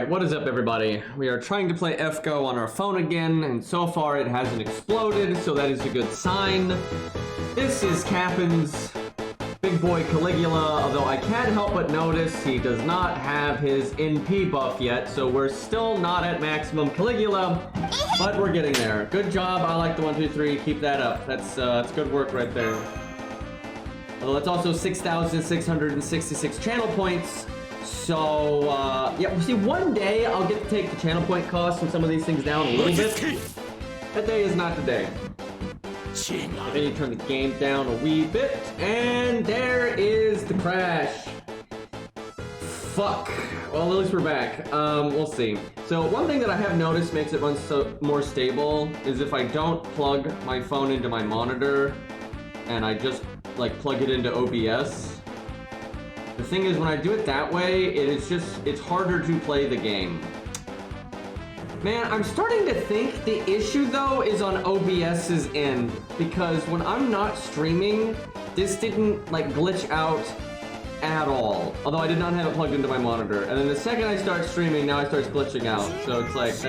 Alright, what is up everybody? We are trying to play FGO on our phone again, and so far it hasn't exploded, so that is a good sign. This is Captain's big boy Caligula, although I can't help but notice he does not have his NP buff yet, so we're still not at maximum Caligula, but we're getting there. Good job, I like the 1, 2, 3, keep that up. That's good work right there. Although it's also 6,666 channel points. So, yeah, see, one day I'll get to take the channel point cost and some of these things down a little bit. That day is not today. Then you turn the game down a wee bit, and there is the crash. Fuck. Well, at least we're back. We'll see. So, one thing that I have noticed makes it run so more stable is if I don't plug my phone into my monitor, and I just, like, plug it into OBS. The thing is, when I do it that way, it's harder to play the game. Man, I'm starting to think the issue, though, is on OBS's end. Because when I'm not streaming, this didn't, like, glitch out at all. Although I did not have it plugged into my monitor. And then the second I start streaming, now it starts glitching out. So it's like,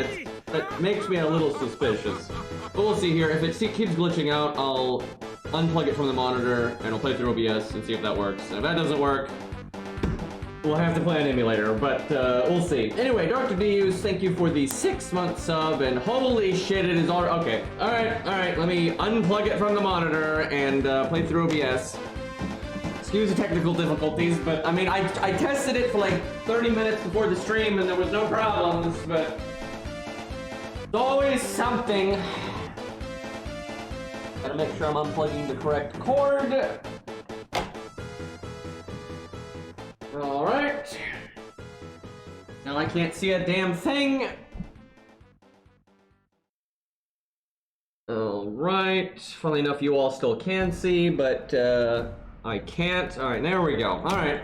that makes me a little suspicious. But we'll see here. If it keeps glitching out, I'll unplug it from the monitor, and I'll play through OBS and see if that works. And if that doesn't work, we'll have to play an emulator, but we'll see. Anyway, Dr. Deus, thank you for the 6-month sub, and holy shit, it is already... Okay, alright, let me unplug it from the monitor and play through OBS. Excuse the technical difficulties, but I mean, I tested it for like 30 minutes before the stream and there was no problems, but... It's always something. Gotta make sure I'm unplugging the correct cord. Alright. Now I can't see a damn thing. Alright. Funnily enough, you all still can see, but I can't. Alright, there we go. Alright.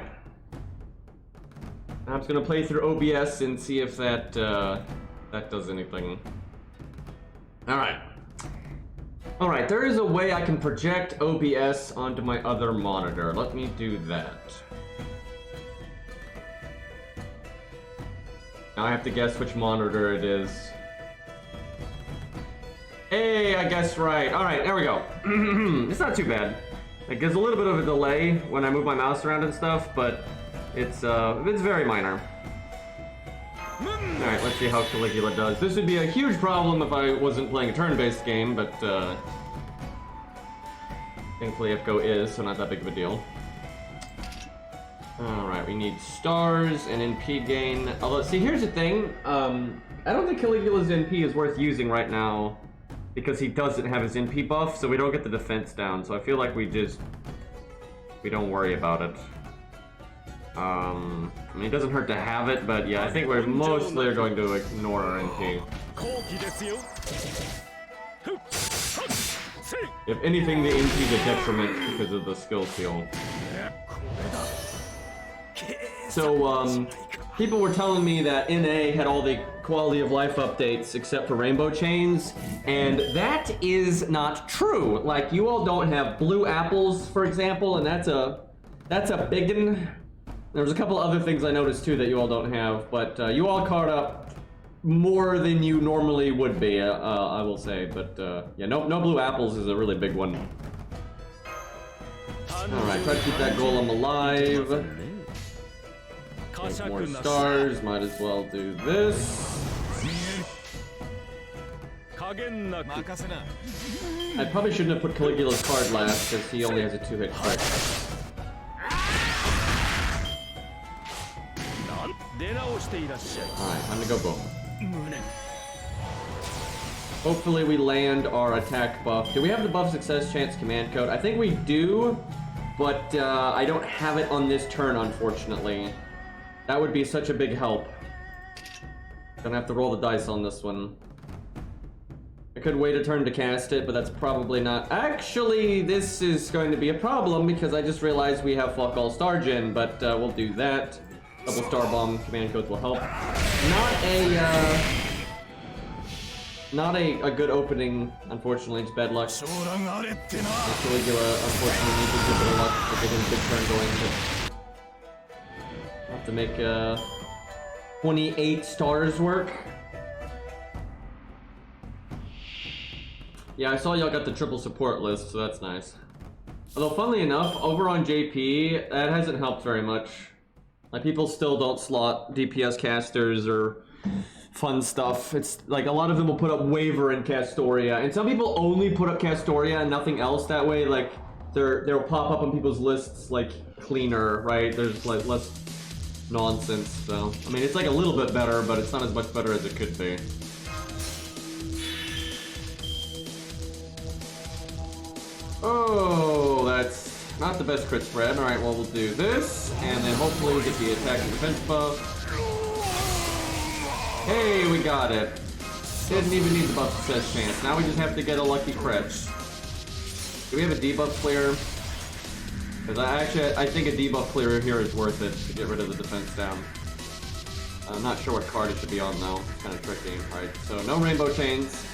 I'm just gonna play through OBS and see if that that does anything. Alright. Alright, there is a way I can project OBS onto my other monitor. Let me do that. Now I have to guess which monitor it is. Hey, I guessed right. Alright, there we go. It's not too bad. It gives a little bit of a delay when I move my mouse around and stuff, but it's very minor. Alright, let's see how Caligula does. This would be a huge problem if I wasn't playing a turn-based game, but thankfully FGO is, so not that big of a deal. Alright, we need stars and NP gain. Although, see, here's the thing. I don't think Caligula's NP is worth using right now because he doesn't have his NP buff, so we don't get the defense down. So I feel like we don't worry about it. I mean, it doesn't hurt to have it, but yeah, I think we're mostly going to ignore our NP. If anything, the NP is a detriment because of the skill seal. So, people were telling me that NA had all the quality of life updates except for rainbow chains, and that is not true. Like, you all don't have blue apples, for example, and that's a biggin. There's a couple other things I noticed too that you all don't have, but you all caught up more than you normally would be, I will say. But yeah, no blue apples is a really big one. Alright, try to keep that golem alive. Make more stars, might as well do this. I probably shouldn't have put Caligula's card last, because he only has a 2-hit card. Alright, time to go boom. Hopefully we land our attack buff. Do we have the buff success chance command code? I think we do, but I don't have it on this turn, unfortunately. That would be such a big help. Gonna have to roll the dice on this one. I could wait a turn to cast it, but that's probably not... Actually, this is going to be a problem because I just realized we have fuck all star gen, but we'll do that. Double star bomb command codes will help. Not a good opening, unfortunately. It's bad luck. Caligula, unfortunately, needs a bit of luck to get his big turn going, but... have to make 28 stars work. Yeah, I saw y'all got the triple support list, so that's nice. Although, funnily enough, over on JP, that hasn't helped very much. Like, people still don't slot DPS casters or fun stuff. It's like a lot of them will put up Waver and Castoria, and some people only put up Castoria and nothing else. That way, like, they'll pop up on people's lists, like, cleaner, right? There's, like, less nonsense, so. I mean, it's, like, a little bit better, but it's not as much better as it could be. Oh, that's not the best crit spread. Alright, well, we'll do this, and then hopefully we'll get the attack and defense buff. Hey, we got it. Didn't even need the buff success chance. Now we just have to get a lucky crit. Do we have a debuff clear? Because I think a debuff clear here is worth it to get rid of the defense down. I'm not sure what card it should be on though. It's kind of tricky, right? So no rainbow chains.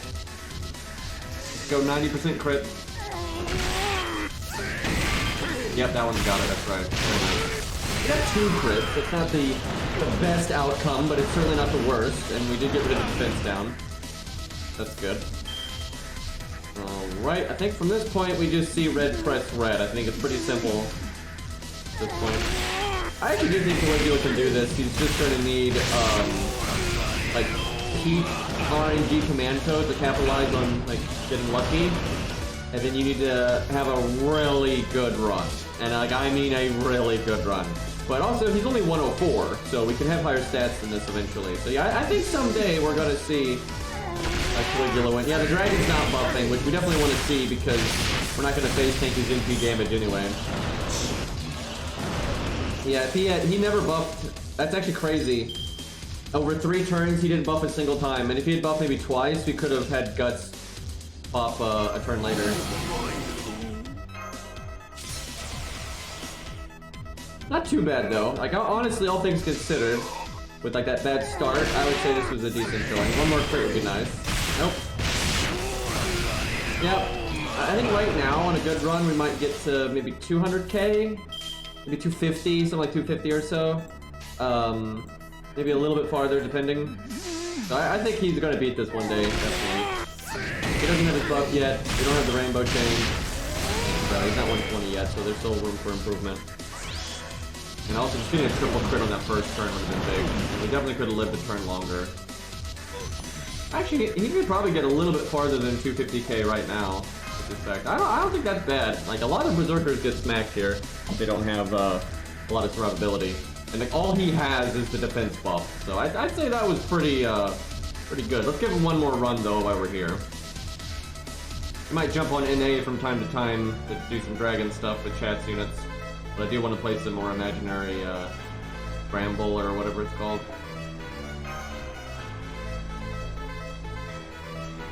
Let's go 90% crit. Yep, that one's got it, that's right. We got 2 crits. It's not the best outcome, but it's certainly not the worst. And we did get rid of the defense down. That's good. Alright, I think from this point we just see red press red. I think it's pretty simple at this point. I actually do think Caligula can do this. He's just going to need, like, heat RNG command code to capitalize on, like, getting lucky. And then you need to have a really good run. And like, I mean a really good run. But also, he's only 104, so we can have higher stats than this eventually. So yeah, I think someday we're gonna see Caligula win. Yeah, the dragon's not buffing, which we definitely want to see because we're not gonna face tank his MP damage anyway. Yeah, if he never buffed, that's actually crazy. Over 3 turns, he didn't buff a single time. And if he had buffed maybe twice, we could have had Guts pop a turn later. Not too bad though. Like honestly, all things considered, with like that bad start, I would say this was a decent showing. One more crit would be nice. Nope. Yep. I think right now on a good run we might get to maybe 200k, maybe 250, something like 250 or so. Maybe a little bit farther depending. So I think he's gonna beat this one day, definitely. He doesn't have his buff yet. We don't have the rainbow chain. He's not 120 yet, so there's still room for improvement. And also, just getting a triple crit on that first turn would have been big. And we definitely could have lived the turn longer. Actually, he could probably get a little bit farther than 250k right now. With this fact, I don't think that's bad. Like, a lot of berserkers get smacked here. They don't have a lot of survivability. And like, all he has is the defense buff. So I'd say that was pretty good. Let's give him one more run, though, while we're here. I might jump on NA from time to time to do some dragon stuff with chats units. But I do want to play some more imaginary Scramble or whatever it's called.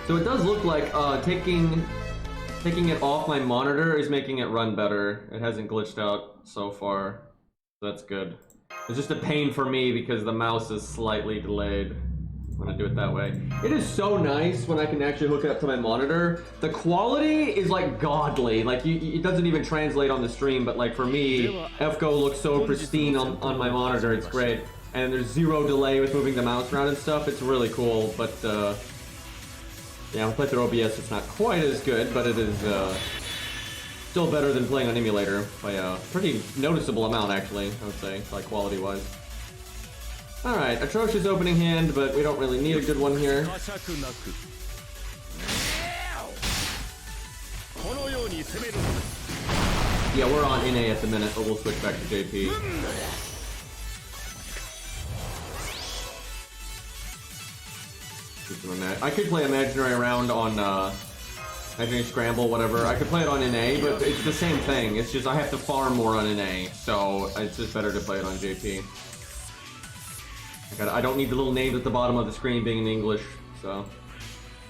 So it does look like taking it off my monitor is making it run better. It hasn't glitched out so far. So that's good. It's just a pain for me because the mouse is slightly delayed when I do it that way. It is so nice when I can actually hook it up to my monitor. The quality is like godly. Like it doesn't even translate on the stream, but like for me, FGO looks so pristine on my monitor. It's great. And there's 0 delay with moving the mouse around and stuff. It's really cool, but yeah, with through OBS it's not quite as good, but it is still better than playing on Emulator by a pretty noticeable amount actually, I would say, like quality wise. Alright, atrocious opening hand, but we don't really need a good one here. Yeah, we're on NA at the minute, but we'll switch back to JP. I could play Imaginary around on Imaginary Scramble, whatever. I could play it on NA, but it's the same thing. It's just I have to farm more on NA, so it's just better to play it on JP. I don't need the little names at the bottom of the screen being in English, so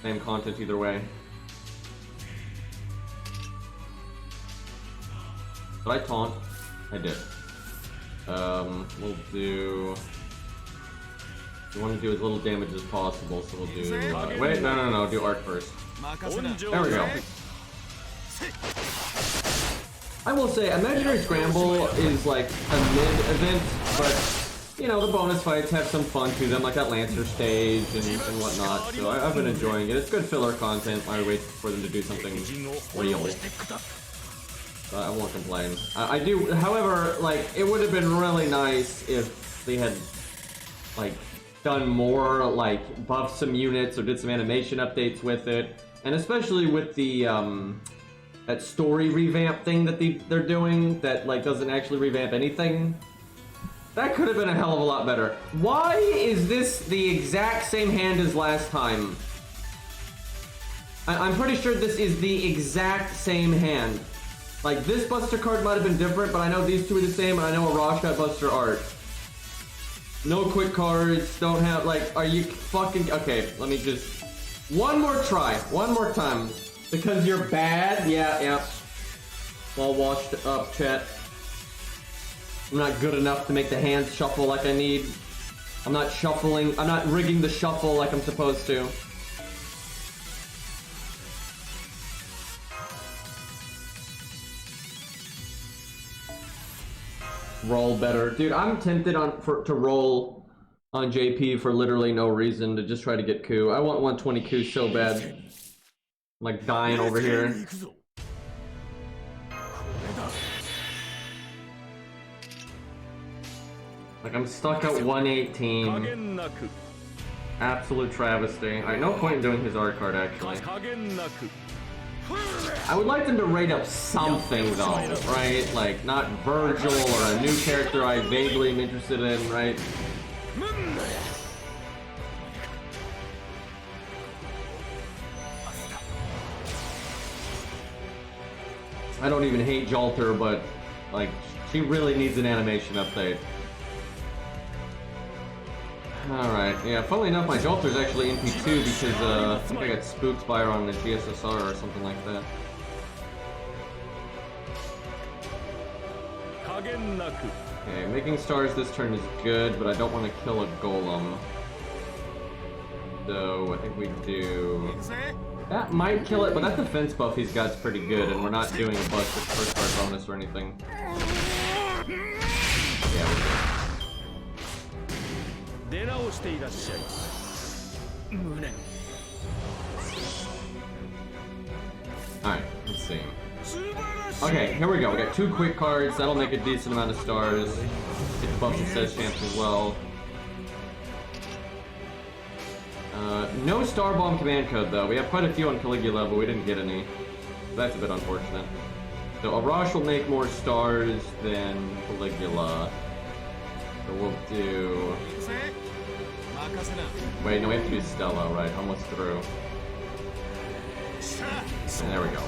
same content either way. Did I taunt? I did. We'll do... We want to do as little damage as possible, so we'll do... wait, no, do Arc first. There we go. I will say, Imaginary Scramble is like a mid-event, but you know, the bonus fights have some fun to them, like that Lancer stage and whatnot. So I've been enjoying it. It's good filler content while I wait for them to do something real. But I won't complain. I do, however, like, it would have been really nice if they had, like, done more, like, buffed some units or did some animation updates with it. And especially with the, that story revamp thing that they're doing that, like, doesn't actually revamp anything. That could have been a hell of a lot better. Why is this the exact same hand as last time? I'm pretty sure this is the exact same hand. Like, this Buster card might have been different, but I know these two are the same, and I know Arash got Buster art. No quick cards, don't have, like, are you fucking... Okay, let me just... One more try, one more time. Because you're bad? Yeah. All washed up, chat. I'm not good enough to make the hands shuffle like I need. I'm not shuffling, I'm not rigging the shuffle like I'm supposed to. Roll better. Dude, I'm tempted to roll on JP for literally no reason to just try to get coup. I want 120 coup so bad. I'm like dying over here. Like, I'm stuck at 118. Absolute travesty. Alright, no point in doing his art card, actually. I would like them to rate up something, though, right? Like, not Virgil or a new character I vaguely am interested in, right? I don't even hate Jalter, but, like, she really needs an animation update. Alright, yeah, funnily enough, my Jalter's actually NP2 because, I think I got spooked by her on the GSSR or something like that. Okay, making stars this turn is good, but I don't want to kill a golem. So, I think we do... That might kill it, but that defense buff he's got is pretty good, and we're not doing a busted first card bonus or anything. Yeah, we're good. Alright, let's see. Okay, here we go. We got 2 quick cards. That'll make a decent amount of stars. Get the buff success chance as well. No Star Bomb command code though. We have quite a few on Caligula, but we didn't get any. So that's a bit unfortunate. So Arash will make more stars than Caligula. So we'll do... Wait, no, we have to do Stella, right? Almost through. And there we go.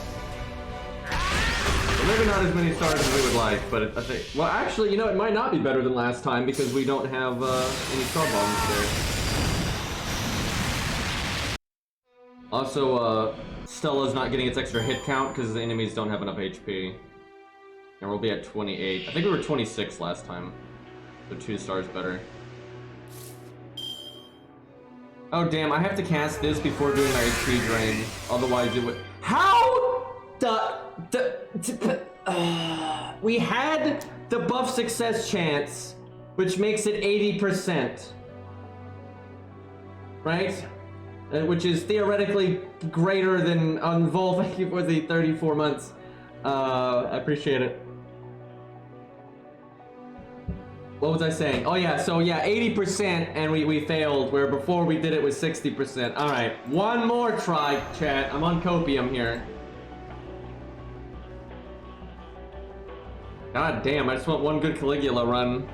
So maybe not as many stars as we would like, but I think... Well, actually, you know, it might not be better than last time because we don't have any Star Bombs there. Also, Stella's not getting its extra hit count because the enemies don't have enough HP. And we'll be at 28. I think we were 26 last time. So 2 stars better. Oh damn, I have to cast this before doing my HP drain. Otherwise it would... How we had the buff success chance, which makes it 80%. Right? Which is theoretically greater than on Vol. Thank you for the 34 months. I appreciate it. What was I saying? Oh yeah, so yeah, 80% and we failed, where before we did it was 60%. Alright, one more try, chat. I'm on copium here. God damn, I just want one good Caligula run.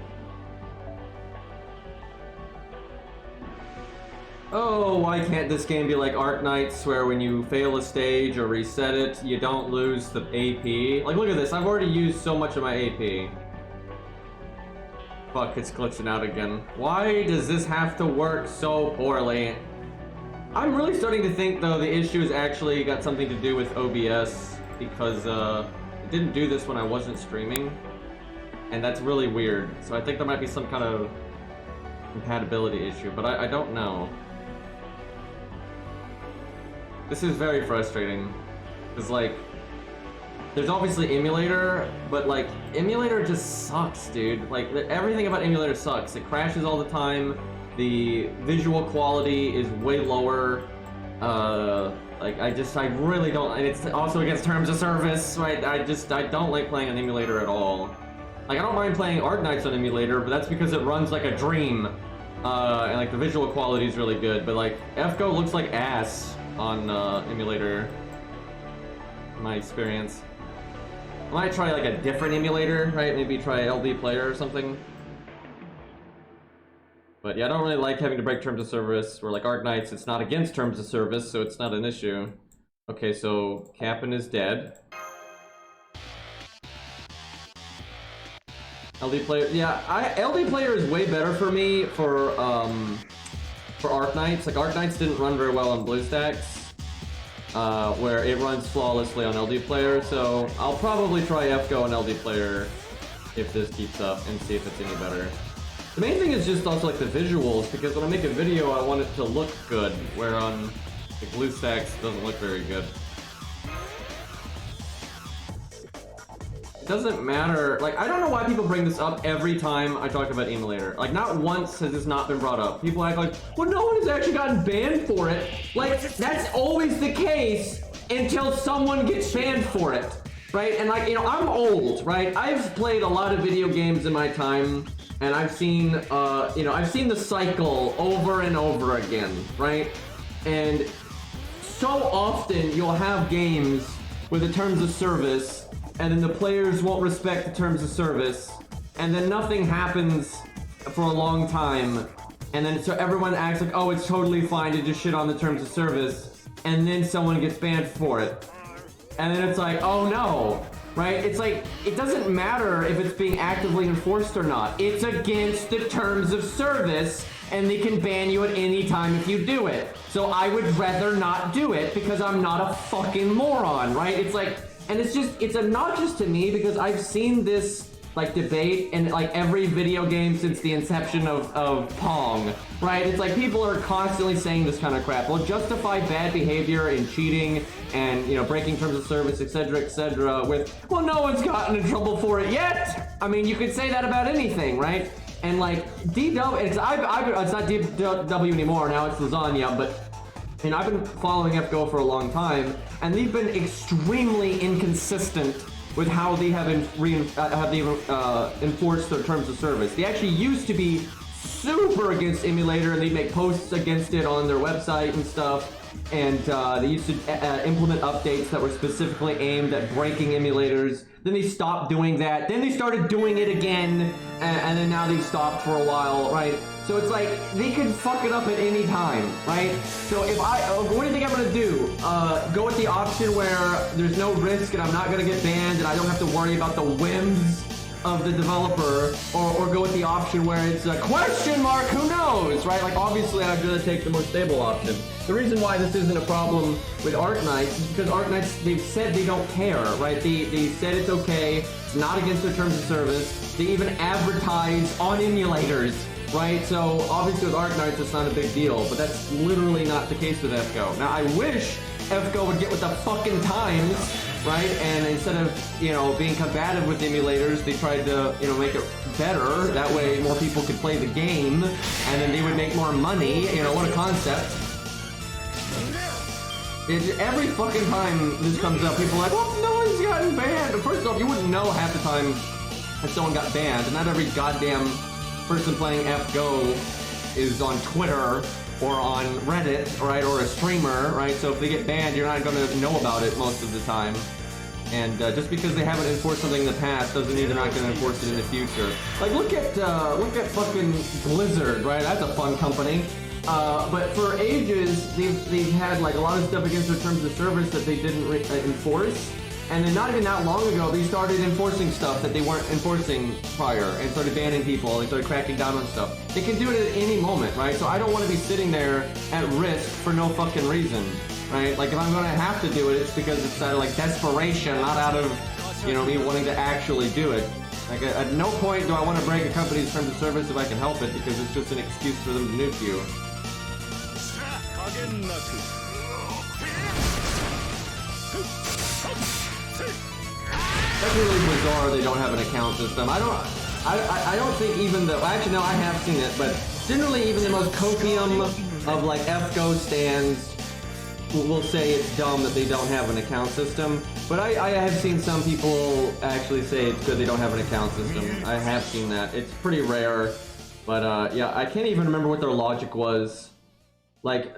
Oh, why can't this game be like Arknights, where when you fail a stage or reset it, you don't lose the AP? Like, look at this, I've already used so much of my AP. Fuck, it's glitching out again. Why does this have to work so poorly? I'm really starting to think, though, the issue has actually got something to do with OBS, because it didn't do this when I wasn't streaming, and that's really weird. So I think there might be some kind of compatibility issue, but I don't know. This is very frustrating, because, like, there's obviously Emulator, but like, Emulator just sucks, dude. Like, everything about Emulator sucks. It crashes all the time, the visual quality is way lower, like, I really don't, and it's also against terms of service, right? I don't like playing on Emulator at all. Like, I don't mind playing Arknights on Emulator, but that's because it runs like a dream, and like, the visual quality is really good, but like, FGO looks like ass on, Emulator, in my experience. I might try like a different emulator, right? Maybe try LD Player or something. But yeah, I don't really like having to break terms of service. Where like Arknights, it's not against terms of service, so it's not an issue. Okay, so Cap'n is dead. LD Player, yeah, LD Player is way better for me for Arknights. Like Arknights didn't run very well on BlueStacks. Where it runs flawlessly on LD Player, so I'll probably try FGO and LD Player if this keeps up and see if it's any better. The main thing is just also like the visuals, because when I make a video I want it to look good, where on the BlueStacks it doesn't look very good. It doesn't matter, like, I don't know why people bring this up every time I talk about Emulator. Like, not once has this not been brought up. People act like, well, no one has actually gotten banned for it. Like, that's always the case until someone gets banned for it, right? And like, you know, I'm old, right? I've played a lot of video games in my time, and I've seen, you know, I've seen the cycle over and over again, right? And so often you'll have games with the terms of service, and then the players won't respect the terms of service, and then nothing happens for a long time, and then so everyone acts like, oh, it's totally fine to just shit on the terms of service, and then someone gets banned for it. And then it's like, oh no, right? It's like, it doesn't matter if it's being actively enforced or not. It's against the terms of service, and they can ban you at any time if you do it. So I would rather not do it because I'm not a fucking moron, right? It's like, and it's just, it's obnoxious to me because I've seen this like debate in like every video game since the inception of Pong, right? It's like people are constantly saying this kind of crap. Well, justify bad behavior and cheating and, you know, breaking terms of service, etc., with, well, no one's gotten in trouble for it yet. I mean, you could say that about anything, right? And like DW, it's not DW anymore, now it's Lasagna, but and I've been following FGO for a long time, and they've been extremely inconsistent with how they have enforced their terms of service. They actually used to be super against Emulator, and they make posts against it on their website and stuff. And they used to implement updates that were specifically aimed at breaking emulators. Then they stopped doing that. Then they started doing it again, and then now they've stopped for a while, right? So it's like, they can fuck it up at any time, right? So if what do you think I'm gonna do? Go with the option where there's no risk and I'm not gonna get banned and I don't have to worry about the whims of the developer, or go with the option where it's a question mark, who knows, right? Like, obviously I'm gonna take the more stable option. The reason why this isn't a problem with Arknights is because Arknights, they've said they don't care, right? They said it's okay, it's not against their terms of service. They even advertise on emulators, right? So obviously with Arknights it's not a big deal, but that's literally not the case with FGO. Now I wish FGO would get with the fucking times, right? And instead of, you know, being combative with emulators, they tried to, you know, make it better. That way more people could play the game, and then they would make more money. You know, what a concept. Every fucking time this comes up, people are like, well, no one's gotten banned. First off, you wouldn't know half the time if someone got banned. And not every goddamn person playing FGO is on Twitter or on Reddit, right, or a streamer, right? So if they get banned, you're not gonna know about it most of the time. And just because they haven't enforced something in the past doesn't mean they're not gonna enforce it in the future. Like, look at fucking Blizzard, right? That's a fun company. But for ages, they've had like a lot of stuff against their terms of service that they didn't enforce. And then not even that long ago, they started enforcing stuff that they weren't enforcing prior, and started banning people, and started cracking down on stuff. They can do it at any moment, right? So I don't want to be sitting there at risk for no fucking reason, right? Like, if I'm gonna have to do it, it's because it's out of like desperation, not out of, you know, me wanting to actually do it. Like, at no point do I want to break a company's terms of service if I can help it, because it's just an excuse for them to nuke you. That's really bizarre they don't have an account system. I don't think even the, actually no, I have seen it, but generally even the most copium of like FGO stands will say it's dumb that they don't have an account system. But I have seen some people actually say it's good they don't have an account system. I have seen that. It's pretty rare. But yeah, I can't even remember what their logic was. Like,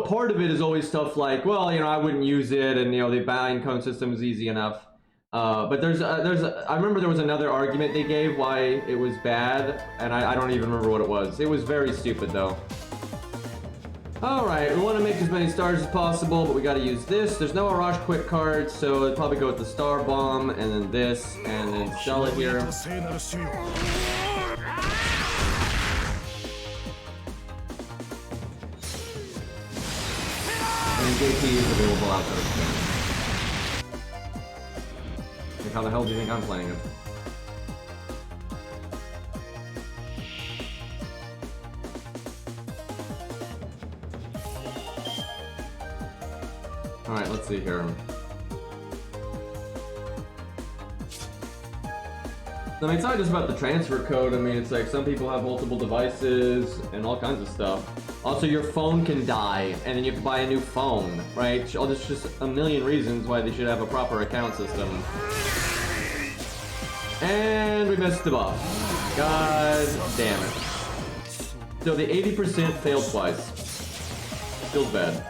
part of it is always stuff like, well, you know, I wouldn't use it, and, you know, the bind code system is easy enough. But I remember there was another argument they gave why it was bad, and I don't even remember what it was. It was very stupid, though. Alright, we want to make as many stars as possible, but we gotta use this. There's no Arash quick cards, so I'd probably go with the star bomb, and then this, and then sell it here. And JP is available outside of Japan. Like, how the hell do you think I'm playing it? Alright, let's see here. I mean, it's not just about the transfer code. I mean, it's like some people have multiple devices and all kinds of stuff. Also, your phone can die, and then you have to buy a new phone, right? Oh, there's just a million reasons why they should have a proper account system. And we missed the buff. God damn it. So the 80% failed twice. Feels bad.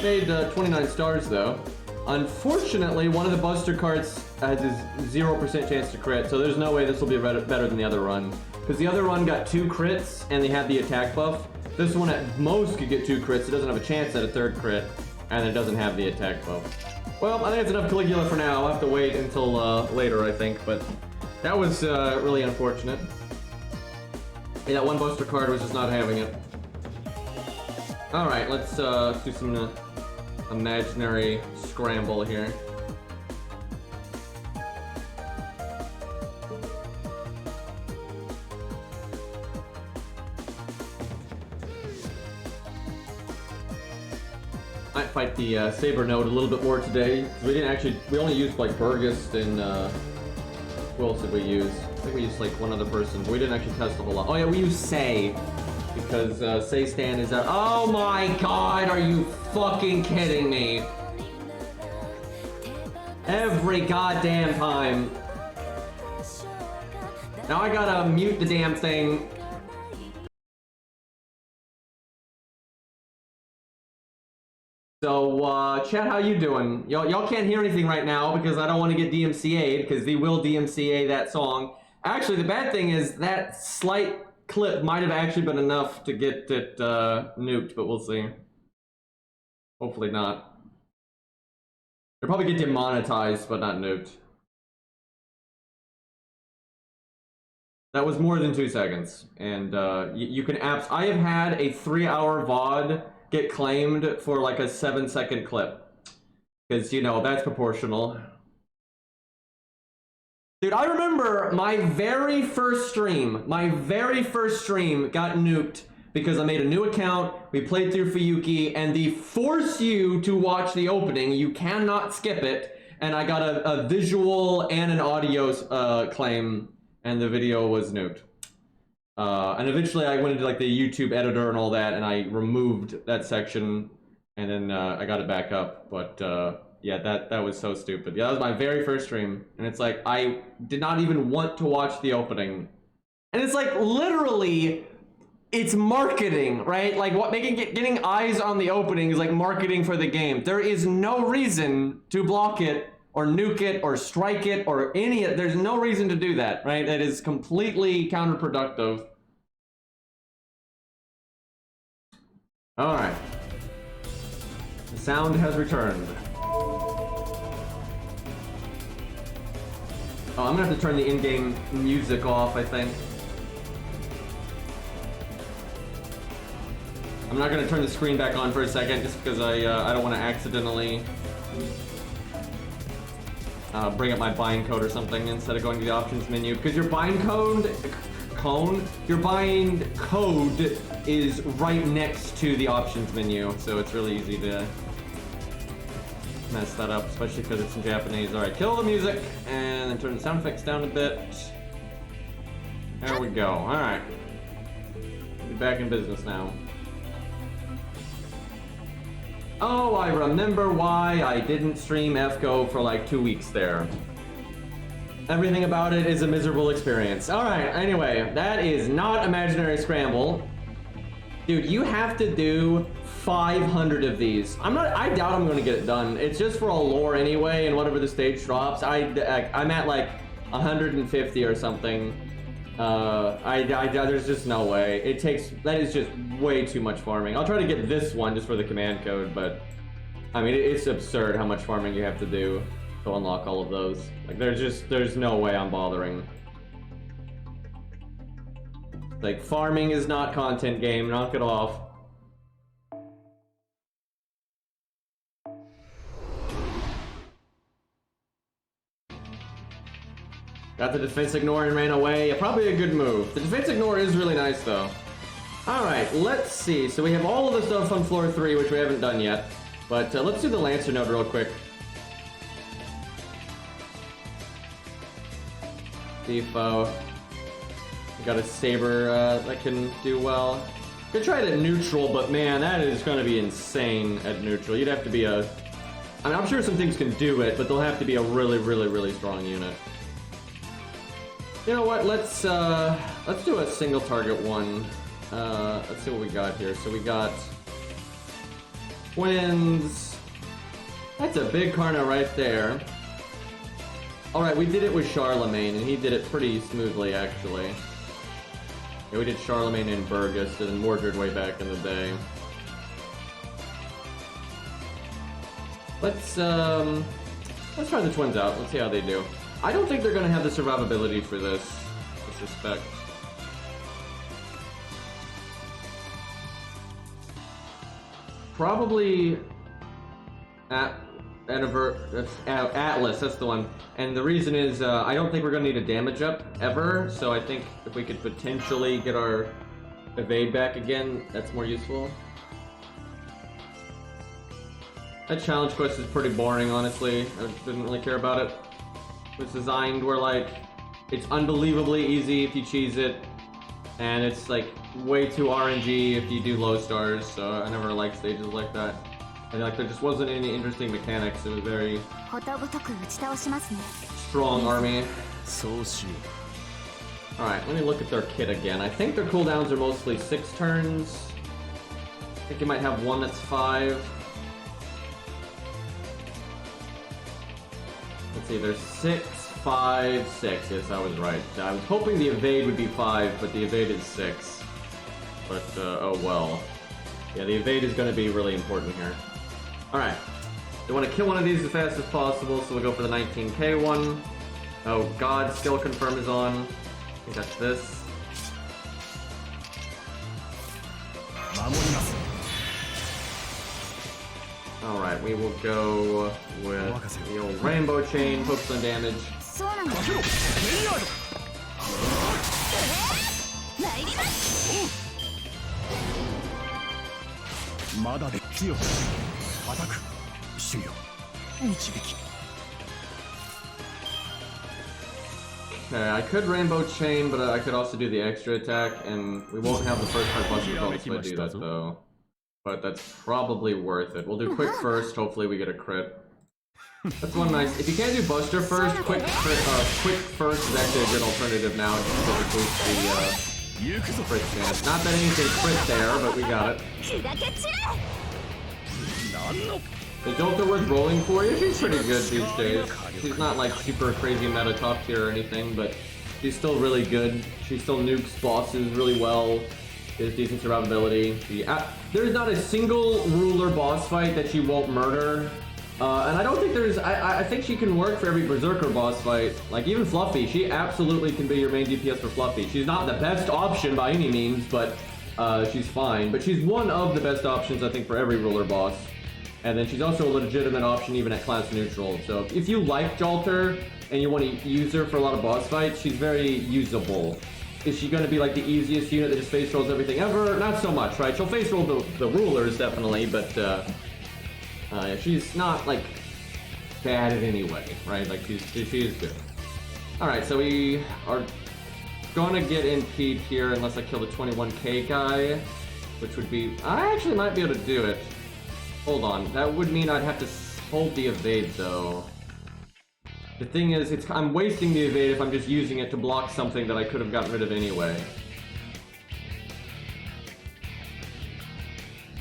Made 29 stars though. Unfortunately, one of the Buster cards has a 0% chance to crit, so there's no way this will be better than the other run. Because the other run got 2 crits and they had the attack buff. This one at most could get 2 crits. It doesn't have a chance at a 3rd crit, and it doesn't have the attack buff. Well, I think it's enough Caligula for now. I'll have to wait until later, I think, but that was really unfortunate. Yeah, that one Buster card was just not having it. Alright, let's do some imaginary scramble here. Might fight the Saber node a little bit more today. We didn't actually, we only used like Burgess and who else did we use? I think we used like one other person, but we didn't actually test a whole lot. Oh yeah, we used Say. Because Say Stan is out. Oh my god, are you fucking kidding me? Every goddamn time. Now I gotta mute the damn thing. So, chat, how you doing? Y'all can't hear anything right now because I don't want to get DMCA'd, because they will DMCA that song. Actually, the bad thing is that slight clip might have actually been enough to get it nuked, but we'll see. Hopefully not. They'll probably get demonetized, but not nuked. That was more than 2 seconds, and you can I have had a 3-hour VOD get claimed for like a 7-second clip, because you know that's proportional. Dude, I remember my very first stream got nuked because I made a new account, we played through Fuyuki, and they force you to watch the opening, you cannot skip it, and I got a visual and an audio claim, and the video was nuked. And eventually I went into like the YouTube editor and all that, and I removed that section, and then I got it back up, but yeah, that was so stupid. Yeah, that was my very first stream, and it's like, I did not even want to watch the opening. And it's like, literally, it's marketing, right? Like, what getting eyes on the opening is like marketing for the game. There is no reason to block it, or nuke it, or strike it, or there's no reason to do that, right? That is completely counterproductive. Alright. The sound has returned. Oh, I'm gonna have to turn the in-game music off, I think. I'm not gonna turn the screen back on for a second, just because I don't want to accidentally bring up my bind code or something instead of going to the options menu. Because your bind code is right next to the options menu, so it's really easy to mess that up, especially because it's in Japanese. Alright, kill the music, and then turn the sound effects down a bit. There we go, alright. Be back in business now. Oh, I remember why I didn't stream FGO for like 2 weeks there. Everything about it is a miserable experience. Alright, anyway, that is not Imaginary Scramble. Dude, you have to do 500 of these. I doubt I'm gonna get it done. It's just for a lore anyway, and whatever the stage drops. I'm at like 150 or something. There's just no way. That is just way too much farming. I'll try to get this one just for the command code, but I mean, it's absurd how much farming you have to do to unlock all of those. Like, there's no way I'm bothering. Like, farming is not content game, knock it off. Got the defense ignore and ran away. Yeah, probably a good move. The defense ignore is really nice though. Alright, let's see. So we have all of the stuff on floor 3, which we haven't done yet. But let's do the Lancer node real quick. Defo. We got a Saber that can do well. Could try it at neutral, but man, that is going to be insane at neutral. You'd have to be a... I mean, I'm sure some things can do it, but they'll have to be a really, really, really strong unit. You know what? Let's do a single target one. Let's see what we got here. So we got twins. That's a big Karna right there. Alright, we did it with Charlemagne, and he did it pretty smoothly, actually. Yeah, we did Charlemagne and Burgess and Mordred way back in the day. Let's try the twins out. Let's see how they do. I don't think they're gonna have the survivability for this, I suspect. Probably Atlas, that's the one. And the reason is, I don't think we're gonna need a damage up, ever, so I think if we could potentially get our evade back again, that's more useful. That challenge quest is pretty boring, honestly. I didn't really care about it. It was designed where, like, it's unbelievably easy if you cheese it, and it's, like, way too RNG if you do low stars, so I never liked stages like that. And like, there just wasn't any interesting mechanics. It was very strong army. Alright, let me look at their kit again. I think their cooldowns are mostly 6 turns. I think you might have one that's 5. Let's see, there's 6, 5, 6. Yes, I was right. I was hoping the evade would be 5, but the evade is 6. But, oh well. Yeah, the evade is going to be really important here. Alright, we want to kill one of these as fast as possible, so we'll go for the 19k one. Oh god, skill confirm is on. I think that's this. Alright, we will go with the old rainbow chain, focus on damage. Okay, I could rainbow chain, but I could also do the extra attack, and we won't have the first part plus bonus if I do that though. But that's probably worth it. We'll do quick first, hopefully we get a crit. That's one nice. If you can't do Buster first, quick first is actually a good alternative now, just because it boosts the crit chance. Not that anything crit there, but we got it. Is Jolter worth rolling for you? She's pretty good these days. She's not like super crazy meta top tier or anything, but she's still really good. She still nukes bosses really well. She has decent survivability. There's not a single ruler boss fight that she won't murder. And I don't think there's... I think she can work for every Berserker boss fight. Like, even Fluffy. She absolutely can be your main DPS for Fluffy. She's not the best option by any means, but she's fine. But she's one of the best options, I think, for every ruler boss. And then she's also a legitimate option even at class neutral. So if you like Jolter and you want to use her for a lot of boss fights, she's very usable. Is she going to be like the easiest unit that just face rolls everything ever? Not so much, right? She'll face roll the rulers, definitely, but she's not like bad at anyway, right? Like she is good. All right, so we are gonna get NP'd here unless I kill the 21k guy, which would be, I actually might be able to do it. Hold on, that would mean I'd have to hold the evade though. The thing is, I'm wasting the evade if I'm just using it to block something that I could have gotten rid of anyway.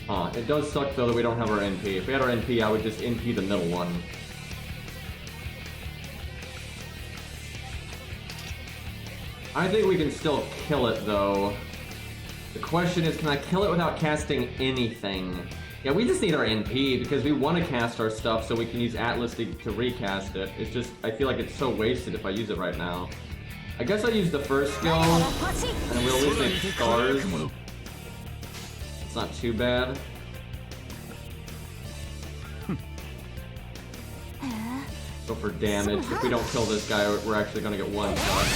Huh, it does suck though that we don't have our NP. If we had our NP, I would just NP the middle one. I think we can still kill it though. The question is, can I kill it without casting anything? Yeah, we just need our NP because we want to cast our stuff so we can use Atlas to recast it. It's just, I feel like it's so wasted if I use it right now. I guess I'll use the first skill, and we'll at least make stars. It's not too bad. Go for damage. If we don't kill this guy, we're actually going to get one shot.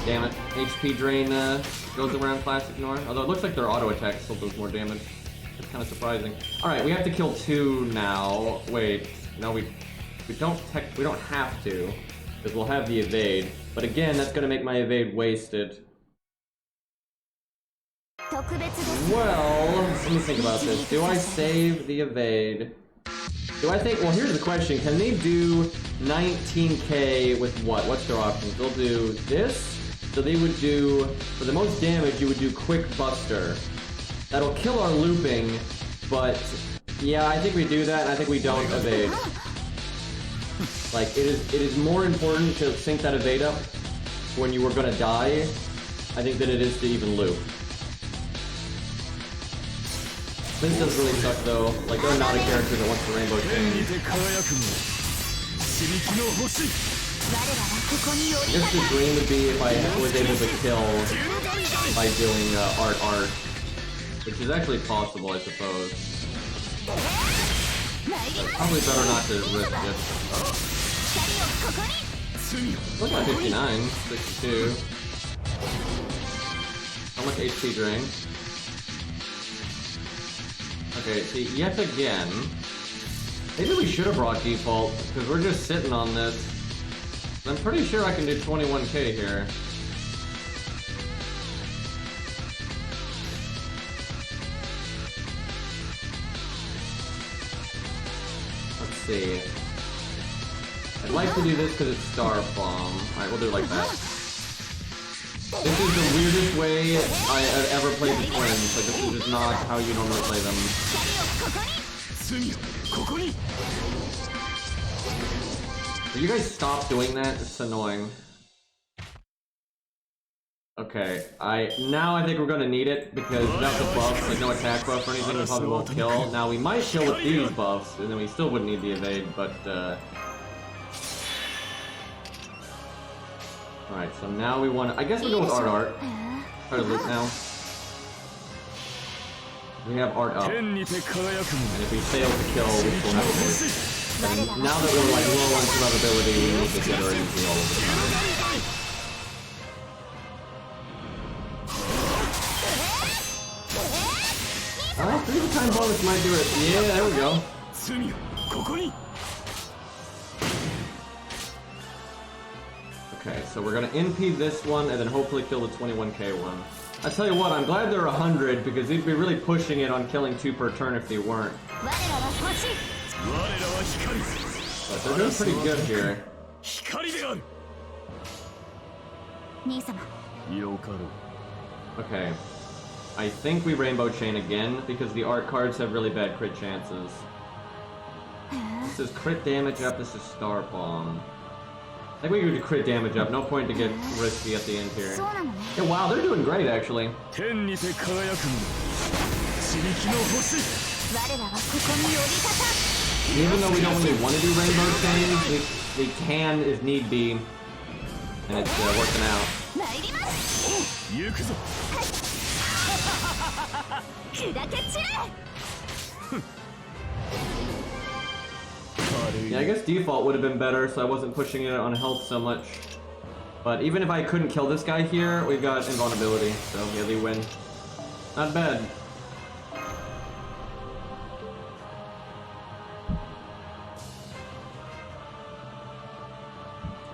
Damn it. HP drain goes around class ignore. Although it looks like their auto attack still does more damage. It's kind of surprising. Alright, we have to kill 2 now. Wait, no, we don't have to, because we'll have the evade. But again, that's gonna make my evade wasted. Well, let me think about this. Do I save the evade? Do I think, well, here's the question. Can they do 19k with what? What's their options? They'll do this. So they would do, for the most damage, you would do Quick Buster. That'll kill our looping, but yeah, I think we do that, and I think we don't evade. Like, it is more important to sync that evade up when you were gonna die, I think, than it is to even loop. This does really suck though. Like, they're not a character that wants the rainbow chain. I guess the dream would be if I was able to kill by doing art, which is actually possible, I suppose. But probably better not to risk it. Look at 59, 62. How much HP drain? Okay, see, yet again, maybe we should have brought default, because we're just sitting on this. I'm pretty sure I can do 21k here. Let's see. I'd like to do this because it's Star Bomb. Alright, we'll do it like that. This is the weirdest way I've ever played the twins. Like, this is just not how you normally play them. Will you guys stop doing that? It's annoying. Okay, now I think we're gonna need it because without the buffs, like no attack buff or anything, we probably won't kill. Now we might kill with these buffs, and then we still wouldn't need the evade, but alright, so now we want to, I guess we'll go with art. Try to loop now. We have art up. And if we fail to kill, we still have evade. And now that we're like low on survivability, we need to get our energy all of the time. Alright, 3-time bonus might do it. Yeah, there we go. Okay, so we're gonna NP this one and then hopefully kill the 21k one. I tell you what, I'm glad they're 100 because they'd be really pushing it on killing 2 per turn if they weren't. But they're doing pretty good here. Okay. I think we rainbow chain again because the art cards have really bad crit chances. This is crit damage up, this is Star Bomb. I think we could do crit damage up, no point to get risky at the end here. Yeah, wow, they're doing great actually. Even though we don't really want to do rainbow chains, we can if need be. And it's working out. Yeah, I guess default would have been better, so I wasn't pushing it on health so much. But even if I couldn't kill this guy here, we've got invulnerability, so yeah, they win. Not bad.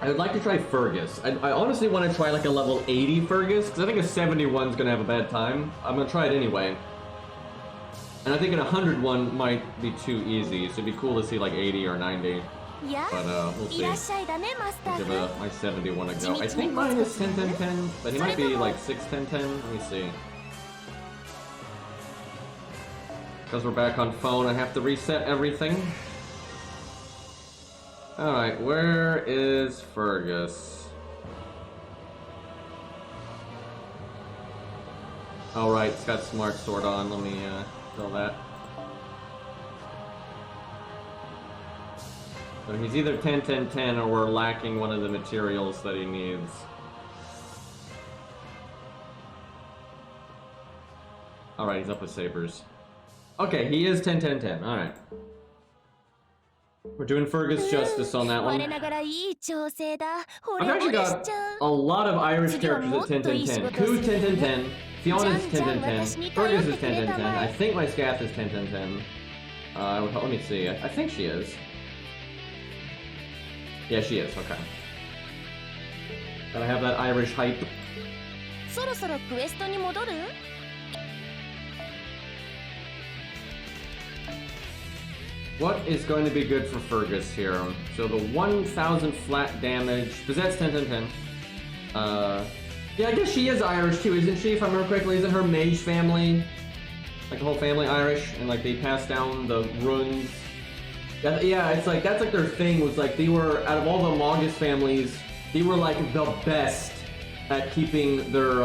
I would like to try Fergus. I honestly want to try like a level 80 Fergus, because I think a 71's gonna have a bad time. I'm gonna try it anyway. And I think an 101 might be too easy, so it'd be cool to see like 80 or 90. But we'll see. I'll give my 71 a go. I think mine is 10, 10, 10, but he might be like 6, 10, 10. Let me see. Because we're back on phone, I have to reset everything. Alright, where is Fergus? Alright, it's got Smart Sword on. Let me kill that. So he's either 10, 10, 10 or we're lacking one of the materials that he needs. Alright, he's up with sabers. Okay, he is 10, 10, 10. Alright. We're doing Fergus justice on that one. I've actually got a lot of Irish characters at 10, 10, 10. Koo's 10, 10, 10. Fiona's 10, 10, 10. Fergus is 10, 10, 10. I think my Scath is 10, 10, 10. Let me see. I think she is. Yeah, she is. Okay. Gotta have that Irish hype. What is going to be good for Fergus here? So the 1,000 flat damage, because that's 10, 10, 10. Yeah, I guess she is Irish too, isn't she? If I remember correctly, isn't her mage family, like the whole family Irish, and like they pass down the runes? Yeah, it's like, that's like their thing, was like they were, out of all the Magus families, they were like the best at keeping their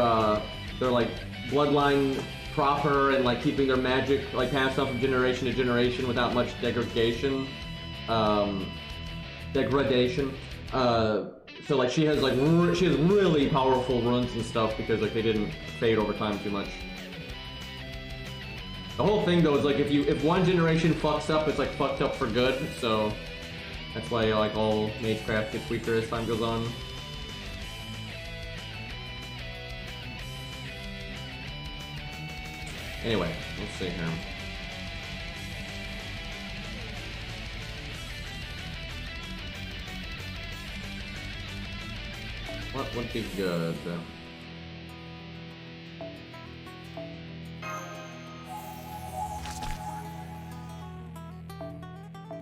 like bloodline proper and like keeping their magic like passed on from generation to generation without much degradation. So like she has really powerful runes and stuff because like they didn't fade over time too much. The whole thing though is like if one generation fucks up, it's like fucked up for good. So that's why like all magecraft gets weaker as time goes on. Anyway, let's see here. What would be good?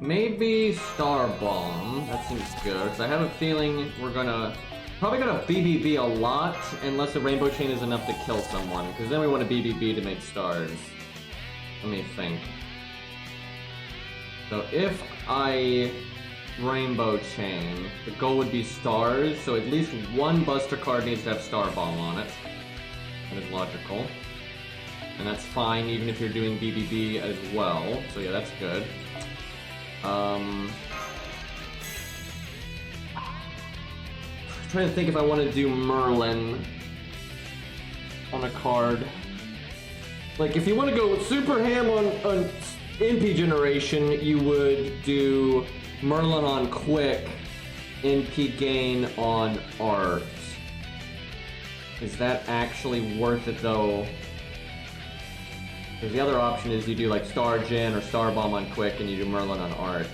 Maybe Star Bomb. That seems good, because I have a feeling we're probably gonna BBB a lot, unless a Rainbow Chain is enough to kill someone, because then we want to BBB to make stars. Let me think. So if I Rainbow Chain, the goal would be stars, so at least one Buster card needs to have Star Bomb on it. That is logical. And that's fine even if you're doing BBB as well, so yeah, that's good. Trying to think if I want to do Merlin on a card. Like, if you want to go super ham on NP generation, you would do Merlin on quick, NP gain on art. Is that actually worth it though? Because the other option is you do like Star Gen or Star Bomb on quick and you do Merlin on art.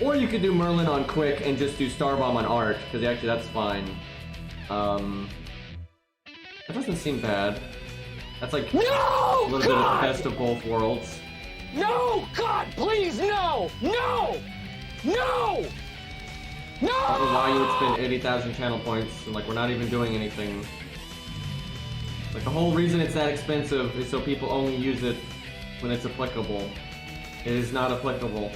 Or you could do Merlin on quick and just do Star Bomb on art, because actually that's fine. That doesn't seem bad. That's like a little bit of best of both worlds. No! God, please, no! No! No! No! I don't know why you would spend 80,000 channel points, and like we're not even doing anything. Like the whole reason it's that expensive is so people only use it when it's applicable. It is not applicable.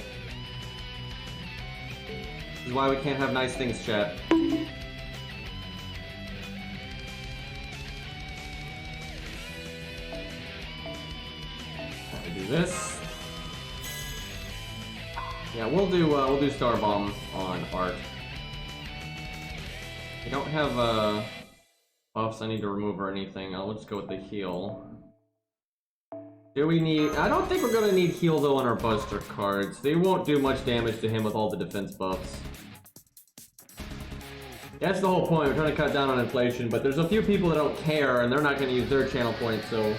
This is why we can't have nice things, chat. Have to do this. Yeah, we'll do Star Bomb on art. We don't have buffs I need to remove or anything. I'll just go with the heal. Do we need... I don't think we're gonna need heal though on our Buster cards. They won't do much damage to him with all the defense buffs. That's the whole point. We're trying to cut down on inflation, but there's a few people that don't care, and they're not going to use their channel points, so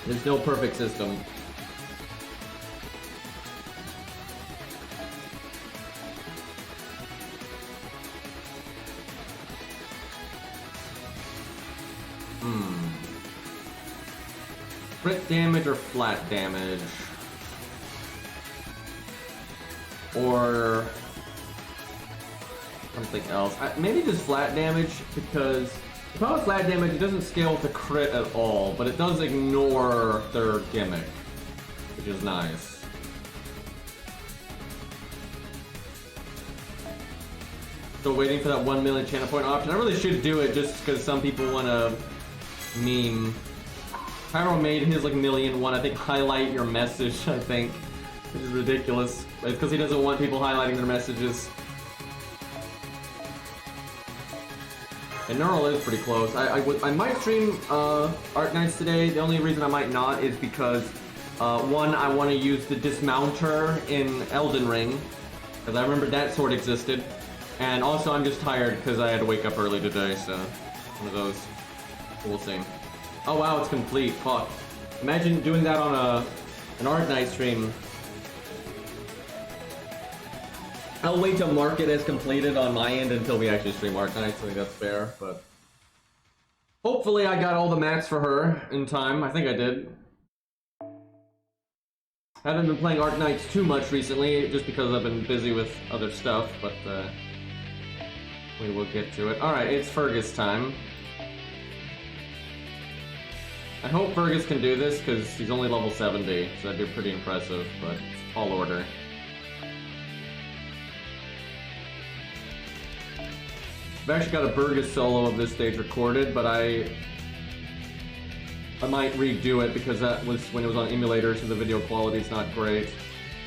there's no perfect system. Crit damage or flat damage? Or something else. Maybe just flat damage, because the problem with flat damage, it doesn't scale with the crit at all, but it does ignore their gimmick, which is nice. Still waiting for that 1 million channel point option. I really should do it just because some people want to meme. Pyro made his like million one, I think, highlight your message, I think, which is ridiculous. It's because he doesn't want people highlighting their messages. And Neural is pretty close. I might stream Art Nights today. The only reason I might not is because one, I want to use the dismounter in Elden Ring, because I remember that sword existed. And also I'm just tired because I had to wake up early today, so one of those. We'll see. Oh wow, it's complete. Fuck. Imagine doing that on an Art Night stream. I'll wait to mark it as completed on my end until we actually stream Art Nights. I think that's fair, but hopefully I got all the mats for her in time. I think I did. I haven't been playing Art Nights too much recently, just because I've been busy with other stuff, but we will get to it. Alright, it's Fergus time. I hope Fergus can do this, because he's only level 70, so that'd be pretty impressive, but it's tall order. I've actually got a Burgess solo of this stage recorded, but I might redo it, because that was when it was on Emulator, so the video quality is not great.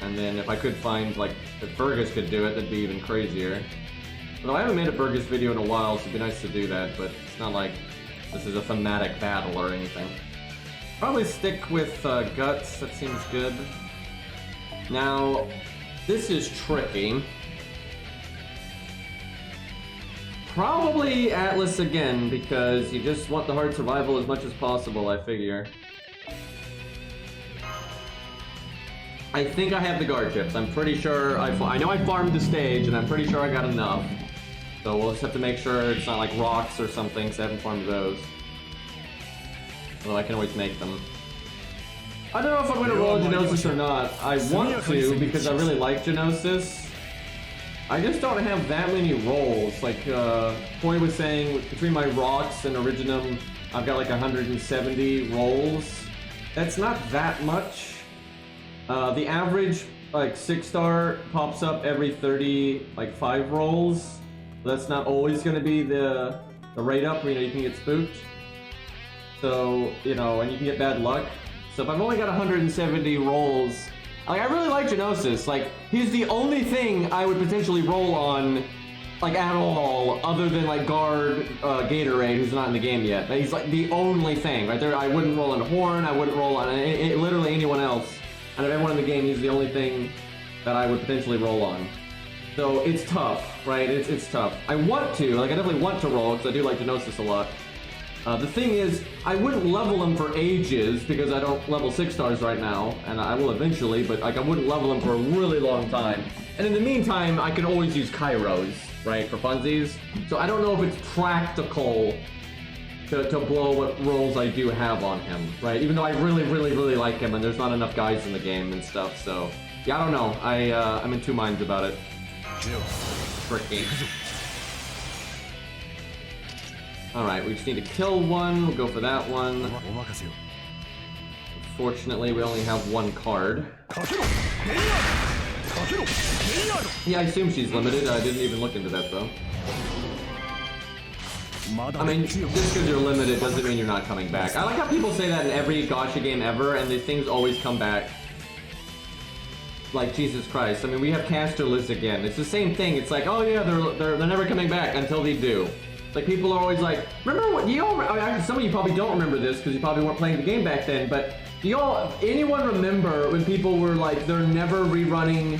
And then if I could find, like, if Fergus could do it, that'd be even crazier. Although I haven't made a Burgess video in a while, so it'd be nice to do that, but it's not like this is a thematic battle or anything. Probably stick with Guts, that seems good. Now, this is tricky. Probably Atlas again, because you just want the hard survival as much as possible, I figure. I think I have the guard chips. I'm pretty sure I know I farmed the stage, and I'm pretty sure I got enough. So we'll just have to make sure it's not like rocks or something, because I haven't farmed those. Although I can always make them. I don't know if I'm going to roll Genosis or not. I want to, because I really like Genosis. I just don't have that many rolls. Like, Coy was saying, between my rocks and Originum, I've got like 170 rolls. That's not that much. The average, like, 6-star pops up every 5 rolls. That's not always going to be the rate up where, you can get spooked. So, and you can get bad luck. So if I've only got 170 rolls, like, I really like Genosis. Like, he's the only thing I would potentially roll on, like, at all, other than, like, guard Gatorade, who's not in the game yet. He's, like, the only thing, right there. I wouldn't roll on Horn, I wouldn't roll on literally anyone else. Out of everyone in the game, he's the only thing that I would potentially roll on. So it's tough, right? It's tough. I want to, like, I definitely want to roll, because I do like Genosis a lot. The thing is, I wouldn't level him for ages, because I don't level 6-stars right now, and I will eventually, but like I wouldn't level him for a really long time. And in the meantime, I can always use Kairos, right, for funsies. So I don't know if it's practical to blow what rolls I do have on him, right? Even though I really, really, really like him, and there's not enough guys in the game and stuff, so... Yeah, I don't know. I'm in two minds about it. Tricky. Alright, we just need to kill one. We'll go for that one. Unfortunately, we only have one card. Yeah, I assume she's limited. I didn't even look into that, though. I mean, just because you're limited doesn't mean you're not coming back. I like how people say that in every gacha game ever, and these things always come back. Like, Jesus Christ. I mean, we have Caster Liz again. It's the same thing. It's like, oh yeah, they're never coming back until they do. Like, people are always like, remember what, some of you probably don't remember this because you probably weren't playing the game back then, but anyone remember when people were like, they're never rerunning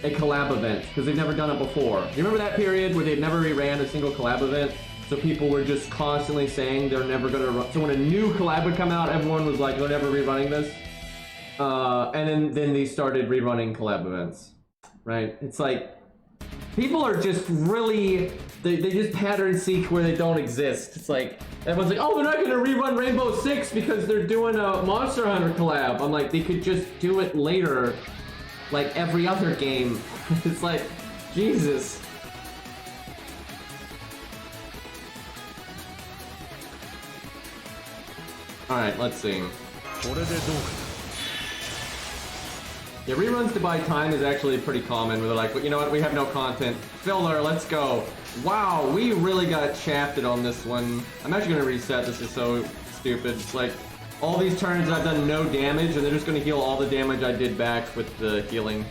a collab event because they've never done it before. You remember that period where they'd never reran a single collab event? So people were just constantly saying they're never gonna run. So when a new collab would come out, everyone was like, they're never rerunning this. And then they started rerunning collab events, right? It's like, people are just really, they just pattern seek where they don't exist. It's like, everyone's like, oh, they're not gonna rerun Rainbow Six because they're doing a Monster Hunter collab. I'm like, they could just do it later, like every other game. It's like, Jesus. Alright, let's see. Yeah, reruns to buy time is actually pretty common, where they're like, well, you know what, we have no content. Filler, let's go. Wow, we really got shafted on this one. I'm actually gonna reset, this is so stupid. It's like, all these turns I've done no damage, and they're just gonna heal all the damage I did back with the healing.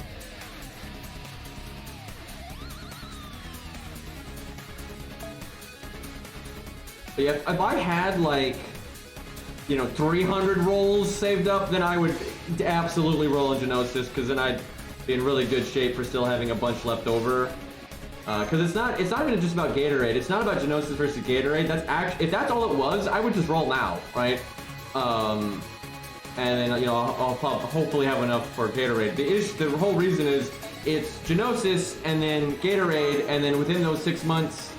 But yeah, if I had like, you know, 300 rolls saved up, then I would absolutely roll in Genosis, because then I'd be in really good shape for still having a bunch left over. Because it's not even just about Gatorade. It's not about Genosis versus Gatorade. If that's all it was, I would just roll now, right? And then, you know, I'll hopefully have enough for Gatorade. The whole reason is it's Genosis and then Gatorade, and then within those 6 months,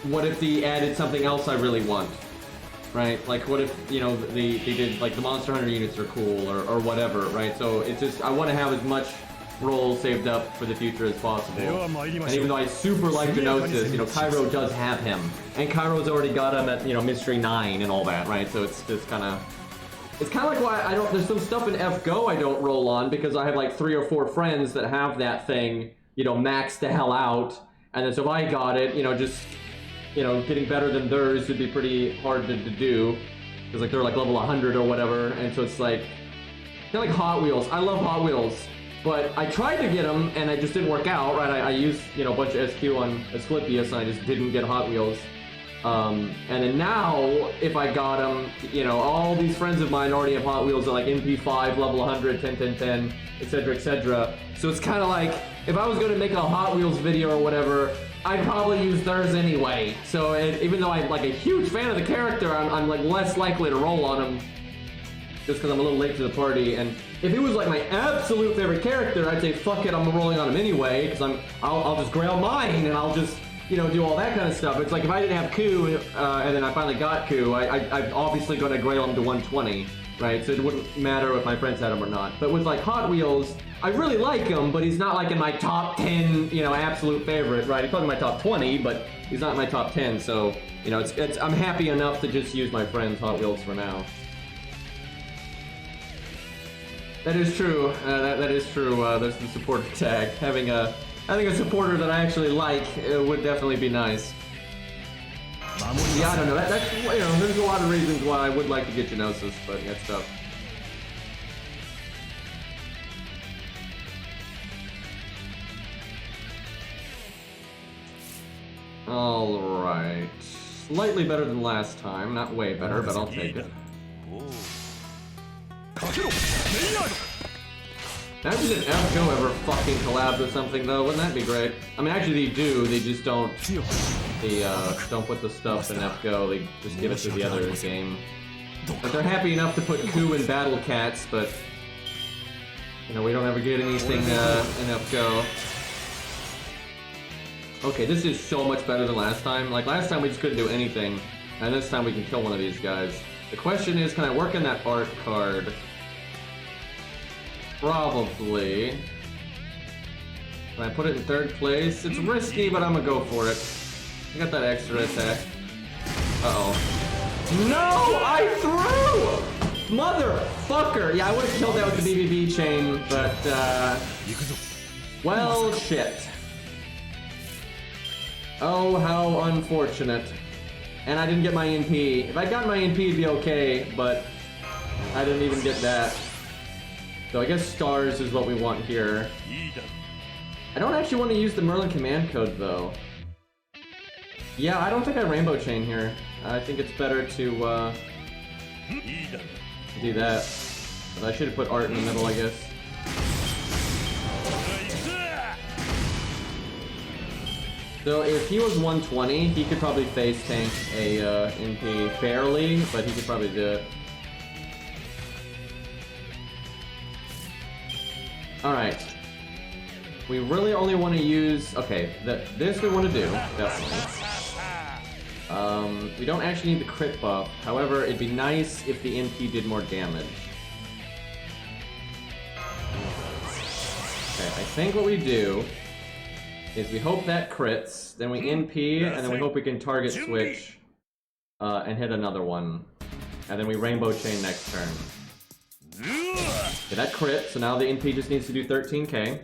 what if they added something else I really want? Right? Like, what if, you know, they did, like, the Monster Hunter units are cool, or whatever, right? So, it's just, I want to have as much roll saved up for the future as possible. And even though I super like Genosis, you know, Cairo does have him. And Cairo's already got him at, you know, Mystery 9 and all that, right? So, it's just kind of... It's kind of like why there's some stuff in FGO I don't roll on, because I have, like, 3 or 4 friends that have that thing, you know, maxed the hell out. And then so if I got it, you know, just... You know, getting better than theirs would be pretty hard to do, because like they're like level 100 or whatever, and so it's like kind of like Hot Wheels. I love Hot Wheels, but I tried to get them and it just didn't work out. Right? I used, you know, a bunch of SQ on Asclepius and I just didn't get Hot Wheels. And then now, if I got them, you know, all these friends of mine already have Hot Wheels at like MP5, level 100, 10, 10, 10, etc., etc. So it's kind of like, if I was going to make a Hot Wheels video or whatever, I'd probably use theirs anyway. So even though I'm like a huge fan of the character, I'm like less likely to roll on him, just because I'm a little late to the party. And if he was like my absolute favorite character, I'd say fuck it, I'm rolling on him anyway, because I'll just grail mine and I'll just, you know, do all that kind of stuff. It's like if I didn't have Ku, and then I finally got Ku, I'm obviously going to grail him to 120, right? So it wouldn't matter if my friends had him or not. But with like Hot Wheels, I really like him, but he's not like in my top 10, you know, absolute favorite, right? He's probably in my top 20, but he's not in my top 10, so, you know, I'm happy enough to just use my friend's Hot Wheels for now. That is true. That is true. There's the supporter tag. Having a supporter that I actually like would definitely be nice. Yeah, I don't know. That's, you know, there's a lot of reasons why I would like to get Genosis, but that's tough. Alright. Slightly better than last time. Not way better, but I'll take it. Imagine if FGO ever fucking collabed with something, though. Wouldn't that be great? I mean, actually, they do. They just don't... They, don't put the stuff in FGO. They just give it to the other game. But they're happy enough to put Ku in Battle Cats, but... You know, we don't ever get anything, in FGO. Okay, this is so much better than last time. Like, last time we just couldn't do anything, and this time we can kill one of these guys. The question is, can I work in that art card? Probably. Can I put it in 3rd place? It's risky, but I'm gonna go for it. I got that extra attack. Uh-oh. No! I threw! Motherfucker! Yeah, I would've killed that with the BBB chain, but, well, shit. Oh, how unfortunate. And I didn't get my NP. If I'd gotten my NP, it'd be okay, but I didn't even get that. So I guess stars is what we want here. I don't actually want to use the Merlin command code, though. Yeah, I don't think I rainbow chain here. I think it's better to do that. But I should have put art in the middle, I guess. So if he was 120, he could probably face tank a NP fairly, but he could probably do it. Alright. We really only want to use... Okay, this we want to do, definitely. We don't actually need the crit buff. However, it'd be nice if the NP did more damage. Okay, I think what we do is we hope that crits, then we NP, and then we hope we can target switch and hit another one. And then we rainbow chain next turn. Okay, that crit, so now the NP just needs to do 13k.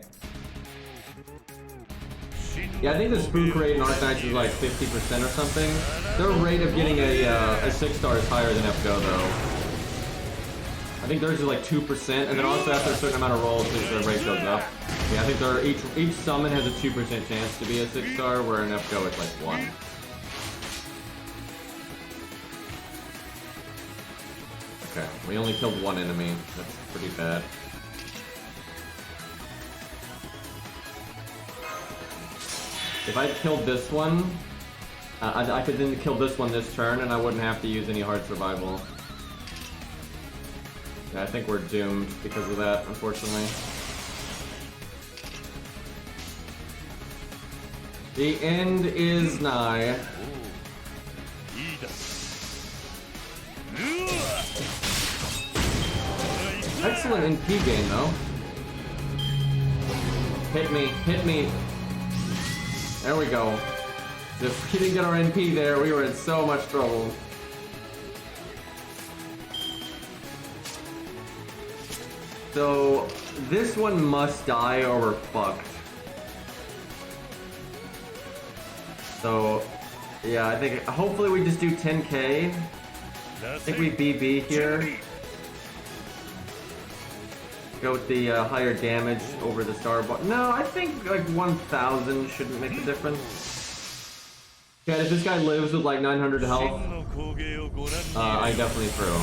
Yeah, I think the spook rate in Arcanines is like 50% or something. Their rate of getting a 6-star is higher than FGO though. I think theirs is like 2%, and then also after a certain amount of rolls, their rate goes up. Yeah, I think each summon has a 2% chance to be a 6-star, where in FGO it's like 1. Okay, we only killed one enemy. That's pretty bad. If I killed this one, I could then kill this one this turn, and I wouldn't have to use any hard survival. Yeah, I think we're doomed because of that, unfortunately. The end is nigh. Excellent NP game, though. Hit me, hit me. There we go. If we didn't get our NP there, we were in so much trouble. So, this one must die or we're fucked. So, yeah, I think hopefully we just do 10k. I think we BB here. Go with the higher damage over the star bar. No, I think like 1,000 shouldn't make a difference. Yeah, if this guy lives with like 900 health, I definitely throw.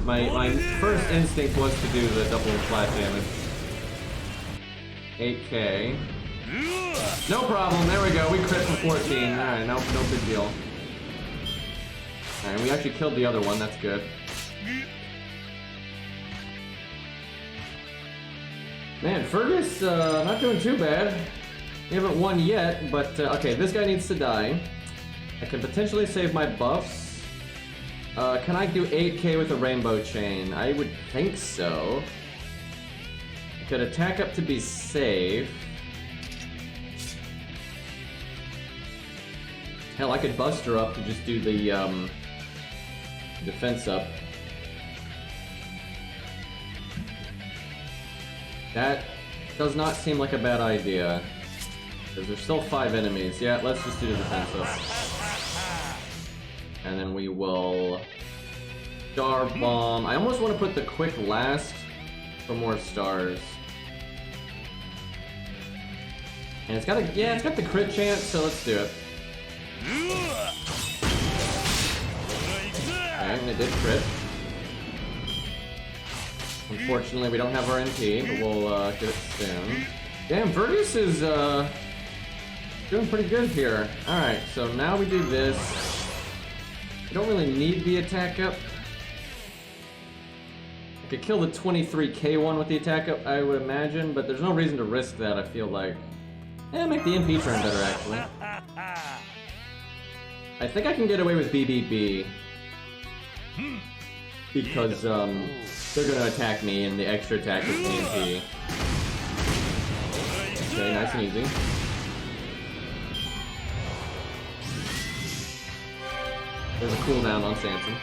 My first instinct was to do the double flat damage. 8k. No problem, there we go, we crit for 14. Alright, no big deal. Alright, we actually killed the other one, that's good. Man, Fergus, not doing too bad. We haven't won yet, but okay, this guy needs to die. I could potentially save my buffs. Can I do 8k with a rainbow chain? I would think so. I could attack up to be safe. Hell, I could Buster up to just do the defense up. That does not seem like a bad idea. Because there's still 5 enemies. Yeah, let's just do the defense up. And then we will... Star Bomb. I almost want to put the quick last for more stars. And it's got a... Yeah, it's got the crit chance, so let's do it. Okay, and it did crit. Unfortunately, we don't have our NP, but we'll get it soon. Damn, Vergus is doing pretty good here. Alright, so now we do this. We don't really need the attack up. I could kill the 23k one with the attack up, I would imagine, but there's no reason to risk that, I feel like. Make the NP turn better, actually. I think I can get away with BBB. Because, they're gonna attack me, and the extra attack is NP. Okay, nice and easy. There's a cooldown on Samson.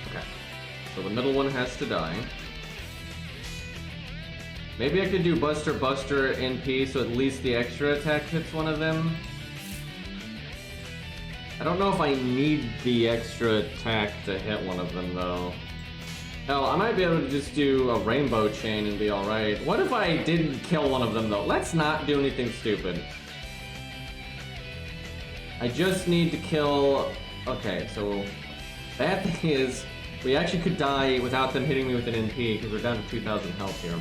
Okay. So the middle one has to die. Maybe I could do Buster NP so at least the extra attack hits one of them. I don't know if I need the extra attack to hit one of them though. Hell, I might be able to just do a rainbow chain and be alright. What if I didn't kill one of them though? Let's not do anything stupid. I just need to kill... Okay, so... Bad thing is, We actually could die without them hitting me with an NP, because we're down to 2,000 health here.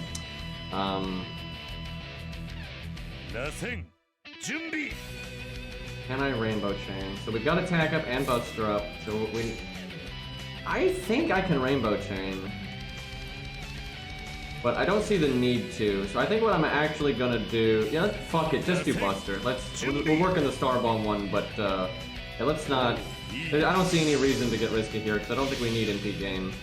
Can I Rainbow Chain? So we've got Attack Up and Buster Up, so I think I can Rainbow Chain. But I don't see the need to, so I think what I'm actually gonna do... Yeah, fuck it, just do Buster. We'll work on the Star Bomb one, but yeah, let's not... I don't see any reason to get risky here, because I don't think we need NP gain.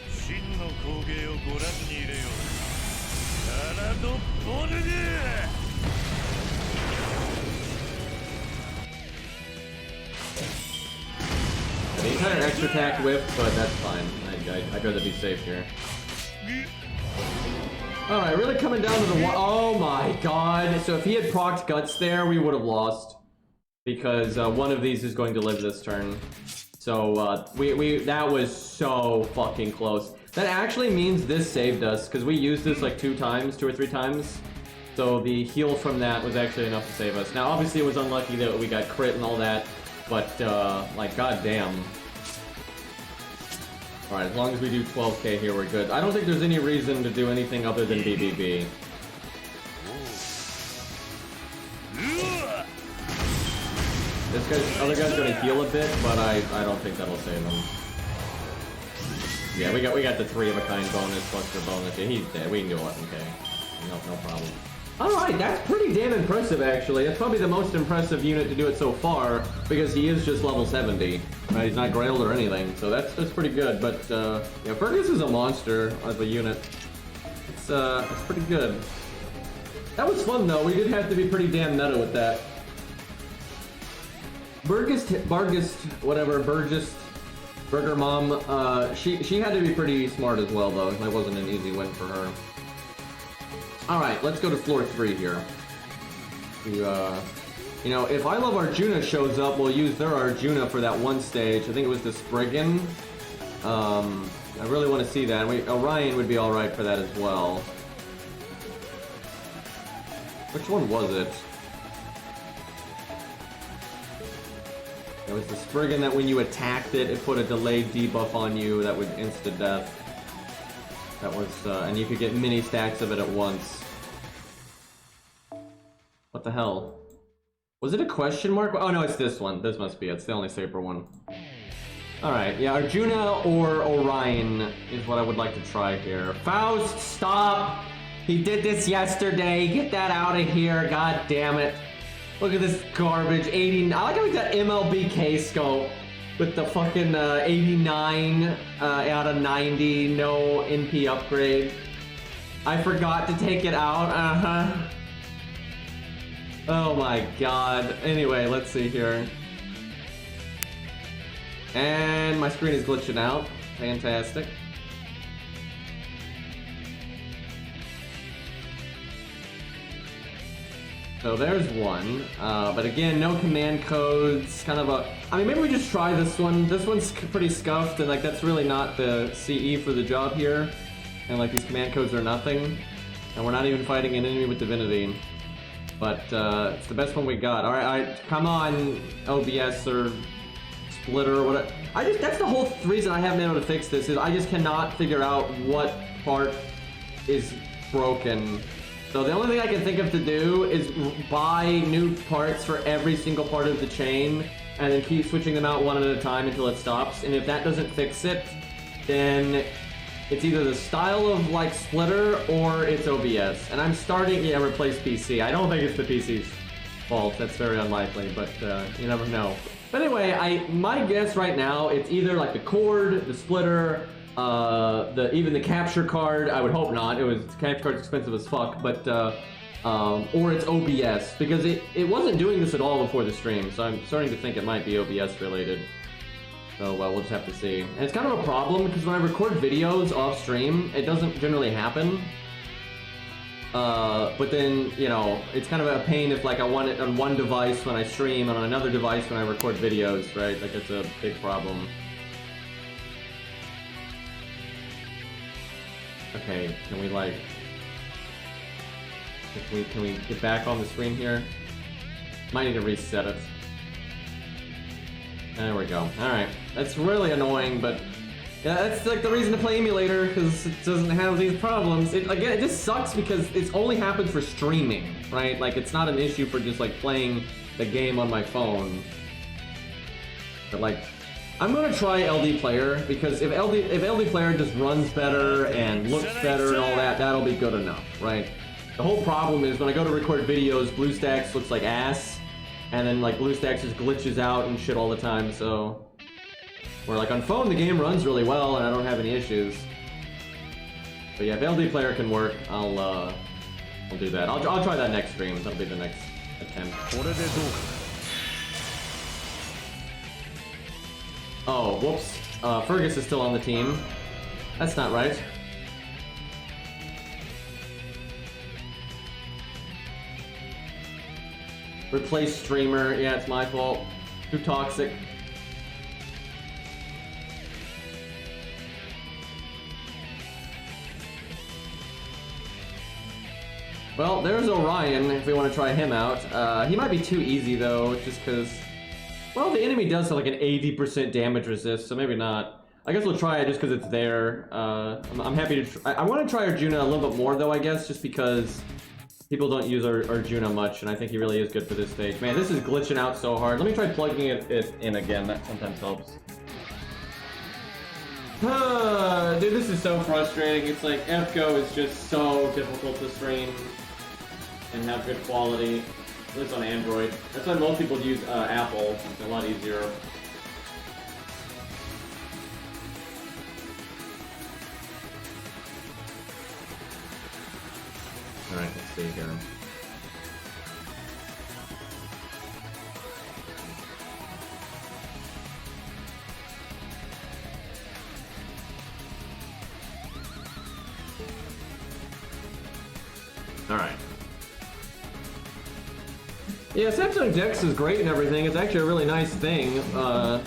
The entire extra attack whip, but that's fine. I'd rather be safe here. Alright, really coming down to the one. Oh my god. So if he had procced Guts there, we would have lost. Because one of these is going to live this turn. So that was so fucking close. That actually means this saved us, because we used this like 2 or 3 times. So the heal from that was actually enough to save us. Now obviously it was unlucky that we got crit and all that, but like goddamn. Alright, as long as we do 12k here, we're good. I don't think there's any reason to do anything other than BBB. Other guy's gonna heal a bit, but I don't think that'll save him. Yeah, we got the 3 of a kind bonus plus the bonus. Yeah, he's dead. We can do 11k. No problem. Alright, that's pretty damn impressive actually. That's probably the most impressive unit to do it so far, because he is just level 70. Right, he's not grailed or anything, so that's pretty good. But yeah, Fergus is a monster as a unit. It's pretty good. That was fun though. We did have to be pretty damn meta with that. Burgess, Burger Mom, she had to be pretty smart as well though. That wasn't an easy win for her. Alright, let's go to floor 3 here. You know, if I Love Arjuna shows up, we'll use their Arjuna for that one stage. I think it was the Spriggan. I really want to see that. Orion would be alright for that as well. Which one was it? It was the Spriggan that when you attacked it, it put a delayed debuff on you that would insta-death. That was, and you could get mini stacks of it at once. What the hell? Was it a question mark? Oh no, it's this one. This must be it. It's the only saber one. Alright, yeah, Arjuna or Orion is what I would like to try here. Faust, stop! He did this yesterday. Get that out of here. God damn it. Look at this garbage. 80. I like how we got MLBK scope with the fucking 89 out of 90. No NP upgrade. I forgot to take it out. Oh my god. Anyway, let's see here. And my screen is glitching out. Fantastic. So there's one, but again, no command codes, kind of a... I mean, maybe we just try this one. This one's pretty scuffed, and like that's really not the CE for the job here. And like these command codes are nothing. And we're not even fighting an enemy with divinity. But it's the best one we got. Alright, come on, OBS or Splitter or whatever. That's the whole reason I haven't been able to fix this, is I just cannot figure out what part is broken. So the only thing I can think of to do is buy new parts for every single part of the chain and then keep switching them out one at a time until it stops. And if that doesn't fix it, then it's either the style of like Splitter or it's OBS. And I'm starting to replace PC. I don't think it's the PC's fault. That's very unlikely, but you never know. But anyway, my guess right now, it's either like the cord, the Splitter, even the capture card. I would hope not. The capture card's expensive as fuck, but or it's OBS, because it wasn't doing this at all before the stream, so I'm starting to think it might be OBS related. So we'll just have to see. And it's kind of a problem because when I record videos off stream, it doesn't generally happen. But then, you know, it's kind of a pain if like I want it on one device when I stream and on another device when I record videos, right? Like it's a big problem. Okay, can we like... Can we get back on the screen here? Might need to reset it. There we go. Alright. That's really annoying, but Yeah, that's like the reason to play Emulator, because it doesn't have these problems. Again, it just sucks because it only happens for streaming, right? Like, it's not an issue for just like playing the game on my phone. But like, I'm gonna try LD Player, because if LD Player just runs better and looks better and all that, that'll be good enough, right? The whole problem is when I go to record videos, BlueStacks looks like ass, and then like BlueStacks just glitches out and shit all the time, so... Where like on phone the game runs really well and I don't have any issues. But yeah, if LD Player can work, I'll do that. I'll try that next stream. That'll be the next attempt. Oh, whoops. Fergus is still on the team. That's not right. Replace streamer. Yeah, it's my fault. Too toxic. Well, there's Orion, if we want to try him out. He might be too easy, though, just because... Well, the enemy does have like an 80% damage resist, so maybe not. I guess we'll try it just because it's there. I'm happy to... I want to try Arjuna a little bit more, though, I guess, just because people don't use Arjuna much, and I think he really is good for this stage. Man, this is glitching out so hard. Let me try plugging it in again. That sometimes helps. Dude, this is so frustrating. It's like, FGO is just so difficult to stream and have good quality, at least on Android. That's why most people use Apple. It's a lot easier. Alright, let's see here. Alright. Yeah, Samsung Dex is great and everything. It's actually a really nice thing. No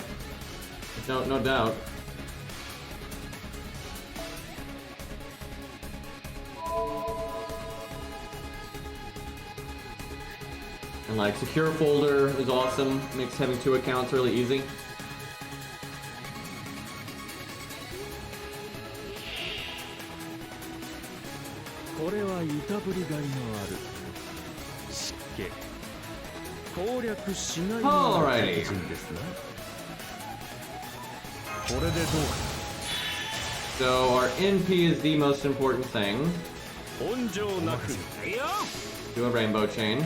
doubt. And like, secure folder is awesome. Makes having 2 accounts really easy. Alrighty. So our NP is the most important thing. Do a rainbow chain.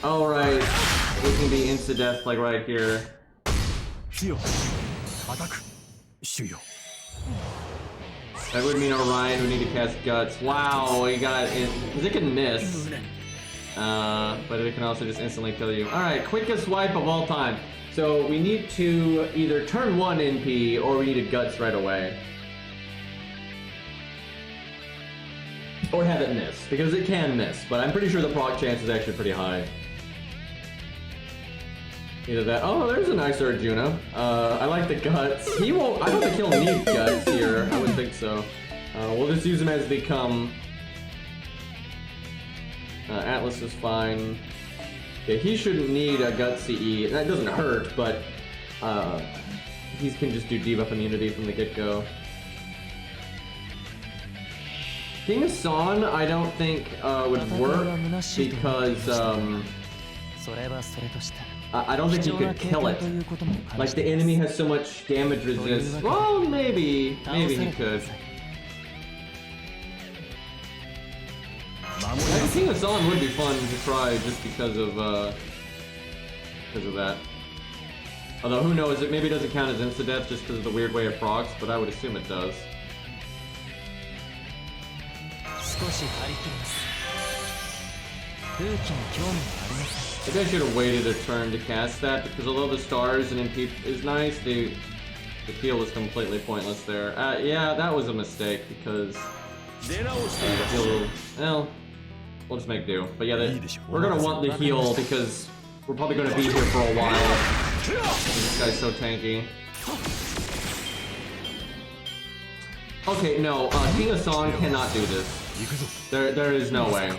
Alright. We can be insta-death like right here. That would mean Orion would need to cast Guts. Wow, he got it. Because it can miss. But it can also just instantly kill you. Alright, quickest swipe of all time. So we need to either turn 1 NP or we need a Guts right away. Or have it miss, because it can miss. But I'm pretty sure the proc chance is actually pretty high. Either that. Oh, there's a nice Arjuna. I like the Guts. He won't. I don't think he'll need Guts here. I wouldn't think so. We'll just use him as they come. Atlas is fine. Yeah, he shouldn't need a Guts CE. That doesn't hurt, but he can just do debuff immunity from the get-go. King of Son, I don't think would work because I don't think you could kill it. Like, the enemy has so much damage resist. Well, maybe he could. King of Son would be fun to try just because of that. Although, who knows, it maybe doesn't count as insta-death just because of the weird way it procs, but I would assume it does. Maybe I should have waited a turn to cast that, because although the stars and MP is nice, the heal was completely pointless there. Yeah, that was a mistake, because well, we'll just make do. But yeah, we're gonna want the heal, because we're probably gonna be here for a while. This guy's so tanky. Okay, no, King of Song cannot do this. There is no way.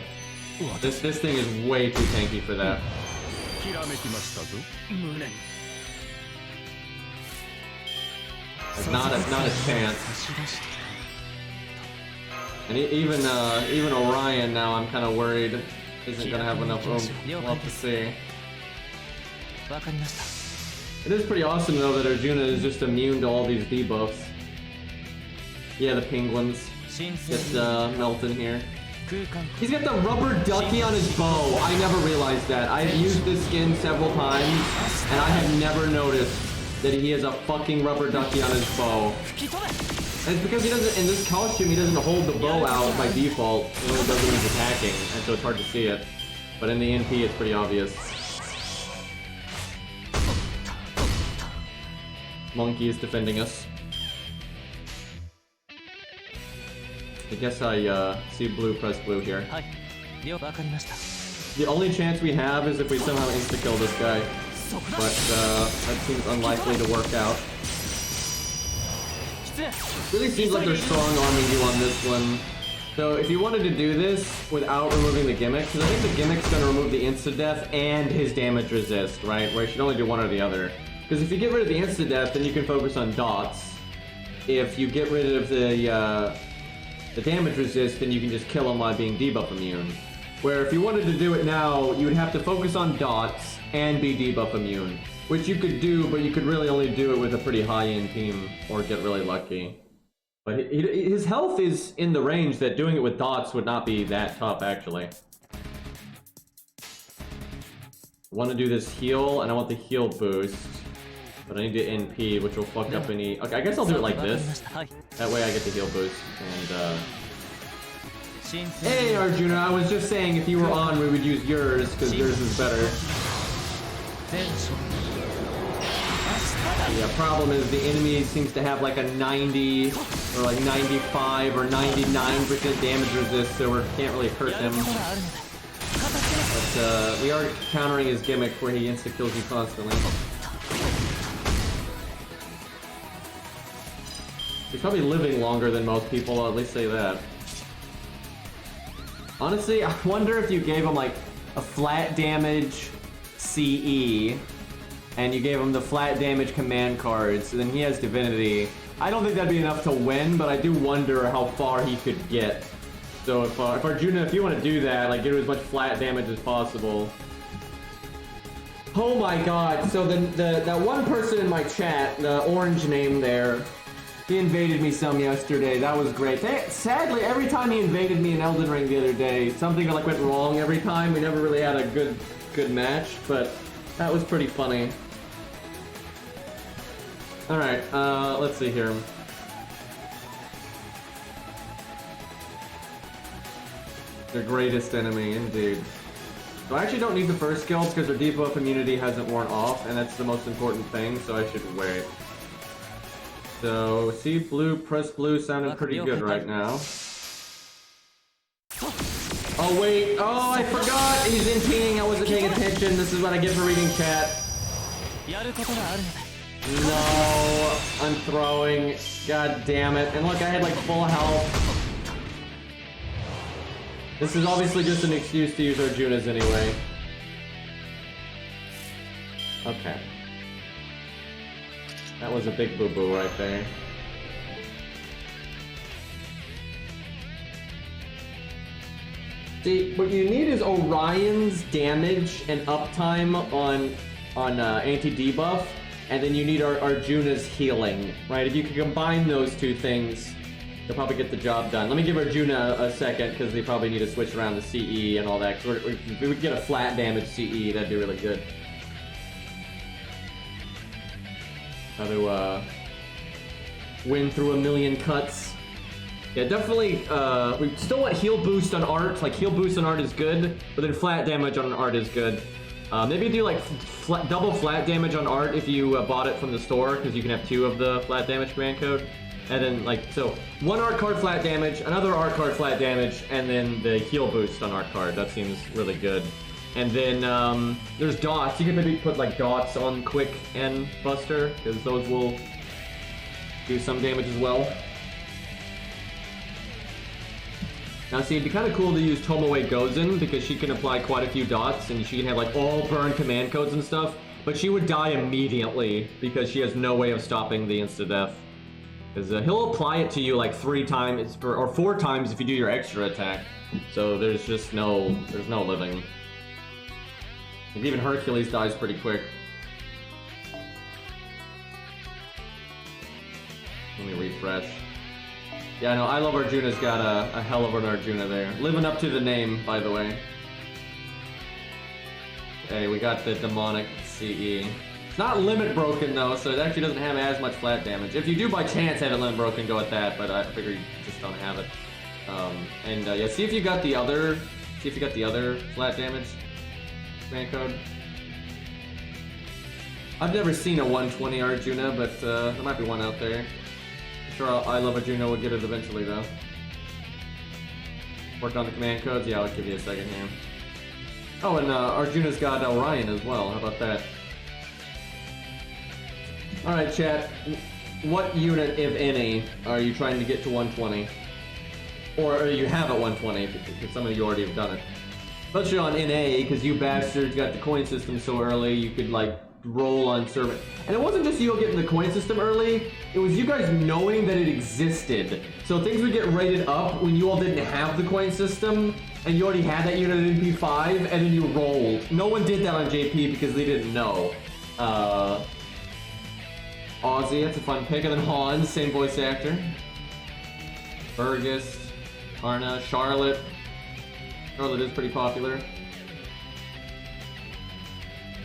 This thing is way too tanky for that. Like, not a chance. And even Orion now, I'm kind of worried isn't gonna have enough room. We'll have to see. It is pretty awesome though that Arjuna is just immune to all these debuffs. Yeah, the penguins get melted here. He's got the rubber ducky on his bow. I never realized that. I've used this skin several times, and I have never noticed that he has a fucking rubber ducky on his bow. And it's because he doesn't, in this costume, he doesn't hold the bow out by default. He only does it when he's attacking, and so it's hard to see it. But in the NP, it's pretty obvious. Monkey is defending us. I guess I see blue press blue here. The only chance we have is if we somehow insta-kill this guy. But that seems unlikely to work out. Really seems like they're strong-arming you on this one. So if you wanted to do this without removing the gimmick, because I think the gimmick's going to remove the insta-death and his damage resist, right? Where you should only do one or the other. Because if you get rid of the insta-death, then you can focus on dots. If you get rid of the damage resist, then you can just kill him while being debuff immune. Where if you wanted to do it now, you would have to focus on dots and be debuff immune. Which you could do, but you could really only do it with a pretty high-end team, or get really lucky. But his health is in the range that doing it with dots would not be that tough, actually. I want to do this heal, and I want the heal boost. But I need to NP, which will fuck up any... Okay, I guess I'll do it like this. That way I get the heal boost, and Hey Arjuna, I was just saying if you were on, we would use yours, because yours is better. Yeah, problem is the enemy seems to have like a 90 or like 95 or 99% damage resist, so we can't really hurt him. But we are countering his gimmick where he insta-kills you constantly. He's probably living longer than most people, I'll at least say that. Honestly, I wonder if you gave him like a flat damage CE and you gave him the flat damage command cards, and then he has Divinity. I don't think that'd be enough to win, but I do wonder how far he could get. So if Arjuna, if you want to do that, like get as much flat damage as possible. Oh my god, so that one person in my chat, the orange name there, he invaded me some yesterday. That was great. Sadly, every time he invaded me in Elden Ring the other day, something like went wrong every time. We never really had a good match, but that was pretty funny. Alright, let's see here. The greatest enemy, indeed. So I actually don't need the first skill because their debuff immunity hasn't worn off, and that's the most important thing, so I should wait. So, see blue, press blue sounded pretty good right now. Oh wait, oh I forgot! He's NTing, I wasn't paying attention. This is what I get for reading chat. No, I'm throwing. God damn it. And look, I had like full health. This is obviously just an excuse to use Arjuna's anyway. Okay. That was a big boo-boo right there. See, what you need is Orion's damage and uptime on anti-debuff, and then you need Arjuna's healing, right? If you can combine those two things, you'll probably get the job done. Let me give Arjuna a second, because they probably need to switch around the CE and all that, because we would get a flat damage CE, that'd be really good. How to win through a million cuts. Yeah, definitely, we still want heal boost on art. Like, heal boost on art is good, but then flat damage on art is good. Maybe do like double flat damage on art if you bought it from the store, because you can have 2 of the flat damage command code. And then like, so one art card flat damage, another art card flat damage, and then the heal boost on art card. That seems really good. And then there's dots. You can maybe put like dots on Quick and Buster, because those will do some damage as well. Now see, it'd be kind of cool to use Tomoe Gozen, because she can apply quite a few dots, and she can have like all burn command codes and stuff, but she would die immediately, because she has no way of stopping the insta-death. Because he'll apply it to you like 3 times or 4 times if you do your extra attack. So there's just no living. And even Hercules dies pretty quick. Let me refresh. Yeah, no, I Love Arjuna's got a hell of an Arjuna there. Living up to the name, by the way. Okay, we got the demonic CE. It's not limit broken though, so it actually doesn't have as much flat damage. If you do by chance have it limit broken, go with that, but I figure you just don't have it. Yeah, see if you got the other flat damage command code. I've never seen a 120 Arjuna, but there might be one out there. I'm sure I Love Arjuna will get it eventually though. Worked on the command codes? Yeah, I'll give you a second here. Oh, and Arjuna's got Orion as well. How about that? Alright, chat. What unit, if any, are you trying to get to 120? Or you have at 120, because some of you already have done it. Especially on NA, because you bastards got the coin system so early, you could, like, roll on server. And it wasn't just you getting the coin system early, it was you guys knowing that it existed. So things would get rated up when you all didn't have the coin system, and you already had that unit in P5, and then you rolled. No one did that on JP because they didn't know. Ozzy, that's a fun pick. And then Hans, same voice actor. Burgess, Arna, Charlotte. Charlotte is pretty popular.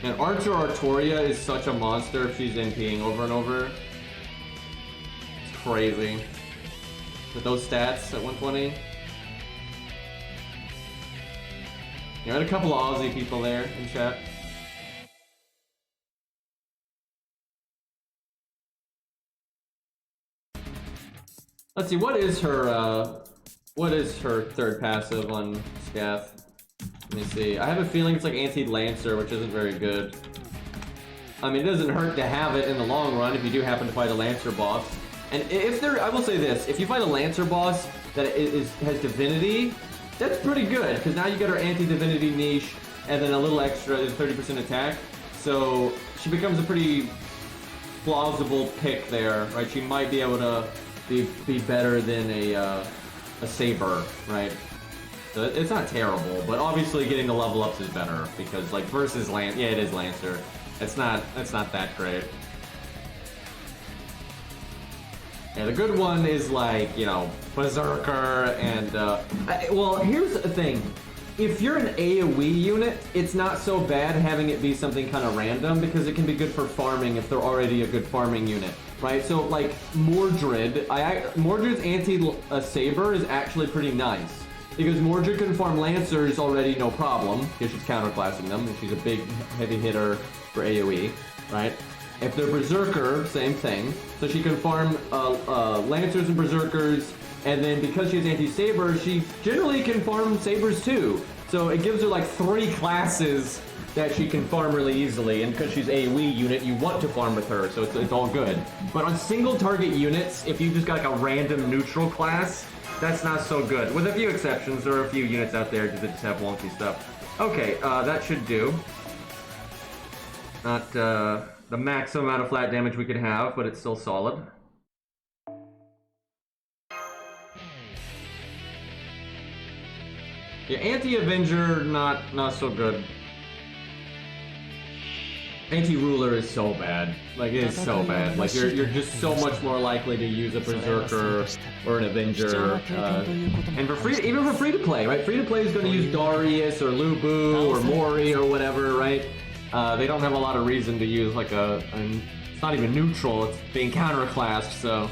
And Archer Artoria is such a monster if she's NPing over and over. It's crazy. With those stats at 120. You had a couple of Aussie people there in chat. Let's see, what is her third passive on Scath? Let me see. I have a feeling it's like anti-Lancer, which isn't very good. I mean, it doesn't hurt to have it in the long run if you do happen to fight a Lancer boss. And if there, I will say this, if you fight a Lancer boss that has Divinity, that's pretty good, because now you get her anti-Divinity niche, and then a little extra is 30% attack. So she becomes a pretty plausible pick there, right? She might be able to be better than a Saber, right? So it's not terrible, but obviously getting the level ups is better, because like versus Lancer, yeah, it is Lancer. It's not that great. Yeah, the good one is like, you know, Berserker and, well, here's the thing. If you're an AoE unit, it's not so bad having it be something kind of random, because it can be good for farming if they're already a good farming unit, right? So, like, Mordred, Mordred's anti-Saber is actually pretty nice, because Mordred can farm Lancers already no problem, because she's counterclassing them, and she's a big, heavy hitter for AoE, right? If they're Berserker, same thing. So she can farm Lancers and Berserkers, and then because she has anti-Saber, she generally can farm Sabers too. So it gives her like 3 classes that she can farm really easily, and because she's AoE unit, you want to farm with her, so it's all good. But on single target units, if you just got like a random neutral class, that's not so good. With a few exceptions, there are a few units out there that just have wonky stuff. Okay, that should do. Not the maximum amount of flat damage we could have, but it's still solid. Yeah, Anti-Avenger, not so good. Anti-Ruler is so bad. Like, it is so bad. Like, you're just so much more likely to use a Berserker or an Avenger. And for free, even for free-to-play, right? Free-to-play is going to use Darius or Lubu or Mori or whatever, right? They don't have a lot of reason to use like it's not even neutral, it's being counterclassed, so.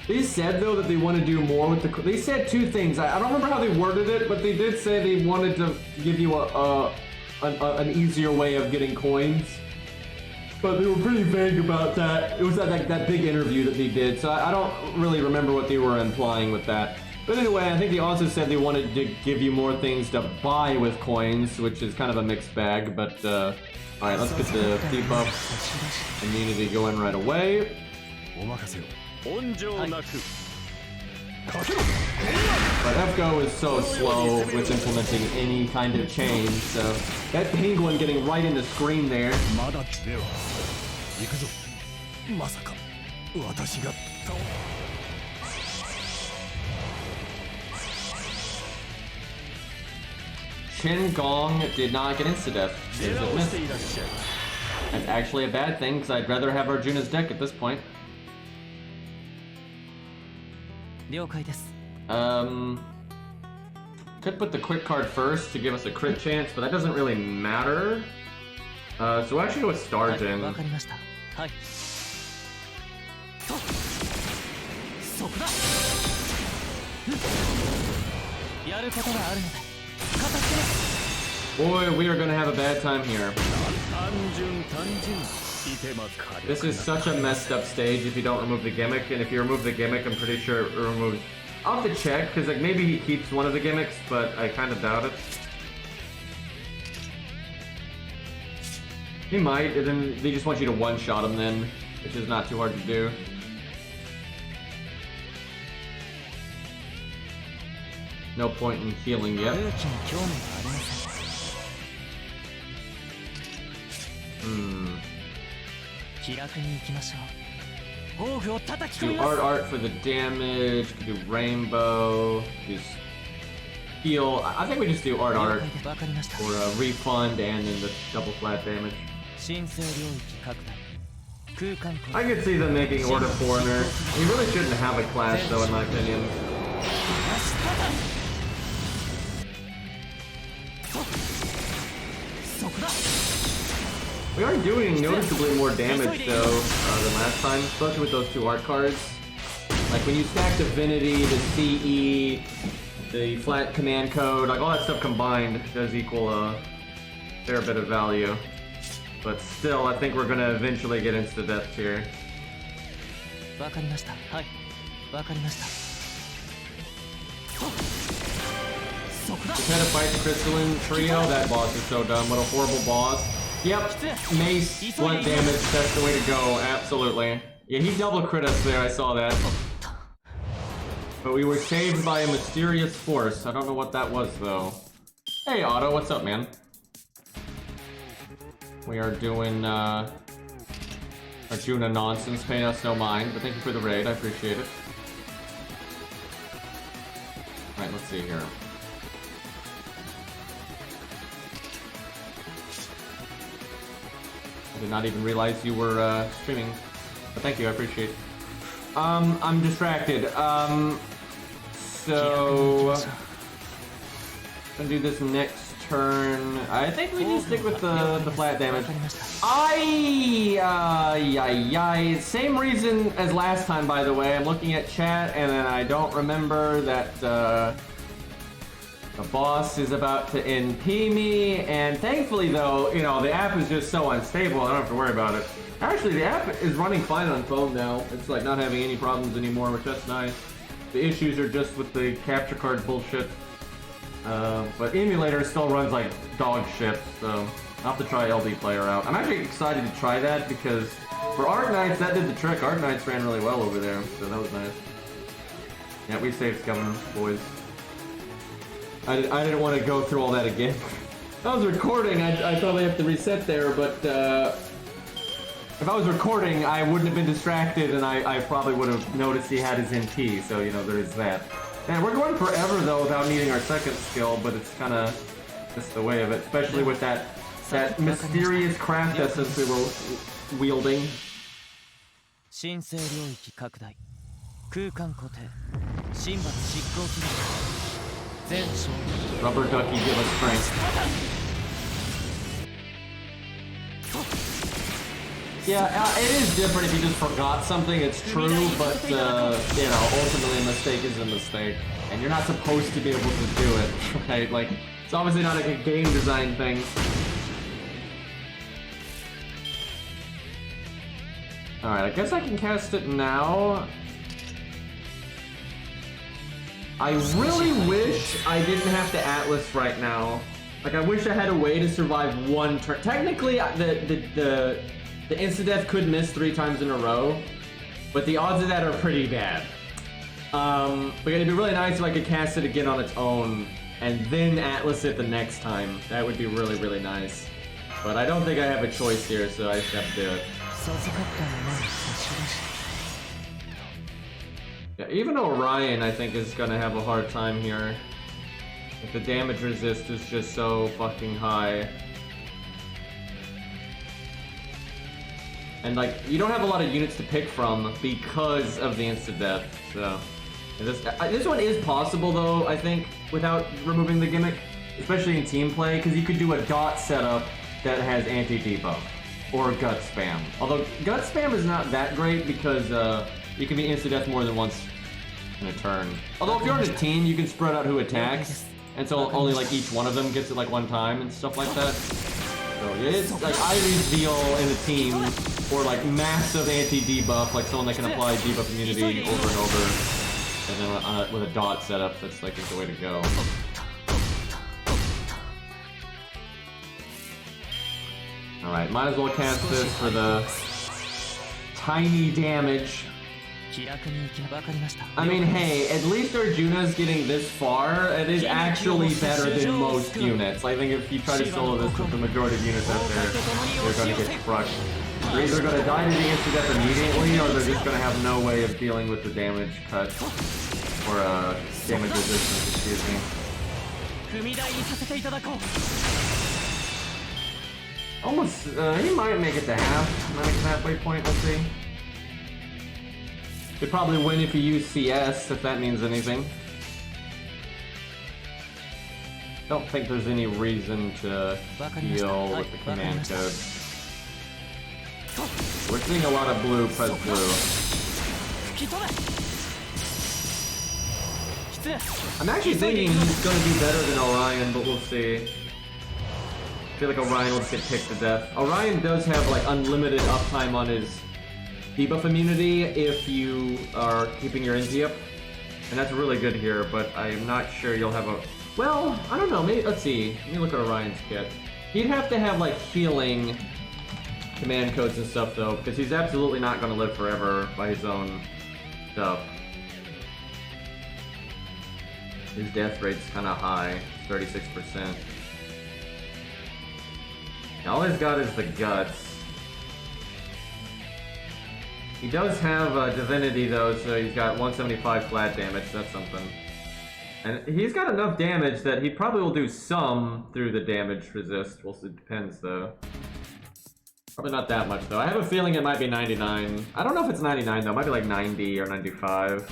They said though that they want to do more with they said 2 things. I don't remember how they worded it, but they did say they wanted to give you an easier way of getting coins. But they were pretty vague about that. It was that big interview that they did, so I don't really remember what they were implying with that. But anyway, I think they also said they wanted to give you more things to buy with coins, which is kind of a mixed bag, but alright, let's get the debuff immunity going right away. But FGO is so slow with implementing any kind of change, so that penguin getting right in the screen there. Shin Gong did not get insta-death. That's actually a bad thing, because I'd rather have Arjuna's deck at this point. Could put the quick card first to give us a crit chance, but that doesn't really matter. So we'll actually go with Stargen. Boy, we are gonna have a bad time here. This is such a messed up stage if you don't remove the gimmick, and if you remove the gimmick, I'm pretty sure it removes... I'll have to check, because like maybe he keeps one of the gimmicks, but I kind of doubt it. He might, and then they just want you to one-shot him then, which is not too hard to do. No point in healing yet. Do art for the damage, do rainbow, do heal. I think we just do art for a refund and then the double flat damage. I could see them making Order Foreigner. He really shouldn't have a clash though, in my opinion. We are doing noticeably more damage though than last time, especially with those two art cards. Like when you stack Divinity, the CE, the flat command code, like all that stuff combined does equal a fair bit of value. But still, I think we're gonna eventually get into death here. We had to fight the Crystalline Trio. That boss is so dumb. What a horrible boss. Yep, Mace, blunt damage, that's the way to go, absolutely. Yeah, he double crit us there, I saw that. But we were saved by a mysterious force. I don't know what that was, though. Hey, Otto, what's up, man? We are doing, Arjuna nonsense, paying us no mind, but thank you for the raid, I appreciate it. Alright, let's see here. I did not even realize you were streaming, but thank you, I appreciate it. I'm distracted. So gonna do this next turn. I think we just stick with the flat damage. Same reason as last time, by the way. I'm looking at chat and then I don't remember that the boss is about to NP me, and thankfully though, you know, the app is just so unstable, I don't have to worry about it. Actually, the app is running fine on phone now. It's like not having any problems anymore, which that's nice. The issues are just with the capture card bullshit. But Emulator still runs like dog shit, so I'll have to try LD Player out. I'm actually excited to try that because for Arknights, that did the trick. Arknights ran really well over there, so that was nice. Yeah, we saved Scum, boys. I didn't want to go through all that again. If I was recording, I'd probably have to reset there, but if I was recording, I wouldn't have been distracted, and I probably would have noticed he had his NP, so, you know, there is that. Man, we're going forever, though, without needing our second skill, but it's kind of just the way of it, especially with that mysterious craft essence we were wielding. Rubber ducky, give us strength. Yeah, it is different if you just forgot something, it's true, but, you know, ultimately a mistake is a mistake. And you're not supposed to be able to do it, right? Like, it's obviously not a game design thing. Alright, I guess I can cast it now. I really wish I didn't have to Atlas right now. Like, I wish I had a way to survive one turn. Technically, the insta-death could miss 3 times in a row, but the odds of that are pretty bad. But it'd be really nice if I could cast it again on its own and then Atlas it the next time. That would be really, really nice. But I don't think I have a choice here, so I just have to do it. Yeah, even Orion, I think, is gonna have a hard time here. If the damage resist is just so fucking high. And like, you don't have a lot of units to pick from because of the insta-death, so... This one is possible though, I think, without removing the gimmick. Especially in team play, because you could do a dot setup that has anti-debuff. Or gut spam. Although, gut spam is not that great because you can be insta-death more than once in a turn. Although if you're on a team, you can spread out who attacks. And so only like each one of them gets it like one time and stuff like that. So yeah, it's like Ivy's Veal in a team, or like massive anti-debuff, like someone that can apply debuff immunity over and over. And then with a dot setup, that's like the way to go. Alright, might as well cast this for the tiny damage. I mean, hey, at least Arjuna's getting this far. It is actually better than most units. I think if you try to solo this with the majority of units out there, you're going to get crushed. They're either going to die to the insta-death immediately, or they're just going to have no way of dealing with the damage cut. Or damage resistance, excuse me. Almost, he might make it to half. Might make it halfway point, let's see. Could probably win if you use CS, if that means anything. Don't think there's any reason to heal with the command code. We're seeing a lot of blue, press blue. I'm actually thinking he's gonna do better than Orion, but we'll see. I feel like Orion will just get picked to death. Orion does have like unlimited uptime on his debuff immunity if you are keeping your NZ up. And that's really good here, but I'm not sure you'll have a... Well, I don't know, maybe, let's see. Let me look at Orion's kit. He'd have to have like healing command codes and stuff though, because he's absolutely not going to live forever by his own stuff. His death rate's kind of high, 36%. All he's got is the guts. He does have divinity though, so he's got 175 flat damage, that's something. And he's got enough damage that he probably will do some through the damage resist. Well, it depends though. Probably not that much though. I have a feeling it might be 99. I don't know if it's 99 though, it might be like 90 or 95.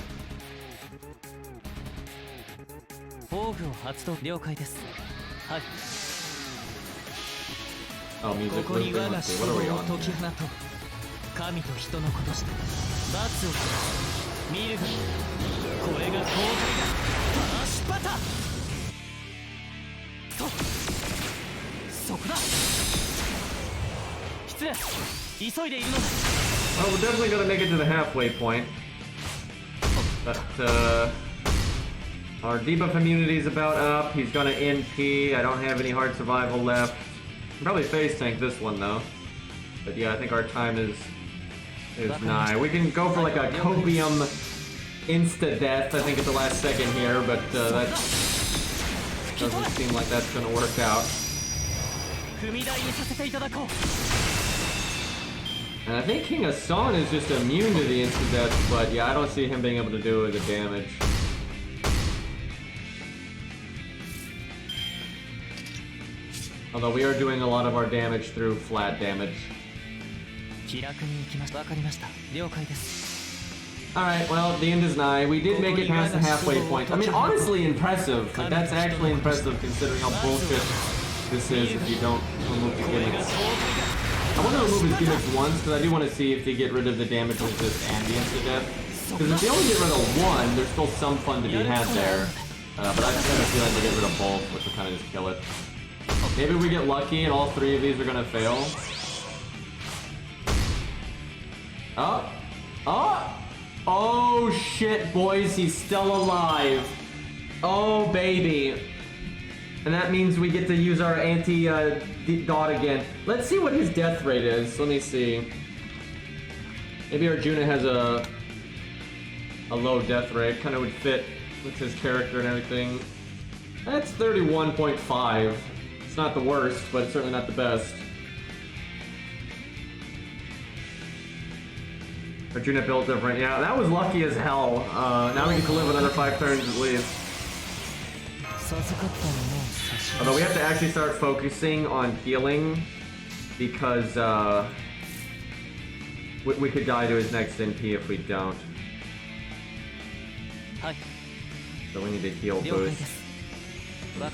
Oh, music looping. Let's see, what are we on here? Oh, we're definitely gonna make it to the halfway point. But, our debuff immunity is about up. He's gonna NP. I don't have any hard survival left. I'll probably face tank this one though. But yeah, I think our time is nigh. We can go for like a copium insta-death, I think, at the last second here, but that doesn't seem like that's gonna work out. And I think King Hassan is just immune to the insta-death, but yeah, I don't see him being able to do the damage. Although we are doing a lot of our damage through flat damage. Alright, well, the end is nigh. We did make it past the halfway point. I mean, honestly impressive. Like, that's actually impressive considering how bullshit this is if you don't remove the gimmicks. I want to remove his gimmicks once, because I do want to see if they get rid of the damage resist and the insta-death. Because if they only get rid of one, there's still some fun to be had there. But I just have a feeling they get rid of both, which will kind of just kill it. Maybe we get lucky and all three of these are gonna fail. Oh! Oh! Oh shit, boys, he's still alive. Oh baby. And that means we get to use our anti-dot again. Let's see what his death rate is. Let me see. Maybe Arjuna has a a low death rate. Kind of would fit with his character and everything. That's 31.5. It's not the worst, but it's certainly not the best. Arjuna built different. Yeah, that was lucky as hell. Now we get to live another 5 turns at least. Although we have to actually start focusing on healing because we could die to his next NP if we don't. So we need a heal boost.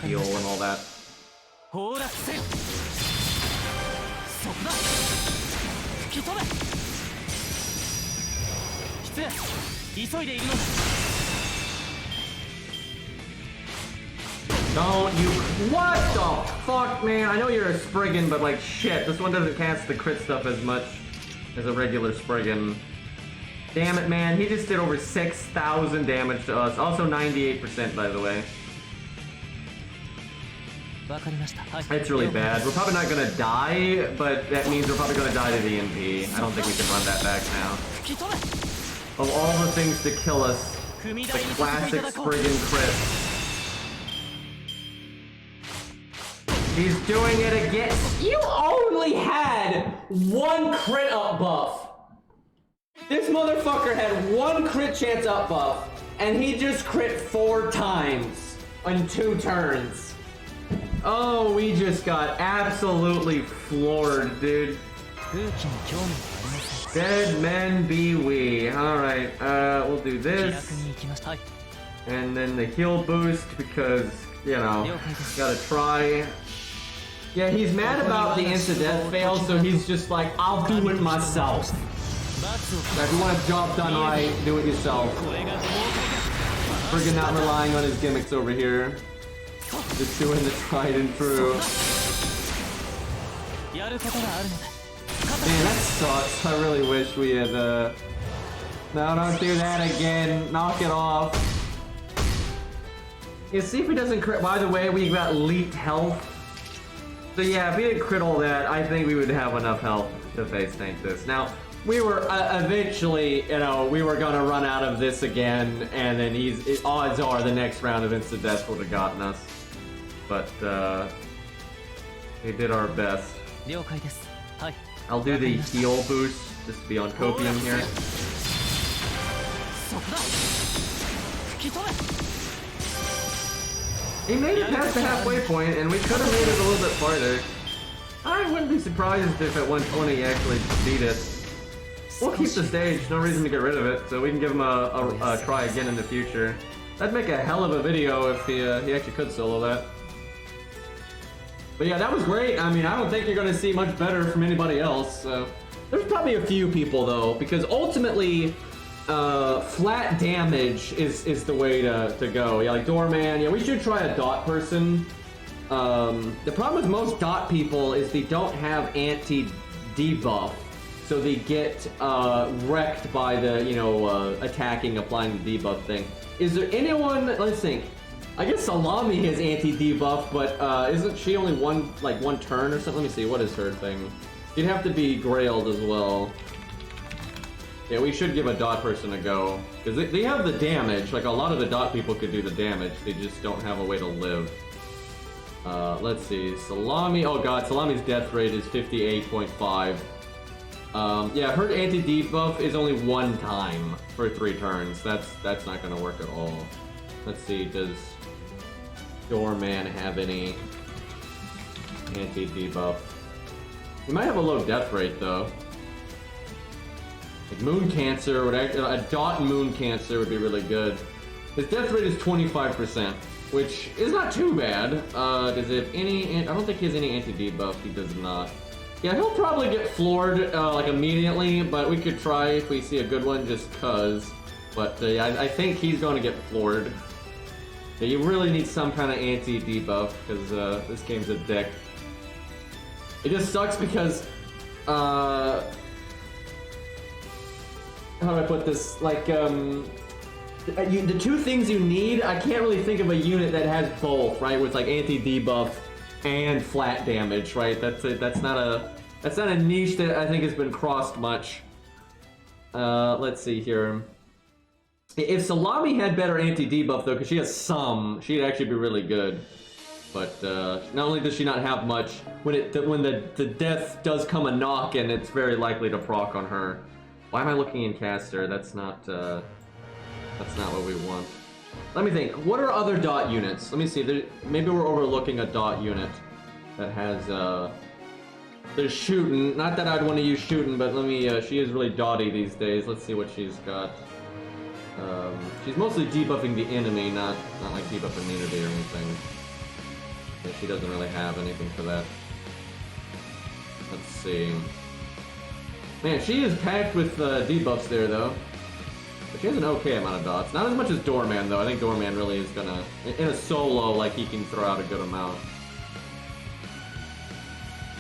Heal and all that. Don't you... What the fuck, man? I know you're a Spriggan, but like, shit. This one doesn't cast the crit stuff as much as a regular Spriggan. Damn it, man. He just did over 6,000 damage to us. Also 98%, by the way. It's really bad. We're probably not gonna die, but that means we're probably gonna die to the NP. I don't think we can run that back now. Of all the things to kill us, the classic Spriggan crit. He's doing it again. You only had 1 crit up buff. This motherfucker had 1 crit chance up buff, and he just crit 4 times in 2 turns. Oh, we just got absolutely floored, dude. Dead men be we. Alright, we'll do this. And then the heal boost because, you know, gotta try. Yeah, he's mad about the insta-death fail, so he's just like, I'll do it myself. If you want a job done right, do it yourself. Friggin' not relying on his gimmicks over here. Just doing the tried and true. Man, that sucks. I really wish we had, No, don't do that again. Knock it off. Yeah, see if he doesn't crit. By the way, we got elite health. So yeah, if he didn't crit all that, I think we would have enough health to face tank this. Now, we were eventually, you know, we were gonna run out of this again, and then odds are the next round of instant death would have gotten us. But we did our best. I'll do the heal boost just to be on copium here. He made it past the halfway point, and we could have made it a little bit farther. I wouldn't be surprised if at 120 he actually beat it. We'll keep the stage, no reason to get rid of it, so we can give him a try again in the future. That'd make a hell of a video if he actually could solo that. But yeah, that was great. I mean, I don't think you're going to see much better from anybody else. There's probably a few people, though, because ultimately, flat damage is the way to go. Yeah, like Doorman. Yeah, we should try a dot person. The problem with most dot people is they don't have anti-debuff, so they get wrecked by the, you know, attacking, applying the debuff thing. Is there anyone, let's think, I guess Salami has anti-debuff, but isn't she only one turn or something? Let me see, what is her thing? You'd have to be grailed as well. Yeah, we should give a dot person a go, because they have the damage. Like, a lot of the dot people could do the damage, they just don't have a way to live. Let's see, Salami, oh god, Salami's death rate is 58.5. Yeah, her anti-debuff is only 1 time for 3 turns. That's not gonna work at all. Let's see, does Doorman have any anti-debuff? He might have a low death rate though. Like Moon Cancer would actually, a dot Moon Cancer would be really good. His death rate is 25%, which is not too bad. Does it have any? I don't think he has any anti-debuff. He does not. Yeah, he'll probably get floored like immediately, but we could try if we see a good one just cause. But yeah, I think he's going to get floored. Yeah, you really need some kind of anti-debuff because this game's a dick. It just sucks because how do I put this? Like the 2 things you need, I can't really think of a unit that has both, right? With like anti-debuff and flat damage, right? That's not a niche that I think has been crossed much. Let's see here. If Salami had better anti-debuff though, because she has some, she'd actually be really good. But not only does she not have much, when the death does come a knock, and it's very likely to proc on her. Why am I looking in caster? That's not what we want. Let me think. What are other dot units? Let me see. Maybe we're overlooking a dot unit that has there's shooting. Not that I'd want to use shooting, but let me. She is really dotty these days. Let's see what she's got. She's mostly debuffing the enemy, not like debuffing immunity or anything. Yeah, she doesn't really have anything for that. Let's see. Man, she is packed with debuffs there, though. But she has an okay amount of dots. Not as much as Doorman, though. I think Doorman really is gonna... In a solo, like, he can throw out a good amount.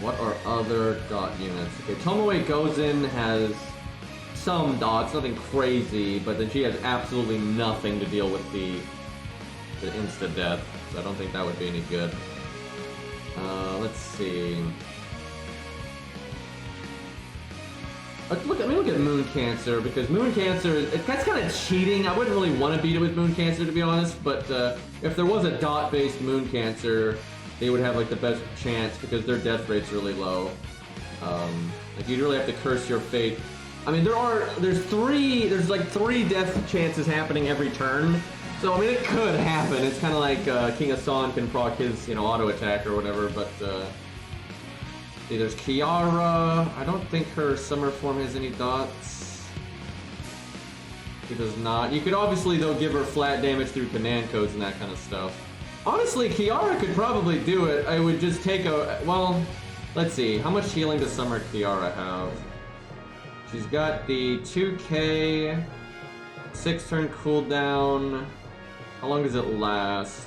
What are other dot units? Okay, Tomoe Gozen has some dots, nothing crazy, but then she has absolutely nothing to deal with the insta-death. So I don't think that would be any good. Let's see. Look at Moon Cancer, because Moon Cancer, that's kind of cheating. I wouldn't really want to beat it with Moon Cancer, to be honest, but if there was a dot-based Moon Cancer, they would have like the best chance because their death rate's really low. Like you'd really have to curse your fate. I mean, there's like three death chances happening every turn. So I mean, it could happen. It's kind of like King Hassan can proc his, auto attack or whatever. But see, there's Kiara. I don't think her summer form has any dots. She does not. You could obviously though give her flat damage through command codes and that kind of stuff. Honestly, Kiara could probably do it. I would just take well, let's see. How much healing does Summer Kiara have? She's got the 2k, 6-turn cooldown. How long does it last?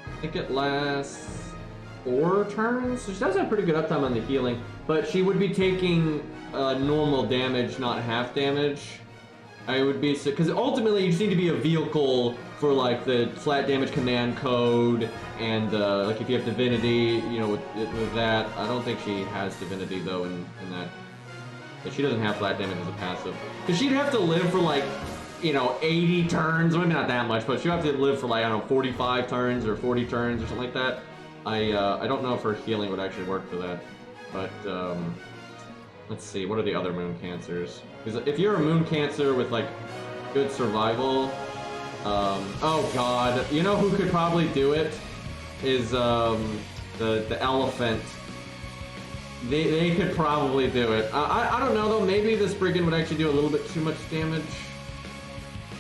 I think it lasts 4 turns. So she does have pretty good uptime on the healing, but she would be taking normal damage, not half damage. I would be, because ultimately you just need to be a vehicle for like the flat damage command code and like if you have divinity, with that. I don't think she has divinity though in that. But she doesn't have flat damage as a passive. Because she'd have to live for like, 80 turns, maybe not that much, but she'd have to live for like, I don't know, 45 turns or 40 turns or something like that. I don't know if her healing would actually work for that. But, let's see, what are the other Moon Cancers? Because if you're a Moon Cancer with, like, good survival... oh god, you know who could probably do it? Is, the Elephant. They could probably do it. I don't know, though, maybe this Brigand would actually do a little bit too much damage.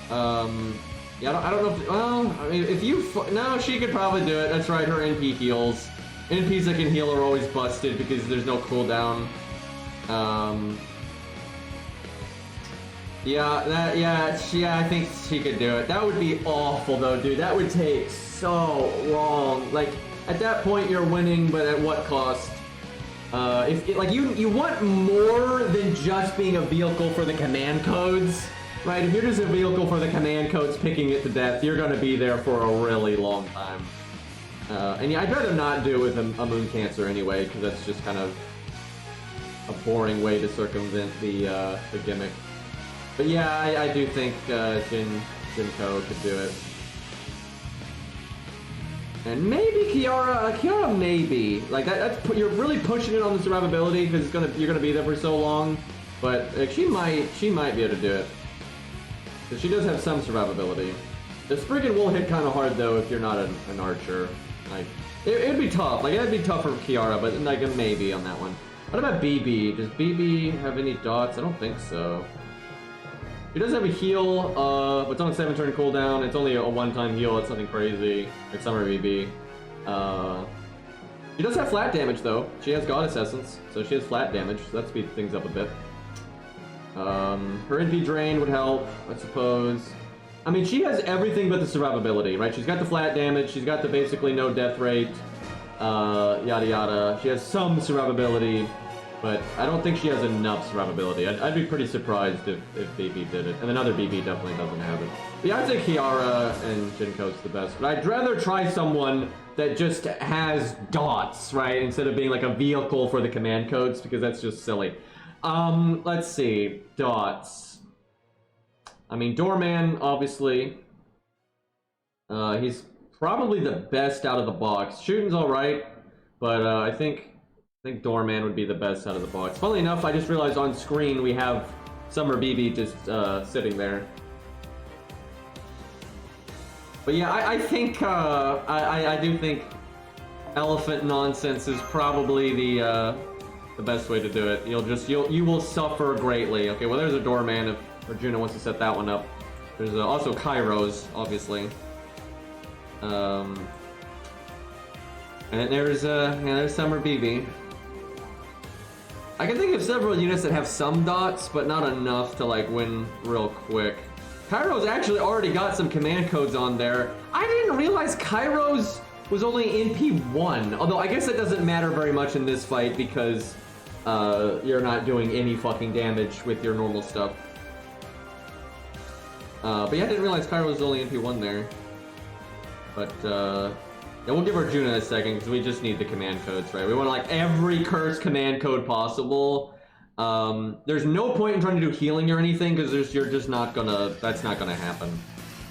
Yeah, I don't know if... Well, I mean, if you... No, she could probably do it. That's right, her NP heals. NPs that can heal are always busted because there's no cooldown. Yeah, I think she could do it. That would be awful though, dude. That would take so long. Like, at that point you're winning, but at what cost? Like you want more than just being a vehicle for the command codes, right? If you're just a vehicle for the command codes picking it to death, you're gonna be there for a really long time. And yeah, I'd rather not do it with a Moon Cancer anyway, because that's just kind of a boring way to circumvent the gimmick. But yeah, I do think Jinko could do it. And maybe Kiara maybe. Like that's you're really pushing it on the survivability because you're gonna be there for so long. But like, she might be able to do it. Because she does have some survivability. The Spriggan will hit kind of hard though if you're not an archer. Like it'd be tough. Like it'd be tough for Kiara, but like a maybe on that one. What about BB? Does BB have any dots? I don't think so. He does have a heal, but it's on a 7-turn cooldown. It's only a one-time heal. It's nothing crazy. It's Summer BB. She does have flat damage though. She has Goddess Essence, so she has flat damage. So that speeds things up a bit. Her NP drain would help, I suppose. I mean, she has everything but the survivability, right? She's got the flat damage. She's got the basically no death rate. Yada yada. She has some survivability, but I don't think she has enough survivability. I'd be pretty surprised if BB did it. And another BB definitely doesn't have it. But yeah, I'd say Kiara and Jinko's the best. But I'd rather try someone that just has dots, right? Instead of being like a vehicle for the command codes, because that's just silly. Let's see. Dots. I mean, Doorman, obviously. He's probably the best out of the box. Shooting's alright, but I think Doorman would be the best out of the box. Funnily enough, I just realized on screen we have Summer BB just sitting there. But yeah, I think I do think elephant nonsense is probably the best way to do it. You will suffer greatly. Okay, well there's a Doorman if Arjuna wants to set that one up. There's also Kairos, obviously. And then there's Summer BB. I can think of several units that have some dots, but not enough to like win real quick. Kairos actually already got some command codes on there. I didn't realize Kairos was only NP1, although I guess it doesn't matter very much in this fight because you're not doing any fucking damage with your normal stuff. But yeah, I didn't realize Kairos was only NP1 there. But yeah, we'll give Arjuna a second because we just need the command codes, right? We want like every cursed command code possible. There's no point in trying to do healing or anything because you're just not gonna. That's not gonna happen.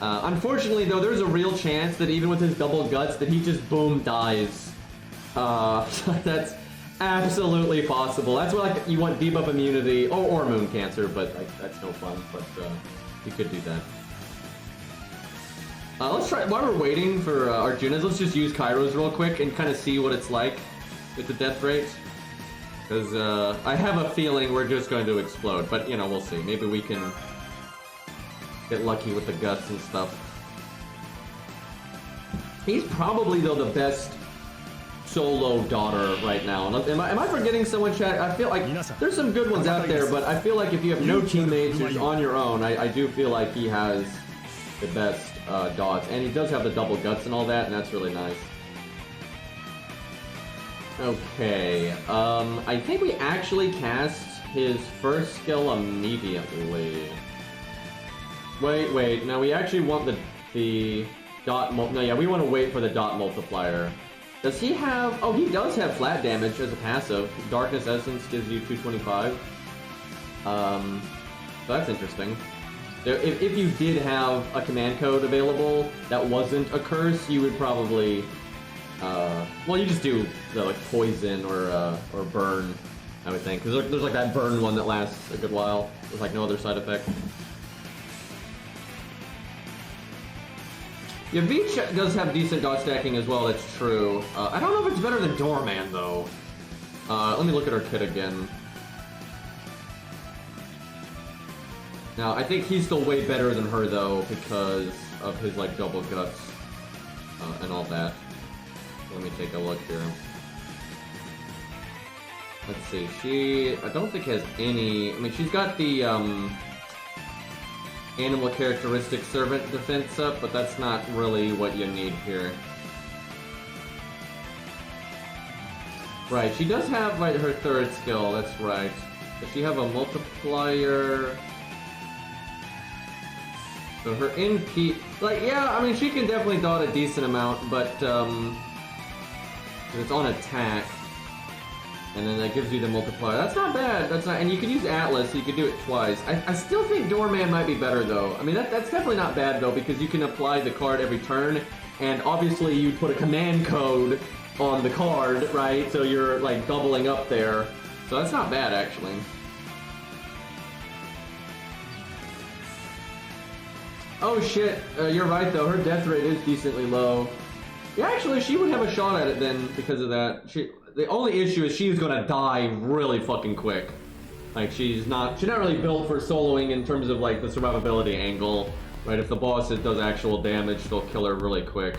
Unfortunately, though, there's a real chance that even with his double guts, that he just boom dies. That's absolutely possible. That's why like you want debuff immunity or moon cancer, but like, that's no fun. But you could do that. Let's try, while we're waiting for Arjuna's, let's just use Kairos real quick and kind of see what it's like with the death rate. Because I have a feeling we're just going to explode, but you know, we'll see. Maybe we can get lucky with the guts and stuff. He's probably, though, the best solo daughter right now. Am I forgetting someone, chat? I feel like there's some good ones out there, but I feel like if you have no teammates, just on your own, I do feel like he has the best dots, and he does have the double guts and all that, and that's really nice. Okay, I think we actually cast his first skill immediately. Wait, no, we actually want the dot no, yeah, we want to wait for the dot multiplier. Does he have, oh, he does have flat damage as a passive. Darkness Essence gives you 225. So that's interesting. If you did have a command code available that wasn't a curse, you would probably, well, you just do the like poison or burn, I would think, because there's like that burn one that lasts a good while with like no other side effect. Yeah, Beach does have decent dot stacking as well. That's true. I don't know if it's better than Doorman though. Let me look at our kit again. Now, I think he's still way better than her, though, because of his, like, double guts and all that. Let me take a look here. Let's see, she, I don't think has any, I mean, she's got the, animal characteristic servant defense up, but that's not really what you need here. Right, she does have, like, her third skill, that's right. Does she have a multiplier? So her NP, like, yeah, I mean, she can definitely dot a decent amount, but, it's on attack, and then that gives you the multiplier. That's not bad, that's not, and you could use Atlas, so you could do it twice. I still think Doorman might be better, though. I mean, that's definitely not bad, though, because you can apply the card every turn, and obviously you put a command code on the card, right? So you're, like, doubling up there. So that's not bad, actually. Oh shit, you're right though, her death rate is decently low. Yeah, actually, she would have a shot at it then because of that. The only issue is she's gonna die really fucking quick. Like, she's not really built for soloing in terms of, like, the survivability angle. Right, if the boss does actual damage, they'll kill her really quick.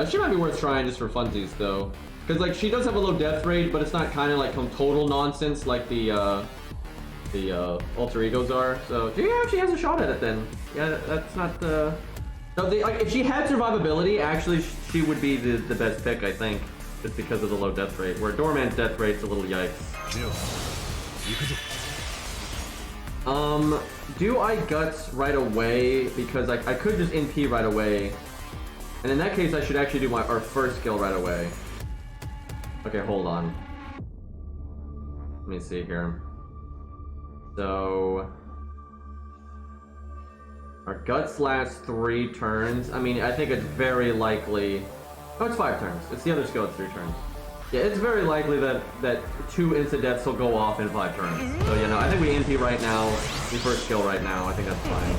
She might be worth trying just for funsies, though. Because, like, she does have a low death rate, but it's not kind of, like, total nonsense like the alter egos are. So, yeah, she has a shot at it then. Yeah, that's not, no, like, if she had survivability, actually, she would be the best pick, I think. Just because of the low death rate. Where Doorman's death rate's a little yikes. Do I guts right away? Because I could just NP right away. And in that case, I should actually do our first skill right away. Okay, hold on. Let me see here. So our guts last 3 turns. I mean, I think it's very likely. Oh, it's 5 turns. It's the other skill at 3 turns. Yeah, it's very likely that 2 insta-deaths will go off in 5 turns. So, you know, I think we NP right now. We first kill right now. I think that's fine.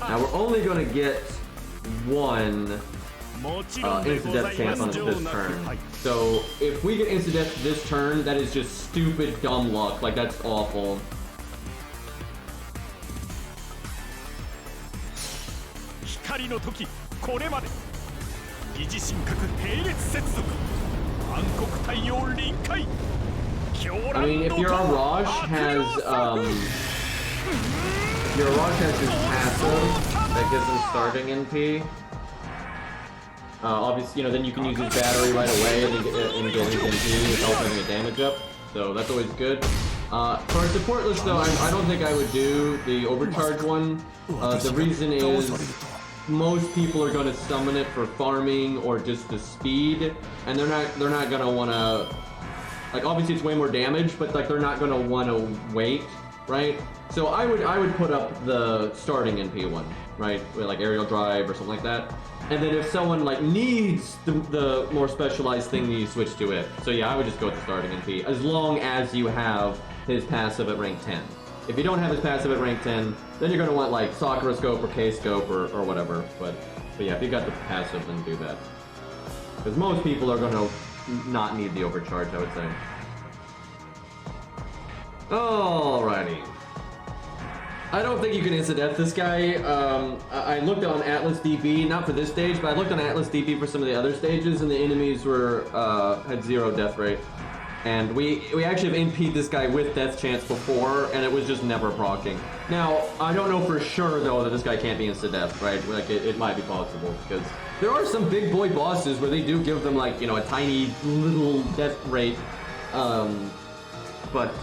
Now, we're only going to get 1 insta-death chance on this turn. So, if we get insta-death this turn, that is just stupid, dumb luck. Like, that's awful. I mean, if your Araj has, his passive that gives him starting NP, obviously, you know, then you can use his battery right away and get his NP without having a damage up, so that's always good. For our support list, though, I don't think I would do the overcharge one. The reason is most people are going to summon it for farming or just the speed, and they're not going to want to, like, obviously it's way more damage, but like they're not going to want to wait, right? So I would put up the starting NP one, right? With like aerial drive or something like that. And then if someone like needs the more specialized thing, you switch to it. So yeah, I would just go with the starting NP as long as you have his passive at rank 10. If you don't have his passive at rank 10, then you're going to want like Sakura Scope or K-Scope or whatever. But yeah, if you got the passive, then do that. Because most people are going to not need the overcharge, I would say. Alrighty. I don't think you can insta-death this guy. I looked on Atlas DB, not for this stage, but I looked on Atlas DB for some of the other stages, and the enemies were had 0 death rate. And we actually have NP'd this guy with death chance before, and it was just never proccing. Now, I don't know for sure, though, that this guy can't be insta-death, right? Like, it might be possible, because there are some big boy bosses where they do give them, like, you know, a tiny little death rate. But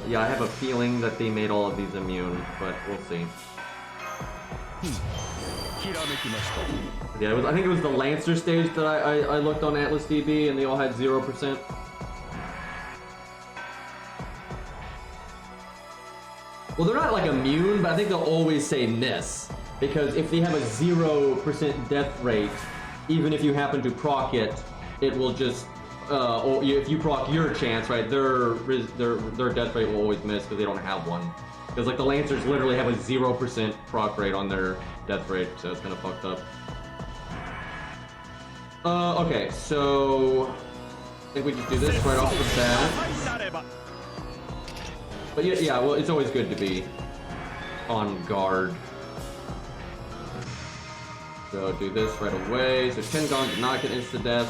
yeah, I have a feeling that they made all of these immune, but we'll see. Yeah, I think it was the Lancer stage that I looked on Atlas DB, and they all had 0%. Well, they're not like immune, but I think they'll always say miss. Because if they have a 0% death rate, even if you happen to proc it, it will just, or if you proc your chance, right, their death rate will always miss because they don't have one. Because like the Lancers literally have a 0% proc rate on their death rate, so it's kind of fucked up. Okay, so I think we just do this right off the bat. But yeah, well, it's always good to be on guard. So do this right away. So Tengon did not get insta-death.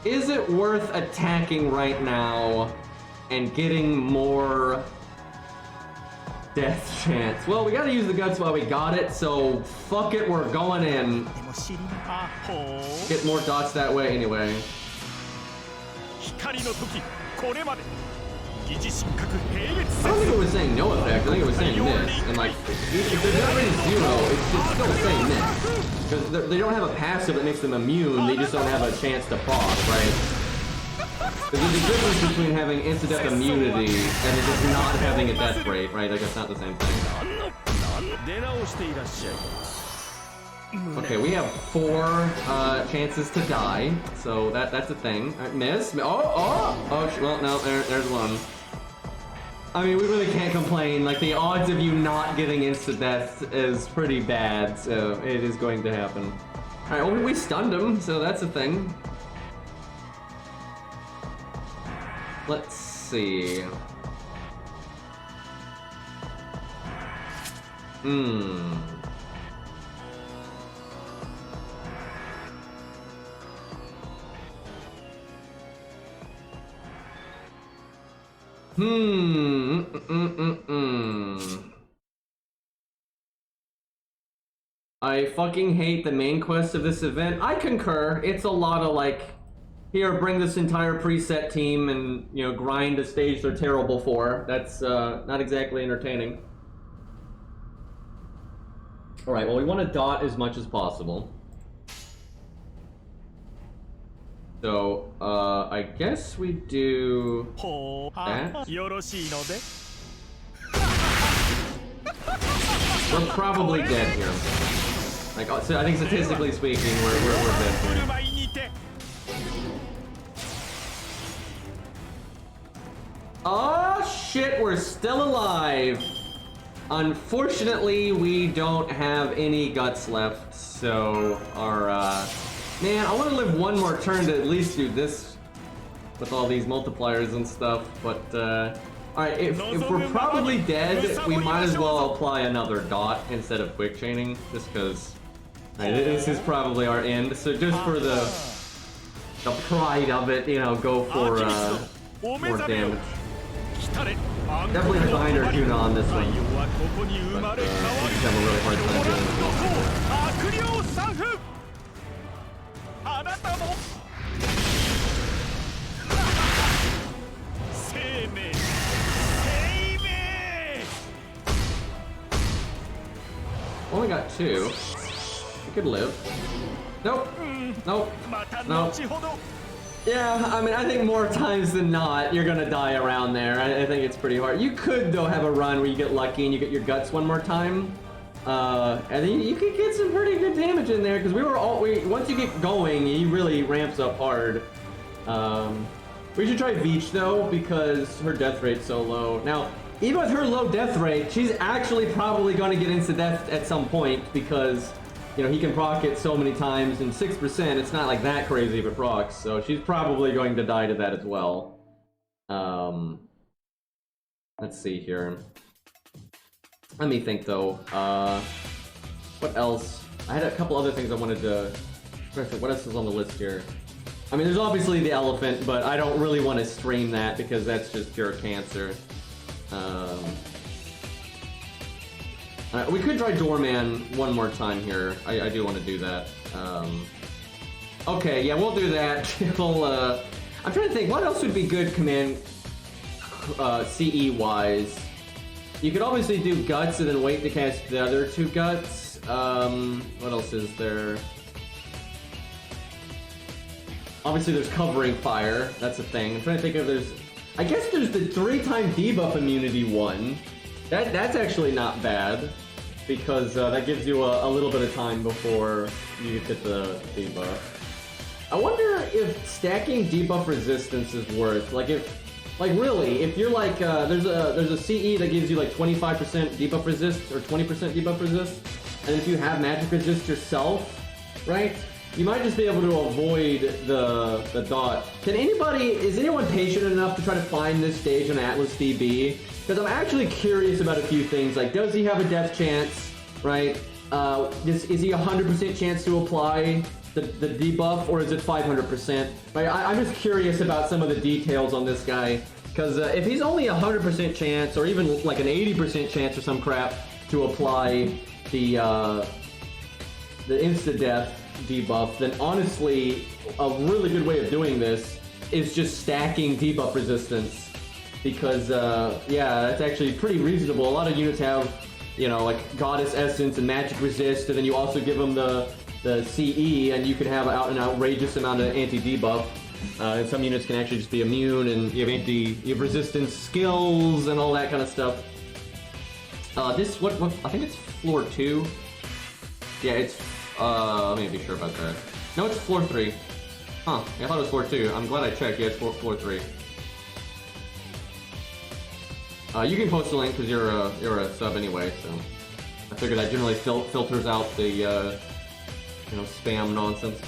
Is it worth attacking right now and getting more death chance? Well, we gotta use the guts while we got it, so fuck it, we're going in. Get more dots that way anyway. I don't think it was saying no effect, I think it was saying miss. And like, if the death rate is 0, it's still saying miss. Because they don't have a passive that makes them immune, they just don't have a chance to proc, right? There's a difference between having insta-death immunity and just not having a death rate, right? Like, it's not the same thing. Okay, we have 4 chances to die, so that's a thing. Right, miss? Oh, well, no, there's one. I mean, we really can't complain. Like, the odds of you not getting insta-death is pretty bad, so it is going to happen. Alright, well, we stunned him, so that's a thing. Let's see. I fucking hate the main quest of this event. I concur. It's a lot of like, here, bring this entire preset team and, you know, grind a stage they're terrible for. That's not exactly entertaining. Alright, well, we want to dot as much as possible. So, I guess we do that. We're probably dead here. Like, so I think statistically speaking, we're dead here. Oh shit, we're still alive. Unfortunately, we don't have any guts left, so our, man, I want to live one more turn to at least do this with all these multipliers and stuff, but, alright, if we're probably dead, we might as well apply another dot instead of quick chaining, just because this is probably our end, so just for the pride of it, you know, go for, more damage. Definitely behind our tuna on this one. But, we just have a really hard time doing this. Only got 2. We could live. Nope. Nope. Nope. Yeah, I mean, I think more times than not, you're gonna die around there. I think it's pretty hard. You could, though, have a run where you get lucky and you get your guts one more time. And then you could get some pretty good damage in there, because once you get going, he really ramps up hard. We should try Veach, though, because her death rate's so low. Now, even with her low death rate, she's actually probably gonna get into death at some point, because you know, he can proc it so many times, and 6%, it's not like that crazy if it procs, so she's probably going to die to that as well. Let's see here. Let me think, though. What else? I had a couple other things I wanted to... What else is on the list here? I mean, there's obviously the elephant, but I don't really want to stream that, because that's just pure cancer. We could try Doorman one more time here. I do want to do that. Okay, yeah, we'll do that. I'm trying to think, what else would be good command CE-wise? You could obviously do Guts and then wait to cast the other 2 Guts. What else is there? Obviously there's Covering Fire. That's a thing. I'm trying to think if there's... I guess there's the 3-time debuff immunity one. That's actually not bad, because that gives you a little bit of time before you get the debuff. I wonder if stacking debuff resistance is worth, like really, if you're like, there's a CE that gives you like 25% debuff resist, or 20% debuff resist, and if you have magic resist yourself, right, you might just be able to avoid the dot. Is anyone patient enough to try to find this stage on Atlas DB? Because I'm actually curious about a few things, like does he have a death chance, right? Is he 100% chance to apply the debuff, or is it 500%? Right? I'm just curious about some of the details on this guy, because if he's only 100% chance, or even like an 80% chance or some crap to apply the insta-death debuff, then honestly, a really good way of doing this is just stacking debuff resistance. Because, yeah, that's actually pretty reasonable. A lot of units have, you know, like Goddess Essence and Magic Resist, and then you also give them the CE, and you can have an outrageous amount of anti-debuff. And some units can actually just be immune, and you have resistance skills and all that kind of stuff. I think it's floor 2. Yeah, it's, let me be sure about that. No, it's floor 3. Huh, yeah, I thought it was floor 2. I'm glad I checked. Yeah, it's floor 3. You can post a link because you're a sub anyway, so I figured that generally filters out the you know, spam nonsense.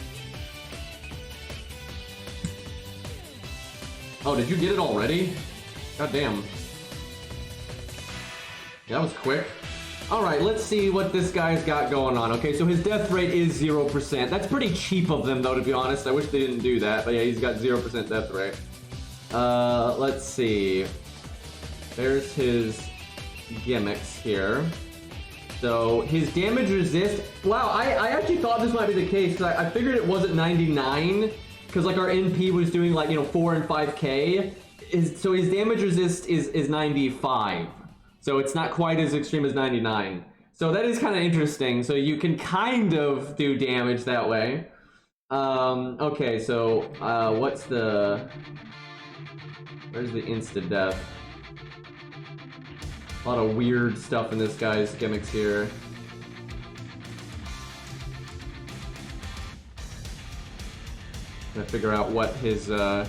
Oh, did you get it already? God damn. Yeah, that was quick. Alright, let's see what this guy's got going on. Okay, so his death rate is 0%. That's pretty cheap of them, though, to be honest. I wish they didn't do that, but yeah, he's got 0% death rate. Let's see. There's his gimmicks here. So his damage resist. Wow, I actually thought this might be the case, because I figured it was at 99, because like our NP was doing like, you know, 4 and 5k. So his damage resist is 95. So it's not quite as extreme as 99. So that is kind of interesting. So you can kind of do damage that way. Okay, so, what's the... Where's the insta-death? A lot of weird stuff in this guy's gimmicks here. Trying to figure out what his, a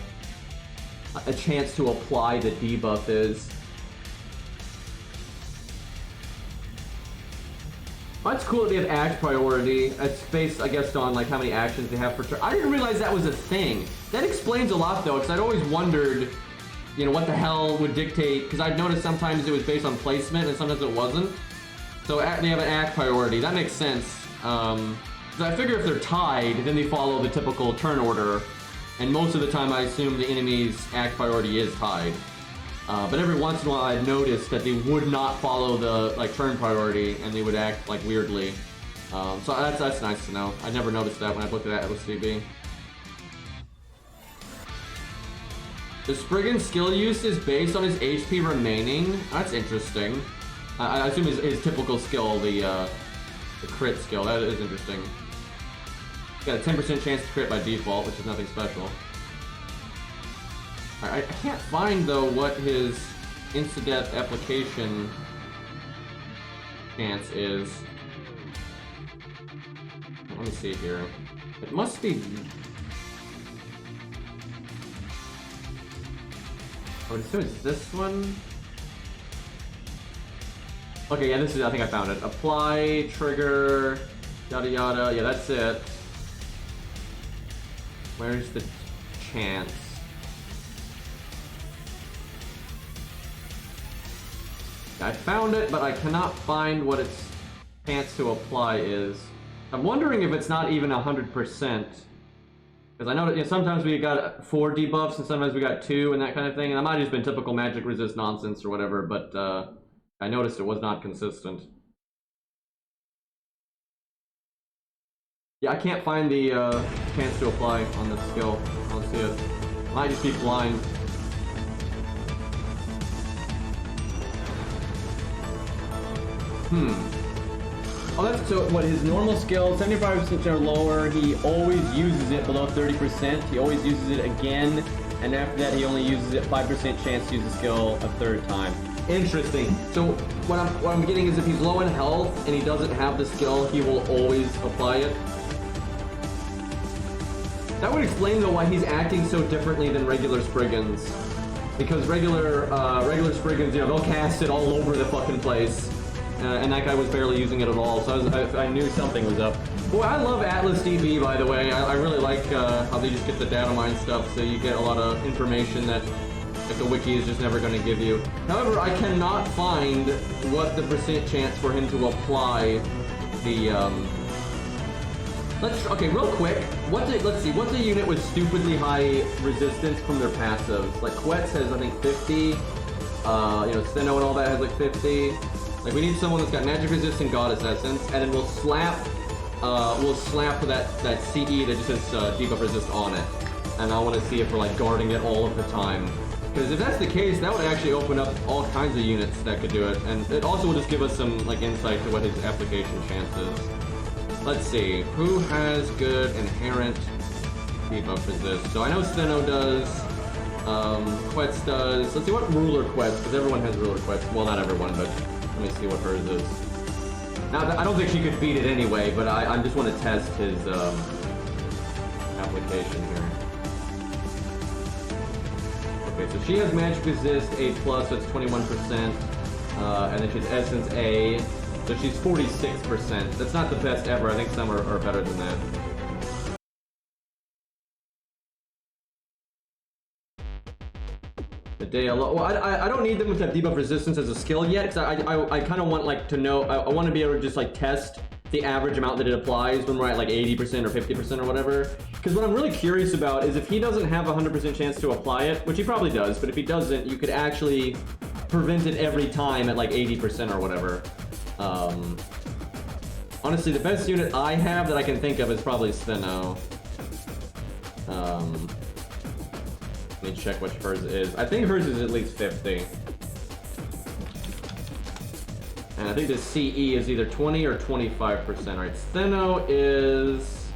chance to apply the debuff is. Well, that's cool that they have act priority. It's based, I guess, on like how many actions they have per turn. I didn't realize that was a thing. That explains a lot, though, because I'd always wondered, you know, what the hell would dictate, because I'd noticed sometimes it was based on placement and sometimes it wasn't. So they have an act priority. That makes sense. So I figure if they're tied, then they follow the typical turn order. And most of the time I assume the enemy's act priority is tied. But every once in a while I'd noticed that they would not follow the like turn priority and they would act like weirdly. So that's nice to know. I never noticed that when I looked at LSCB. The Spriggan's skill use is based on his HP remaining. That's interesting. I assume his typical skill, the crit skill, that is interesting. He's got a 10% chance to crit by default, which is nothing special. I can't find, though, what his insta-death application chance is. Let me see here. It must be... I would assume it's this one? Okay, yeah, this is, I think I found it. Apply, trigger, yada yada, yeah, that's it. Where's the chance? I found it, but I cannot find what its chance to apply is. I'm wondering if it's not even 100%. Because I know that, you know, sometimes we got 4 debuffs and sometimes we got 2 and that kind of thing. And that might have just been typical magic resist nonsense or whatever, but I noticed it was not consistent. Yeah, I can't find the chance to apply on this skill. I don't see it. Might just be blind. Oh, that's so what his normal skill, 75% or lower, he always uses it below 30%. He always uses it again, and after that he only uses it 5% chance to use the skill a third time. Interesting. So what I'm getting is if he's low in health and he doesn't have the skill, he will always apply it. That would explain though why he's acting so differently than regular Spriggans. Because regular Spriggans, you know, they'll cast it all over the fucking place. And that guy was barely using it at all, so I knew something was up. Boy, I love Atlas DB, by the way. I really like how they just get the data mine stuff, so you get a lot of information that the wiki is just never going to give you. However, I cannot find what the percent chance for him to apply the, okay, real quick, let's see, what's a unit with stupidly high resistance from their passives? Like, Quetz has, I think, 50, you know, Steno and all that has, like, 50. Like, we need someone that's got magic resist and goddess essence, and then we'll slap that CE that just says debuff resist on it. And I want to see if we're, like, guarding it all of the time. Because if that's the case, that would actually open up all kinds of units that could do it. And it also will just give us some, like, insight to what his application chance is. Let's see, who has good inherent debuff resist? So I know Steno does, Quetz does. Let's see what ruler Quetz, because everyone has ruler Quetz. Well, not everyone, but let me see what hers is. Now, I don't think she could beat it anyway, but I just want to test his application here. Okay, so she has magic resist A+, so it's 21%, and then she's essence A, so she's 46%. That's not the best ever. I think some are better than that. Well, I don't need them with that debuff resistance as a skill yet, because I kind of want, like, to know, I want to be able to just, like, test the average amount that it applies when we're at, like, 80% or 50% or whatever. Because what I'm really curious about is if he doesn't have a 100% chance to apply it, which he probably does, but if he doesn't, you could actually prevent it every time at, like, 80% or whatever. Honestly, the best unit I have that I can think of is probably Steno. Let me check which hers is. I think hers is at least 50. And I think the CE is either 20 or 25%. Alright, Steno is...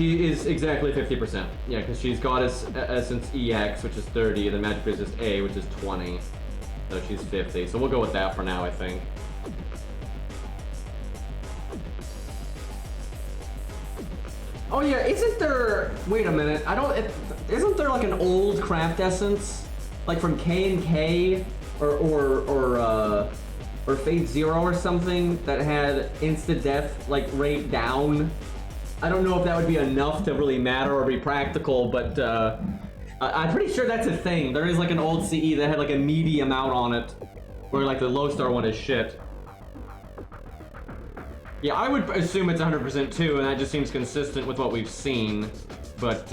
She is exactly 50%. Yeah, because she's Goddess Essence EX, which is 30, and then Magic Resist A, which is 20. So she's 50. So we'll go with that for now, I think. Oh yeah, isn't there... Wait a minute, isn't there like an old Craft Essence? Like from K&K or Fate Zero or something that had insta-death like rate down? I don't know if that would be enough to really matter or be practical, but I'm pretty sure that's a thing. There is like an old CE that had like a medium out on it, where like the low star one is shit. Yeah, I would assume it's 100% too, and that just seems consistent with what we've seen. But,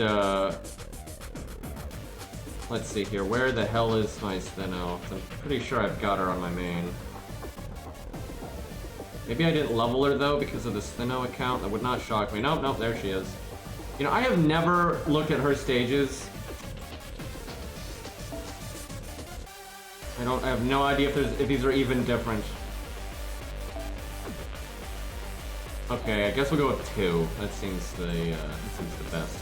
let's see here. Where the hell is my Steno? I'm pretty sure I've got her on my main. Maybe I didn't level her, though, because of the Steno account. That would not shock me. Nope, nope, there she is. You know, I have never looked at her stages. I have no idea if these are even different. Okay, I guess we'll go with 2. That seems the best.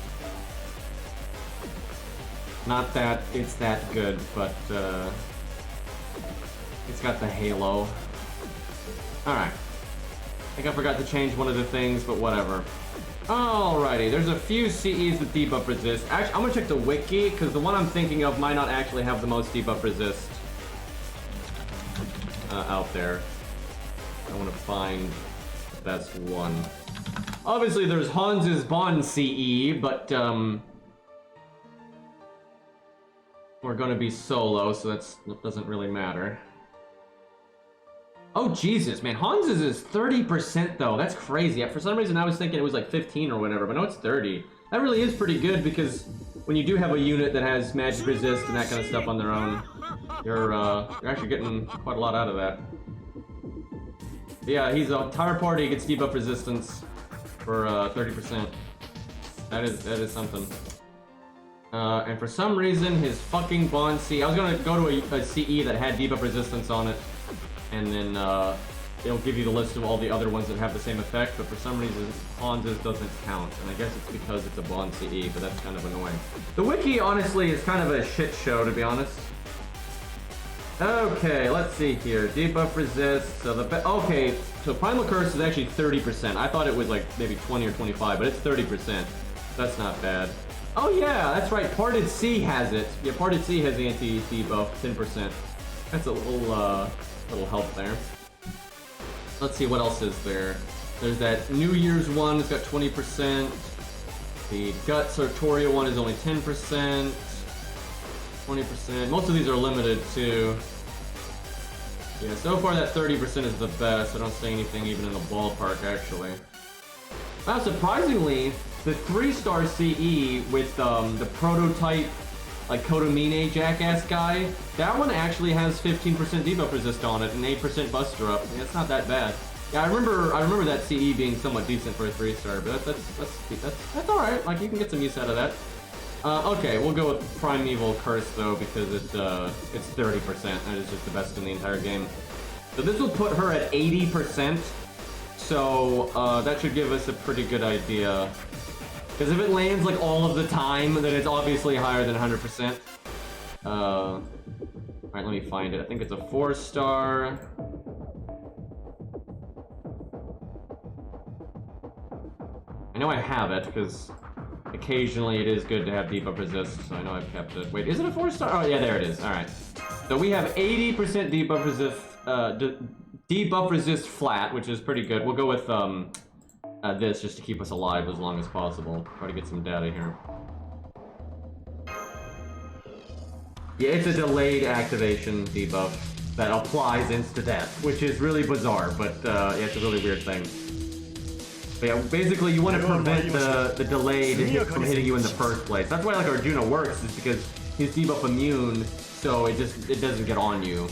Not that it's that good, but it's got the halo. Alright. I think I forgot to change one of the things, but whatever. Alrighty, there's a few CEs with debuff resist. Actually, I'm gonna check the wiki, because the one I'm thinking of might not actually have the most debuff resist out there. I want to find the best one. Obviously, there's Hans's Bond CE, but we're gonna be solo, so that doesn't really matter. Oh Jesus, man, Hans's is 30% though. That's crazy. For some reason, I was thinking it was like 15 or whatever, but no, it's 30. That really is pretty good because when you do have a unit that has magic resist and that kind of stuff on their own, you're actually getting quite a lot out of that. But yeah, he's a entire party gets debuff resistance for 30%. That is something. And for some reason, his fucking Bond CE. I was gonna go to a CE that had debuff resistance on it, and then it'll give you the list of all the other ones that have the same effect. But for some reason, Hans's doesn't count, and I guess it's because it's a Bond CE. But that's kind of annoying. The wiki, honestly, is kind of a shit show, to be honest. Okay, let's see here. Debuff resist. So okay, so Primal Curse is actually 30%. I thought it was like maybe 20 or 25, but it's 30%. That's not bad. Oh yeah, that's right. Parted Sea has it. Yeah, Parted Sea has anti-debuff, 10%. That's a little help there. Let's see what else is there. There's that New Year's one. It's got 20%. The Gut Sartoria one is only 10%. 20%. Most of these are limited too. Yeah, so far that 30% is the best. I don't see anything even in the ballpark actually. Wow, surprisingly, the 3-star CE with the prototype like Kodomine jackass guy, that one actually has 15% debuff resist on it and 8% buster up. Yeah, it's not that bad. Yeah, I remember that CE being somewhat decent for a 3-star, but that's all right. Like you can get some use out of that. Okay, we'll go with Primeval Curse though because it's 30%. That is just the best in the entire game. So this will put her at 80%. So that should give us a pretty good idea. Because if it lands like all of the time, then it's obviously higher than 100%. Alright, let me find it. I think it's a 4-star. I know I have it, because occasionally it is good to have debuff resist, so I know I've kept it. Wait, is it a 4-star? Oh yeah, there it is. Alright. So we have 80% debuff resist, debuff resist flat, which is pretty good. We'll go with this just to keep us alive as long as possible. Try to get some data here. Yeah, it's a delayed activation debuff that applies insta-death, which is really bizarre, but yeah, it's a really weird thing. But yeah, basically you want to prevent the delayed hit from hitting you in the first place. That's why like Arjuna works, is because he's debuff immune, so it doesn't get on you.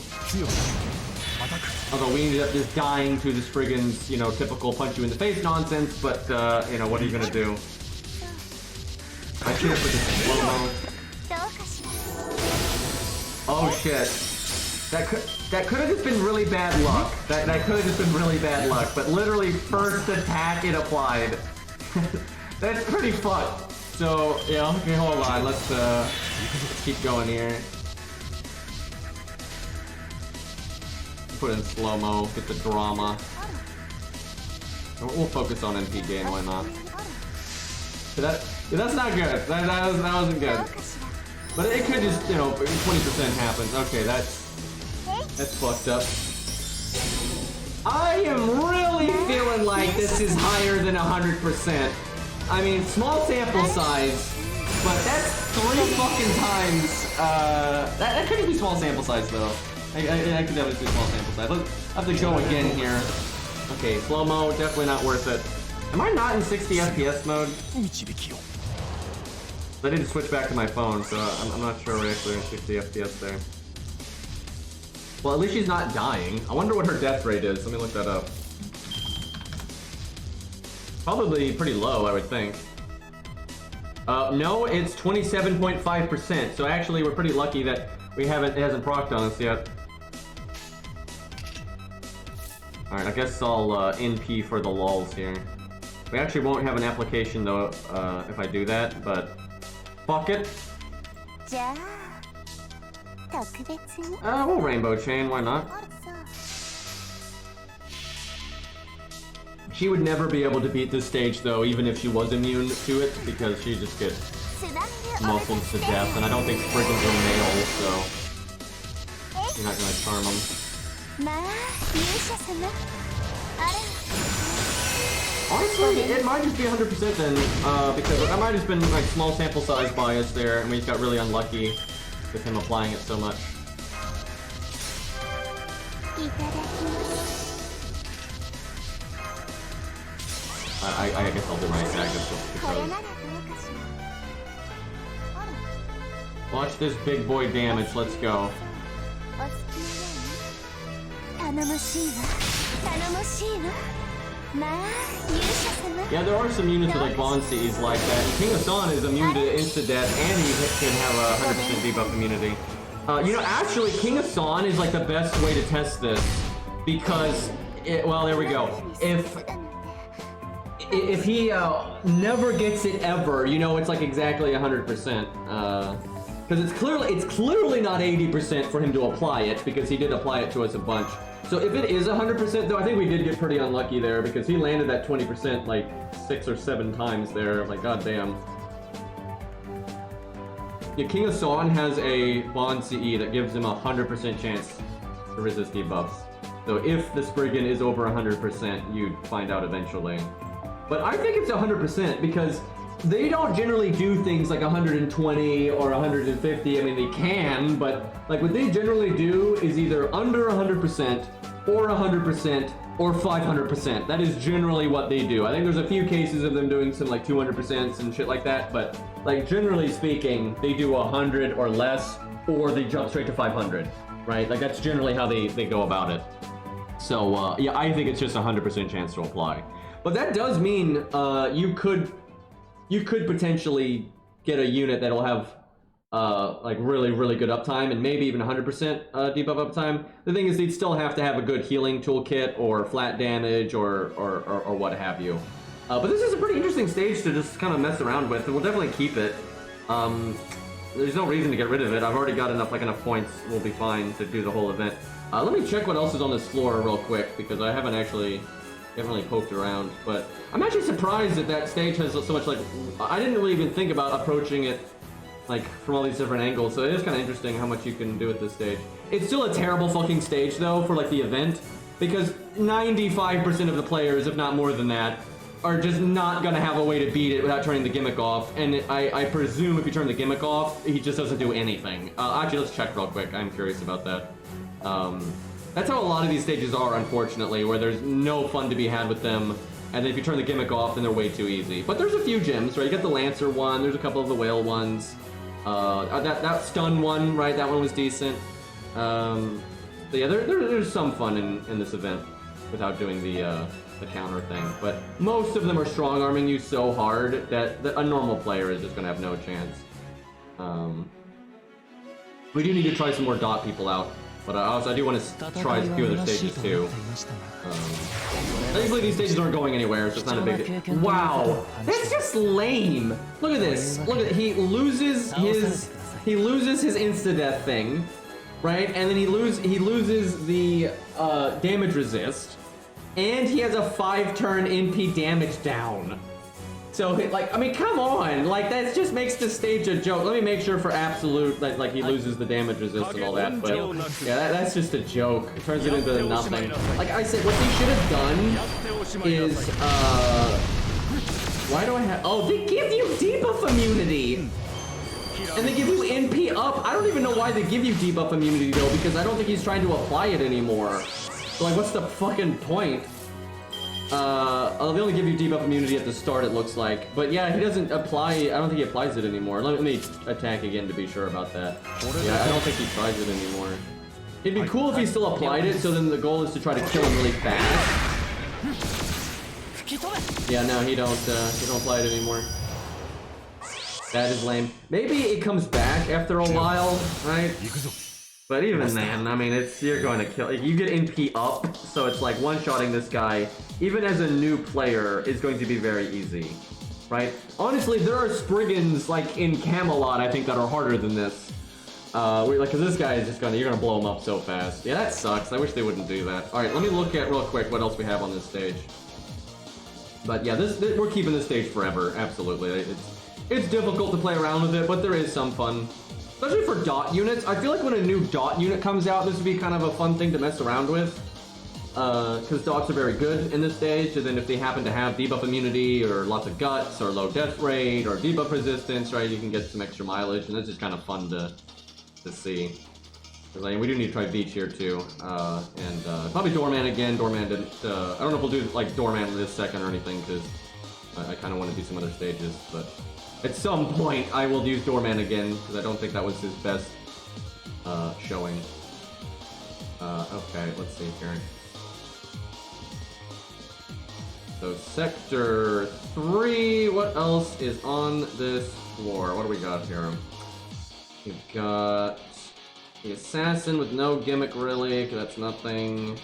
Although we ended up just dying to this friggin', you know, typical punch you in the face nonsense, but, you know, what are you gonna do? I should have put this slow-mo. Oh shit. That could have just been really bad luck. That could have just been really bad luck, but literally first attack it applied. That's pretty fucked. So, yeah, okay, hold on. Let's keep going here. Put in slow-mo, get the drama. We'll focus on MP gain, why not? That's not good. That wasn't good. But it could just, you know, 20% happens. Okay, that's fucked up. I am really feeling like this is higher than 100%. I mean, small sample size, but that's 3 fucking times. That couldn't be small sample size though. I could definitely do small sample size. Let's have to go again here. Okay, slow-mo, definitely not worth it. Am I not in 60 FPS mode? I need to switch back to my phone, so I'm not sure we're actually in 60 FPS there. Well, at least she's not dying. I wonder what her death rate is. Let me look that up. Probably pretty low, I would think. No, it's 27.5%. So actually, we're pretty lucky that it hasn't procced on us yet. All right, I guess I'll NP for the lulz here. We actually won't have an application though if I do that, but fuck it. We'll rainbow chain, why not? She would never be able to beat this stage though, even if she was immune to it, because she just gets muscled to death, and I don't think Spriggan's a male, so you're not gonna charm him. Honestly, it might just be 100% then, because I might have just been like small sample size bias there, and we just got really unlucky with him applying it so much. I guess I'll do my attack just because. Watch this big boy damage, let's go. Yeah, there are some units with like Bond C's like that. And King of Son is immune to insta-death, and he can have a 100% debuff immunity. You know, actually, King of Son is like the best way to test this because, well, there we go. If he never gets it ever, you know, it's like exactly 100%. Because it's clearly not 80% for him to apply it, because he did apply it to us a bunch. So if it is 100% though, I think we did get pretty unlucky there, because he landed that 20% like 6 or 7 times there. Like, goddamn. Yeah, King of Son has a Bond CE that gives him a 100% chance to resist debuffs. So if the Spriggan is over 100%, you'd find out eventually. But I think it's 100% because they don't generally do things like 120 or 150. I mean, they can, but like what they generally do is either under 100% or 100% or 500%. That is generally what they do. I think there's a few cases of them doing some like 200% and shit like that, but like generally speaking, they do 100 or less, or they jump straight to 500, right? Like that's generally how they go about it. So yeah, I think it's just 100% chance to apply. But that does mean you could potentially get a unit that'll have like really good uptime and maybe even 100% debuff uptime. The thing is, they'd still have to have a good healing toolkit or flat damage or what have you. But this is a pretty interesting stage to just kind of mess around with, and we'll definitely keep it. There's no reason to get rid of it. I've already got enough points. We'll be fine to do the whole event. Let me check what else is on this floor real quick, because I haven't really poked around, but I'm actually surprised that that stage has so much, like, I didn't really even think about approaching it, like, from all these different angles, so it is kind of interesting how much you can do at this stage. It's still a terrible fucking stage, though, for, like, the event, because 95% of the players, if not more than that, are just not gonna have a way to beat it without turning the gimmick off, and I presume if you turn the gimmick off, he just doesn't do anything. Actually, let's check real quick, I'm curious about that. That's how a lot of these stages are, unfortunately, where there's no fun to be had with them, and then if you turn the gimmick off, then they're way too easy. But there's a few gems, right? You got the Lancer one, there's a couple of the Whale ones. That stun one, right? That one was decent. So yeah, there's some fun in this event without doing the counter thing. But most of them are strong-arming you so hard that a normal player is just going to have no chance. We do need to try some more dot people out. But also, I do want to try a few other stages too. Thankfully, these stages aren't going anywhere, so it's not a big deal. Wow, that's just lame. Look at this. Look at it. He loses his insta-death thing, right? And then he loses the damage resist, and he has a 5-turn NP damage down. So, like, I mean, come on, like, that just makes the stage a joke. Let me make sure for absolute that, like, he loses the damage resist and all that, but, yeah, that's just a joke. It turns it into nothing. Like I said, what he should have done is, why do I have, oh, they give you debuff immunity! And they give you NP up. I don't even know why they give you debuff immunity, though, because I don't think he's trying to apply it anymore. So, like, what's the fucking point? They only give you debuff immunity at the start, it looks like. But yeah, he doesn't apply, I don't think he applies it anymore. Let me attack again to be sure about that. Yeah, I don't think he tries it anymore. It'd be cool if he still applied it, so then the goal is to try to kill him really fast. Yeah, no, he don't apply it anymore. That is lame. Maybe it comes back after a while, right? But even then, I mean, you're going to kill. You get NP up, so it's like one-shotting this guy, even as a new player, is going to be very easy, right? Honestly, there are Spriggans like in Camelot, I think, that are harder than this. Like, cause this guy is just you're gonna blow him up so fast. Yeah, that sucks. I wish they wouldn't do that. All right, let me look at real quick what else we have on this stage. But yeah, we're keeping this stage forever. Absolutely, it's difficult to play around with it, but there is some fun. Especially for dot units. I feel like when a new dot unit comes out, this would be kind of a fun thing to mess around with. Because dots are very good in this stage, and then if they happen to have debuff immunity, or lots of guts, or low death rate, or debuff resistance, right, you can get some extra mileage, and that's just kind of fun to see. Because I mean, we do need to try Beach here too. And probably Doorman again. Doorman didn't, I don't know if we'll do like Doorman this second or anything, because I kind of want to do some other stages, but at some point, I will use Doorman again, because I don't think that was his best showing. Okay, let's see here. So, Sector 3, what else is on this floor? What do we got here? We've got the Assassin with no gimmick, really, because that's nothing.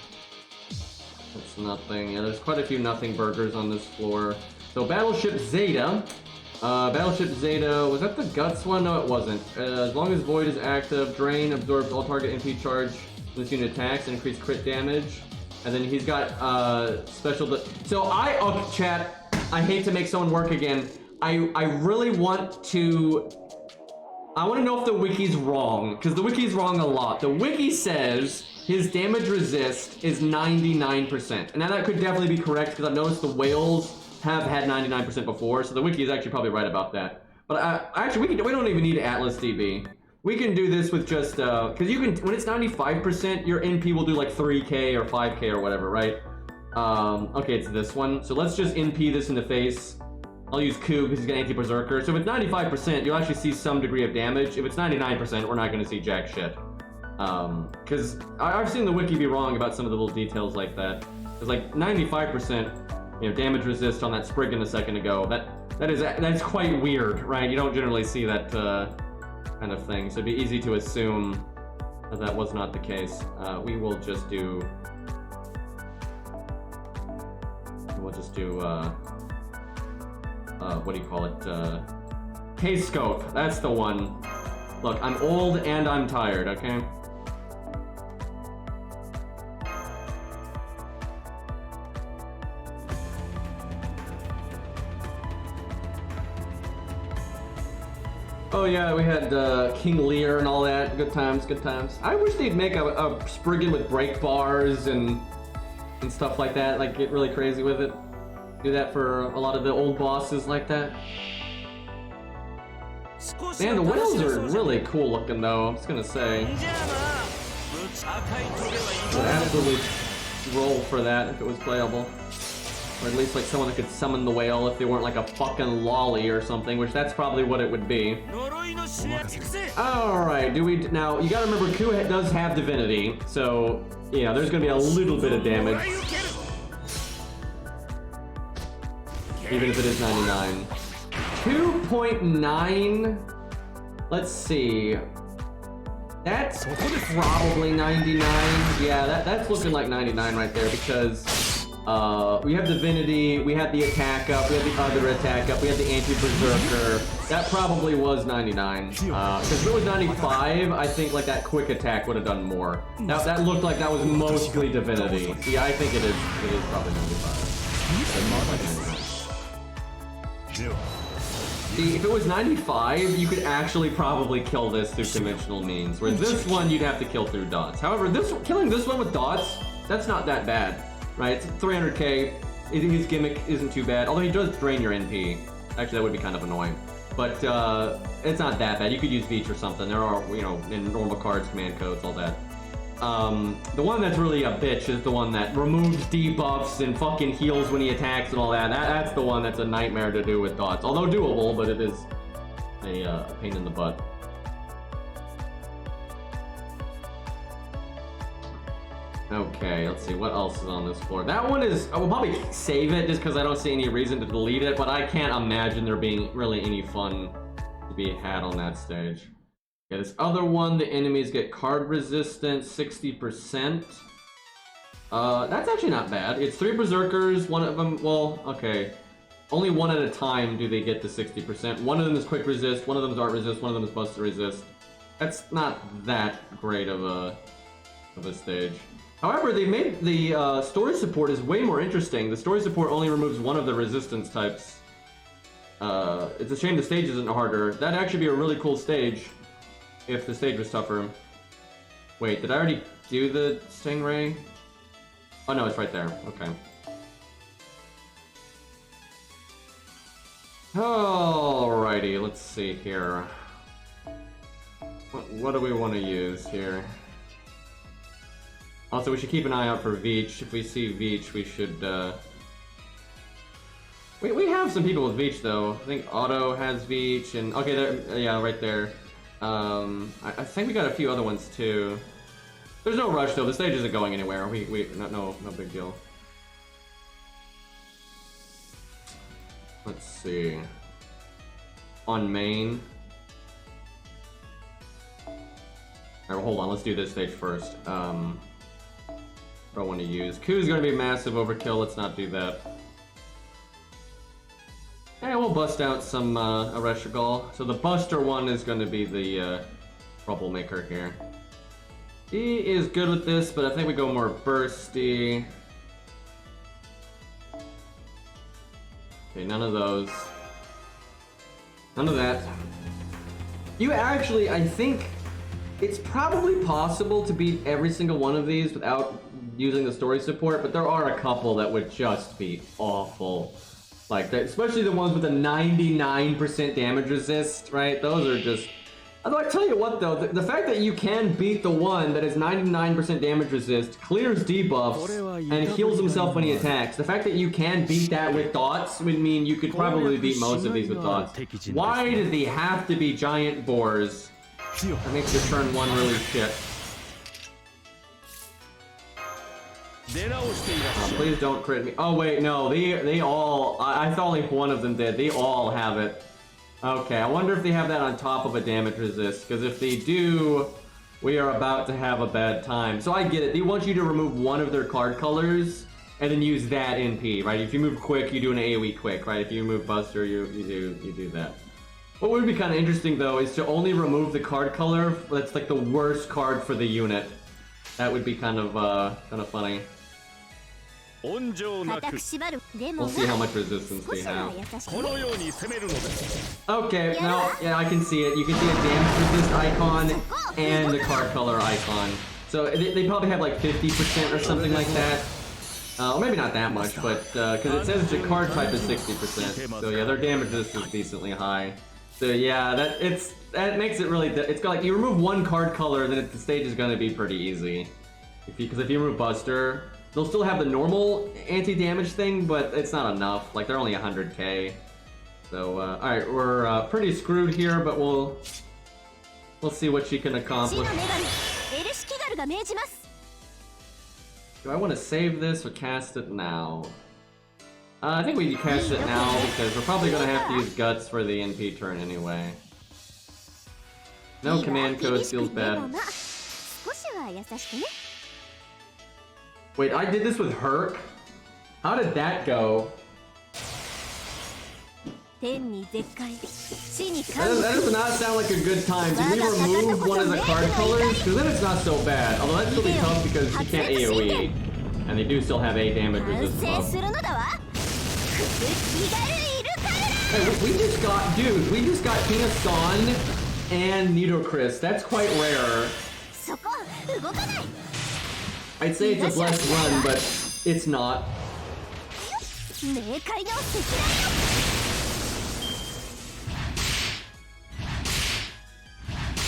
That's nothing. Yeah, there's quite a few nothing burgers on this floor. So, Battleship Zeta. Battleship Zeta, was that the Guts one? No, it wasn't. As long as Void is active, Drain absorbs all target NP charge when this unit attacks and increase crit damage. And then he's got special. So chat, I hate to make someone work again. I really want to. I want to know if the wiki's wrong, because the wiki's wrong a lot. The wiki says his damage resist is 99%, and now that could definitely be correct because I've noticed the whales have had 99% before, so the wiki is actually probably right about that. But actually, we don't even need Atlas DB. We can do this with just, because you can, when it's 95%, your NP will do like 3k or 5k or whatever, right? Okay, it's this one. So let's just NP this in the face. I'll use Ku because he's got anti-berserker. So if it's 95%, you'll actually see some degree of damage. If it's 99%, we're not going to see jack shit. Because I've seen the wiki be wrong about some of the little details like that. Because like 95%, damage resist on that Spriggan a second ago. That's quite weird, right? You don't generally see that kind of thing. So it'd be easy to assume that was not the case. We will just do. What do you call it? K-scope. That's the one. Look, I'm old and I'm tired, okay? Oh yeah, we had King Lear and all that. Good times, good times. I wish they'd make a Spriggan with break bars and stuff like that. Like, get really crazy with it. Do that for a lot of the old bosses like that. Man, the whales are really cool looking though, I'm just gonna say. I'd absolutely roll for that if it was playable. Or at least like someone that could summon the whale if they weren't like a fucking lolly or something, which that's probably what it would be. Alright, now you gotta remember Ku does have divinity, so yeah, there's gonna be a little bit of damage. Even if it is 99. 2.9. Let's see. That's probably 99. Yeah, that's looking like 99 right there because we have Divinity, we had the attack up, we had the other attack up, we had the anti-berserker. That probably was 99. Because if it was 95, I think like that quick attack would have done more. Now that looked like that was mostly Divinity. Yeah, I think it is probably 95. See, if it was 95, you could actually probably kill this through conventional means. Whereas this one, you'd have to kill through dots. However, killing this one with dots, that's not that bad, right? It's 300k. His gimmick isn't too bad, although he does drain your NP. Actually, that would be kind of annoying. But it's not that bad. You could use Veach or something. There are, you know, in normal cards, command codes, all that. The one that's really a bitch is the one that removes debuffs and fucking heals when he attacks and all that. That's the one that's a nightmare to do with dots. Although doable, but it is a pain in the butt. Okay, let's see, what else is on this floor? That one is, I will probably save it just because I don't see any reason to delete it, but I can't imagine there being really any fun to be had on that stage. Yeah, this other one, the enemies get card resistance, 60%. That's actually not bad. It's 3 berserkers, one of them, well, okay. Only one at a time do they get the 60%. One of them is quick resist, one of them is art resist, one of them is buster resist. That's not that great of a stage. However, they made the story support is way more interesting. The story support only removes one of the resistance types. It's a shame the stage isn't harder. That'd actually be a really cool stage if the stage was tougher. Wait, did I already do the Stingray? Oh no, it's right there. Okay. Alrighty, let's see here. What do we want to use here? Also, we should keep an eye out for Veach. If we see Veach, we should, We have some people with Veach, though. I think Otto has Veach, and... Okay, there, yeah, right there. I think we got a few other ones, too. There's no rush, though. The stage isn't going anywhere. No big deal. Let's see. On main. Alright, well, hold on. Let's do this stage first. What do I want to use? Ku's going to be massive overkill. Let's not do that. And we'll bust out some Ereshkigal. So the Buster one is going to be the troublemaker here. He is good with this, but I think we go more bursty. Okay, none of those. None of that. You actually, I think, it's probably possible to beat every single one of these without using the story support, but there are a couple that would just be awful. Like that, especially the ones with a 99% damage resist, right? Those are just... Although I tell you what though, the fact that you can beat the one that is 99% damage resist, clears debuffs, and heals himself when he attacks, the fact that you can beat that with dots would mean you could probably beat most of these with dots. Why do they have to be giant boars? That makes your turn 1 really shit. Please don't crit me. Oh wait, no, they all... I thought only one of them did. They all have it. Okay, I wonder if they have that on top of a damage resist, because if they do, we are about to have a bad time. So I get it. They want you to remove one of their card colors, and then use that NP, right? If you move quick, you do an AoE quick, right? If you move Buster, you do that. What would be kind of interesting, though, is to only remove the card color that's like the worst card for the unit. That would be kind of funny. We'll see how much resistance they have. Okay, now, yeah, I can see it. You can see a damage resist icon and the card color icon. So they probably have like 50% or something like that. Or maybe not that much, but because it says the card type is 60%. So yeah, their damage resistance is decently high. So yeah, that makes it really... It's got like, you remove one card color, then the stage is going to be pretty easy. Because if you remove Buster... They'll still have the normal anti-damage thing, but it's not enough. Like, they're only 100k. So, alright, we're pretty screwed here, but we'll see what she can accomplish. Do I want to save this or cast it now? I think we cast it now, because we're probably going to have to use Guts for the NP turn anyway. No command code feels bad. Wait, I did this with Herc? How did that go? That does not sound like a good time. Did we remove one of the card colors? Because then it's not so bad. Although that's still be tough because she can't AoE. And they do still have A damage resistance. Hey, we just got, dude, we just got King of Son and Nidocris. That's quite rare. I'd say it's a blessed run, but it's not.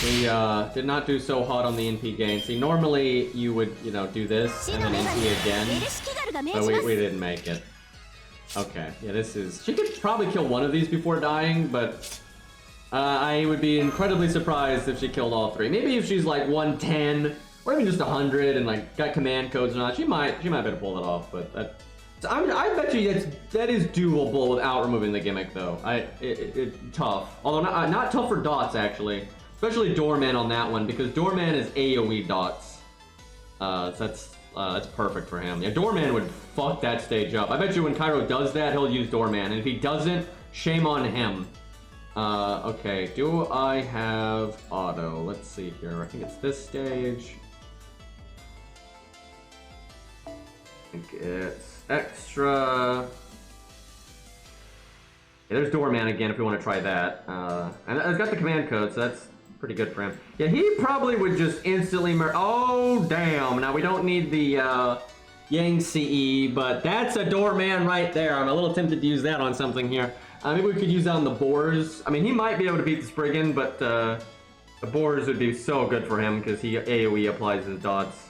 We did not do so hot on the NP gain. See, normally you would, you know, do this and then NP again, but we didn't make it. Okay, yeah, this is... She could probably kill one of these before dying, but I would be incredibly surprised if she killed all three. Maybe if she's like 110 or even just 100 and like got command codes or not, she might be able to pull it off. But that, I bet you that is doable without removing the gimmick though. It's tough, although not tough for dots actually. Especially Doorman on that one, because Doorman is AoE dots. That's perfect for him. Yeah, Doorman would fuck that stage up. I bet you when Cairo does that, he'll use Doorman. And if he doesn't, shame on him. Okay, do I have auto? Let's see here. I think it's this stage. I think it's extra. Yeah, there's Doorman again if we want to try that. And I've got the command code, so that's pretty good for him. Yeah, he probably would just instantly oh, damn. Now, we don't need the Yang CE, but that's a Doorman right there. I'm a little tempted to use that on something here. Maybe we could use that on the Boars. I mean, he might be able to beat the Spriggan, but the Boars would be so good for him because he AoE applies his dots.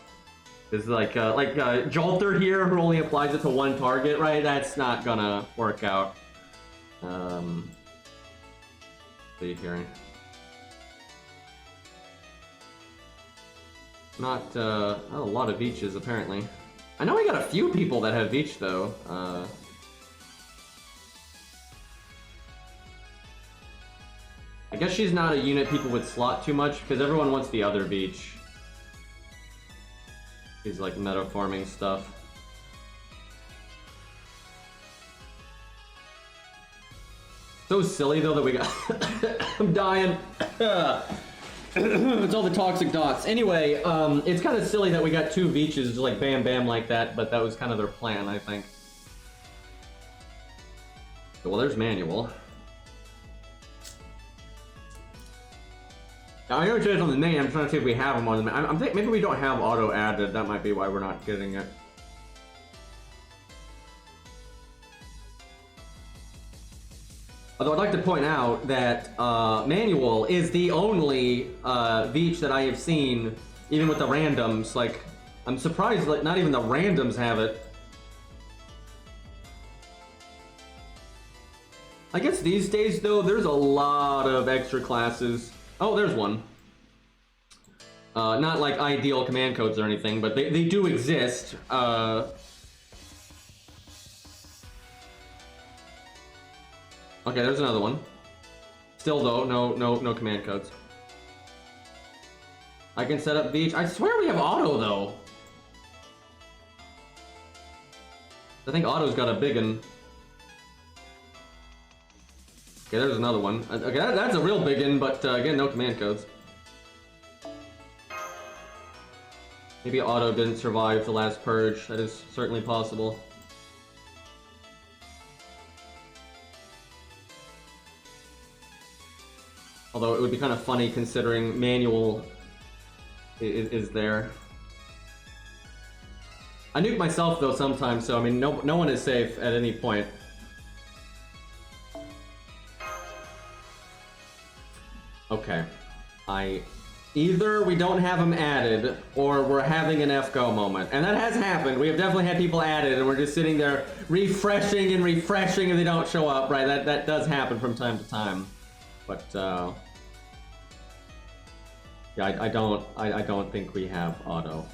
It's like Jolter here, who only applies it to one target, right? That's not gonna work out. See here. Not a lot of Veeches, apparently. I know we got a few people that have Veech, though. I guess she's not a unit people would slot too much, because everyone wants the other Veech. These, like, meta farming stuff. So silly, though, that we got... I'm dying. It's all the toxic dots. Anyway, it's kind of silly that we got two Veeches just like bam bam like that, but that was kind of their plan, I think. Well, there's Manual. I know it says on the name, I'm trying to see if we have them on the I'm thinking maybe we don't have auto added, that might be why we're not getting it. Although I'd like to point out that Manual is the only Veech that I have seen, even with the randoms. Like, I'm surprised that not even the randoms have it. I guess these days, though, there's a lot of extra classes. Oh, there's one. Not like ideal command codes or anything, but they do exist. Okay, there's another one. Still though, no command codes. I can set up Veech. I swear we have auto though. I think auto's got a big one. Okay, there's another one. Okay, that's a real big one, but again, no command codes. Maybe auto didn't survive the last purge. That is certainly possible. Although it would be kind of funny considering Manual is there. I nuke myself though sometimes, so I mean no one is safe at any point. Okay. Either we don't have them added, or we're having an FGO moment. And that has happened. We have definitely had people added, and we're just sitting there refreshing and refreshing and they don't show up, right? That does happen from time to time. But, yeah, I don't think we have auto.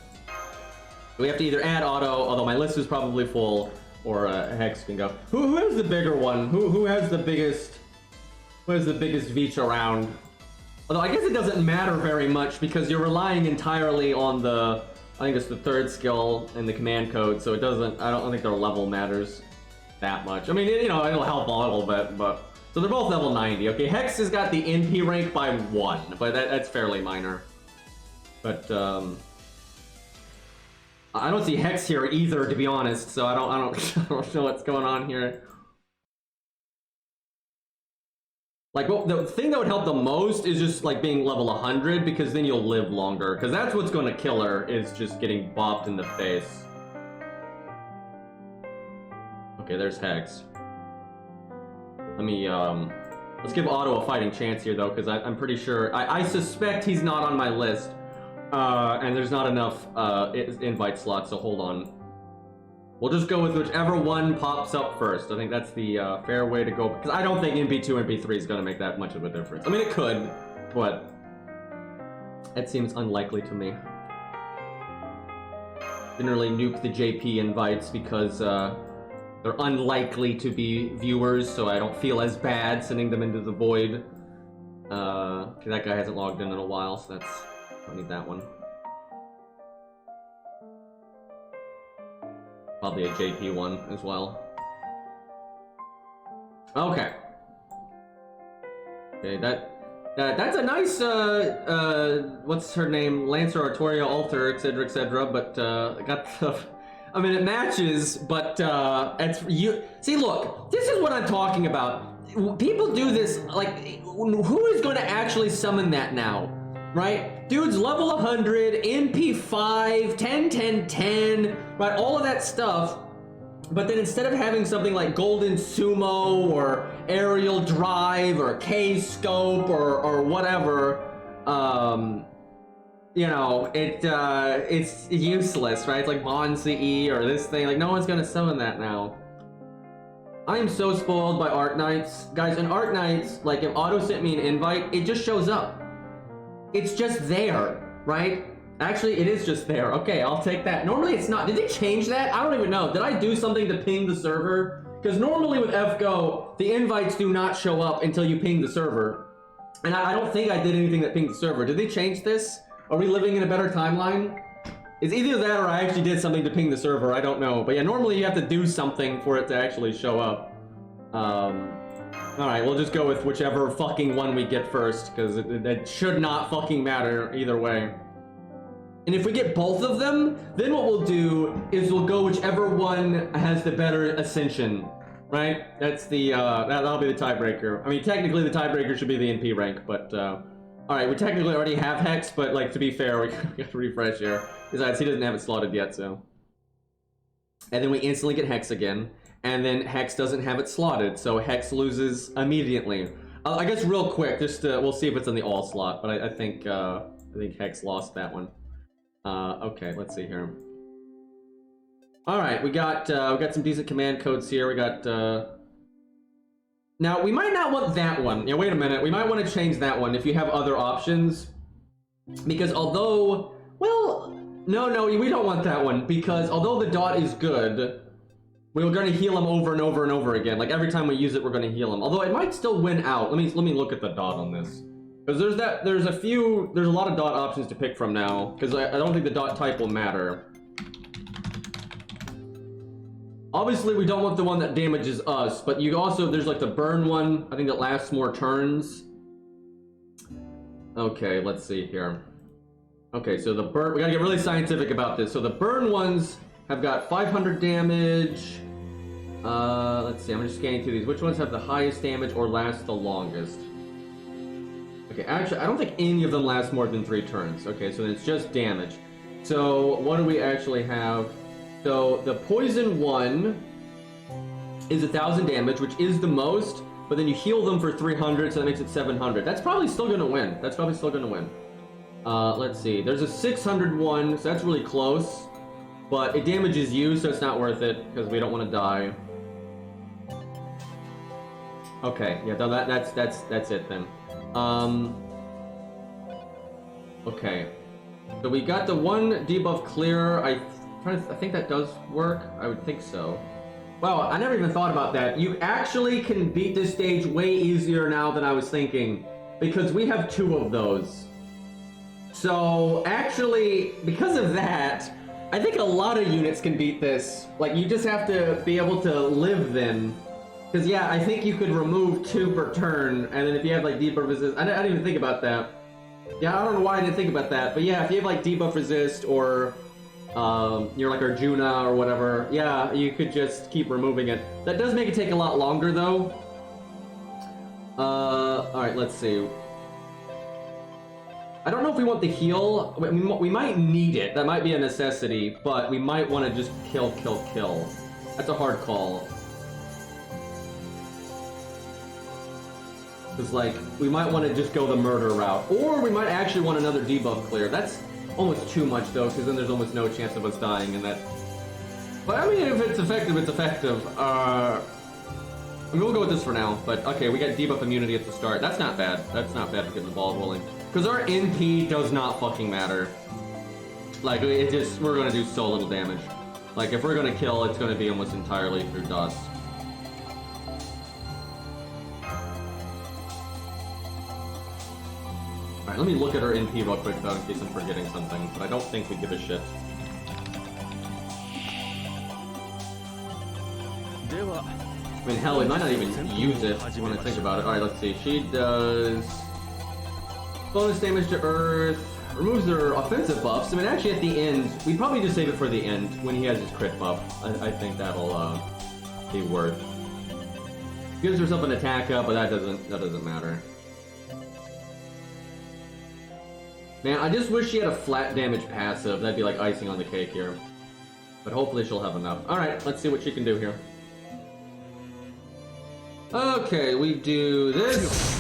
We have to either add auto, although my list is probably full, or Hex can go. Who has the bigger one? Who has the biggest Veech around? Although I guess it doesn't matter very much because you're relying entirely on the, I think it's the third skill and the command code, so it doesn't, I don't think their level matters that much. I mean, you know, it'll help a little bit, but... So they're both level 90. Okay, Hex has got the NP rank by 1, but that's fairly minor. But, I don't see Hex here either, to be honest, so I don't know what's going on here. Like, well, the thing that would help the most is just, like, being level 100, because then you'll live longer. Because that's what's going to kill her, is just getting bopped in the face. Okay, there's Hex. Let me, let's give Otto a fighting chance here, though, because I'm pretty sure... I suspect he's not on my list. And there's not enough, invite slots, so hold on. We'll just go with whichever one pops up first. I think that's the fair way to go. Because I don't think MP2 and MP3 is going to make that much of a difference. I mean, it could, but it seems unlikely to me. Generally nuke the JP invites because they're unlikely to be viewers, so I don't feel as bad sending them into the void. Okay, that guy hasn't logged in a while, so that's... I don't need that one. Probably a JP one as well. Okay. Okay, that's a nice, what's her name? Lancer, Artoria, Alter, etc., but, got the... I mean, it matches, but, it's... you. See, look, this is what I'm talking about. People do this, like, who is going to actually summon that now? Right? Dude's level 100, MP5, 10, 10, 10, right? All of that stuff. But then instead of having something like Golden Sumo or Aerial Drive or K-Scope or whatever, you know, it's useless, right? It's like Bond CE or this thing. Like, no one's gonna summon that now. I am so spoiled by Arc Knights. Guys, in Arc Knights, like if Otto sent me an invite, it just shows up. It's just there, right? Actually, it is just there. Okay, I'll take that. Normally, it's not. Did they change that? I don't even know. Did I do something to ping the server? Because normally with FGO, the invites do not show up until you ping the server. And I don't think I did anything that pinged the server. Did they change this? Are we living in a better timeline? It's either that or I actually did something to ping the server. I don't know. But yeah, normally you have to do something for it to actually show up. Alright, we'll just go with whichever fucking one we get first, because it should not fucking matter either way. And if we get both of them, then what we'll do is we'll go whichever one has the better ascension, right? That's the, that'll be the tiebreaker. I mean, technically the tiebreaker should be the NP rank, but, alright, we technically already have Hex, but, like, to be fair, we got to refresh here. Besides, he doesn't have it slotted yet, so. And then we instantly get Hex again. And then Hex doesn't have it slotted, so Hex loses immediately. I guess real quick, just we'll see if it's in the all slot, but I think Hex lost that one. Okay, let's see here. All right, we got some decent command codes here. We got now we might not want that one. Yeah, wait a minute. We might want to change that one if you have other options, because although, well, no, we don't want that one because although the dot is good. We're going to heal him over and over and over again. Like, every time we use it, we're going to heal him. Although, it might still win out. Let me look at the dot on this. Because there's a lot of dot options to pick from now. Because I don't think the dot type will matter. Obviously, we don't want the one that damages us. But you also, there's like the burn one. I think that lasts more turns. Okay, let's see here. Okay, so the burn, we gotta get really scientific about this. So the burn ones have got 500 damage. Let's see, I'm just scanning through these. Which ones have the highest damage or last the longest? Okay, actually, I don't think any of them last more than 3 turns. Okay, so it's just damage. So, what do we actually have? So, the poison one is 1,000 damage, which is the most, but then you heal them for 300, so that makes it 700. That's probably still gonna win. Let's see, there's a 600 one, so that's really close. But it damages you, so it's not worth it, because we don't want to die. Okay, yeah, that's it then. Okay. So we got the one debuff clear. I think that does work. I would think so. Wow, I never even thought about that. You actually can beat this stage way easier now than I was thinking. because we have 2 of those. So actually, because of that, I think a lot of units can beat this. Like, you just have to be able to live then. Because yeah, I think you could remove 2 per turn, and then if you have like debuff resist, I didn't even think about that. Yeah, I don't know why I didn't think about that, but yeah, if you have like debuff resist or you're like Arjuna or whatever, yeah, you could just keep removing it. That does make it take a lot longer though. Alright, let's see. I don't know if we want the heal. We might need it. That might be a necessity, but we might want to just kill. That's a hard call. Because, like, we might want to just go the murder route. Or we might actually want another debuff clear. That's almost too much, though, because then there's almost no chance of us dying, and that... But, I mean, if it's effective, it's effective. I mean, we'll go with this for now, but, okay, we got debuff immunity at the start. That's not bad. That's not bad for getting the ball rolling. Because our NP does not fucking matter. Like, it just... We're gonna do so little damage. Like, if we're gonna kill, it's gonna be almost entirely through dust. Alright, let me look at our NP real quick though, in case I'm forgetting something, but I don't think we give a shit. I mean, hell, we might not even use it when I think about it. Alright, let's see. She does... bonus damage to Earth, removes their offensive buffs. I mean, actually at the end, we'd probably just save it for the end, when he has his crit buff. I think that'll, be worth. Gives herself an attack up, but that doesn't matter. Man, I just wish she had a flat damage passive. That'd be like icing on the cake here. But hopefully she'll have enough. Alright, let's see what she can do here. Okay, we do this.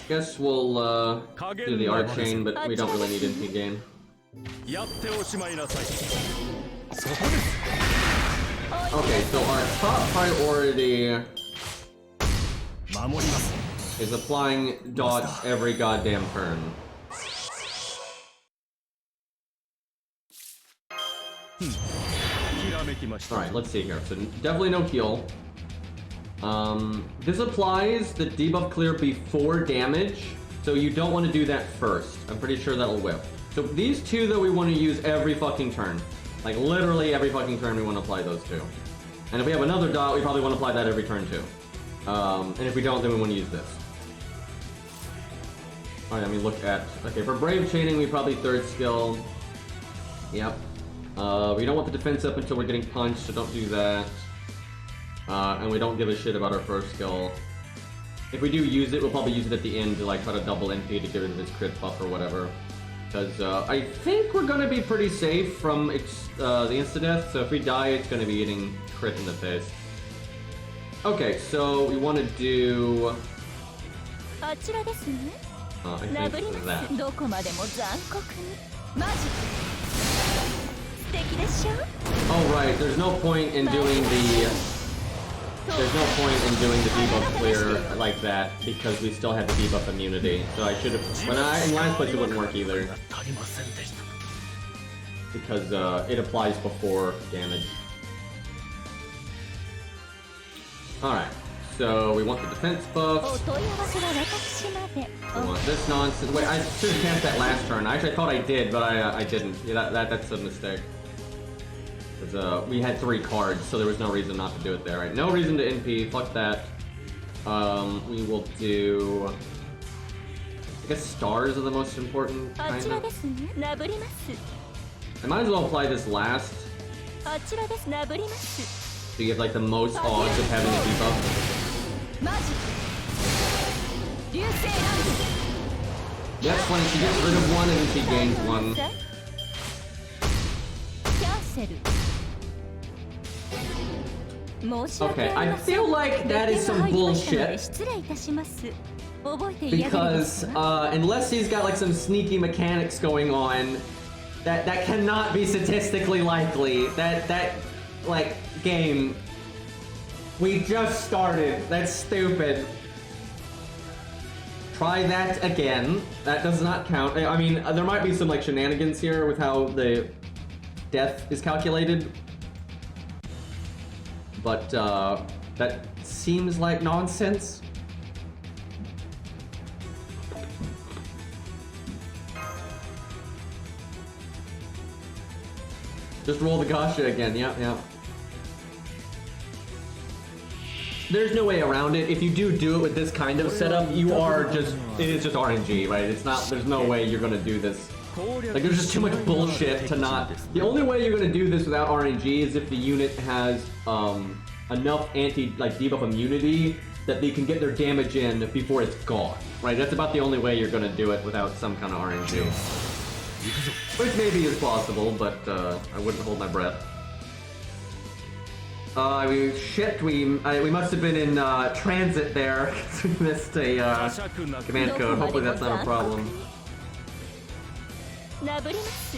Guess we'll do the Arcane, but we don't really need NP gain. Okay, so our top priority is applying dots every goddamn turn. Alright, let's see here. So definitely no heal. This applies the debuff clear before damage, so you don't want to do that first. I'm pretty sure that'll whip. So these 2 though we want to use every fucking turn. Like literally every fucking turn we want to apply those 2. And if we have another dot, we probably want to apply that every turn too. And if we don't, then we want to use this. Alright, let me look at... Okay, for Brave Chaining, we probably 3rd skill. Yep. We don't want the defense up until we're getting punched, so don't do that. And we don't give a shit about our 1st skill. If we do use it, we'll probably use it at the end to like try to double NP to get rid of his crit buff or whatever. Because I think we're going to be pretty safe from the insta-death, so if we die, it's going to be getting crit in the face. Okay, so we want to do... I think that. Oh right, there's no point in doing the... There's no point in doing the debuff clear like that, because we still have the debuff immunity. So I should have... in last place it wouldn't work either. Because it applies before damage. Alright, so we want the defense buff. We want this nonsense. Wait, I should have cast that last turn. Actually, I thought I did, but I didn't. Yeah, that's a mistake. Because we had 3 cards, so there was no reason not to do it there. Right? No reason to NP. Fuck that. We will do... I guess stars are the most important, kind of. I might as well apply this last. So you have like the most odds of having a debuff. Yes, when she gets rid of 1 and then she gains 1. Okay, I feel like that is some bullshit. Because unless he's got like some sneaky mechanics going on, that cannot be statistically likely. That like game, we just started. That's stupid. Try that again. That does not count. I mean, there might be some like shenanigans here with how the death is calculated, but that seems like nonsense. Just roll the gacha again. Yep, yep. There's no way around it. If you do it with this kind of setup, it is just RNG, right? It's not, there's no way you're gonna do this. Like, there's just too much bullshit to not. The only way you're gonna do this without RNG is if the unit has enough debuff immunity that they can get their damage in before it's gone, right? That's about the only way you're gonna do it without some kind of RNG. Which maybe is possible, but I wouldn't hold my breath. We must have been in transit there. We missed a command code. Hopefully that's not a problem. It's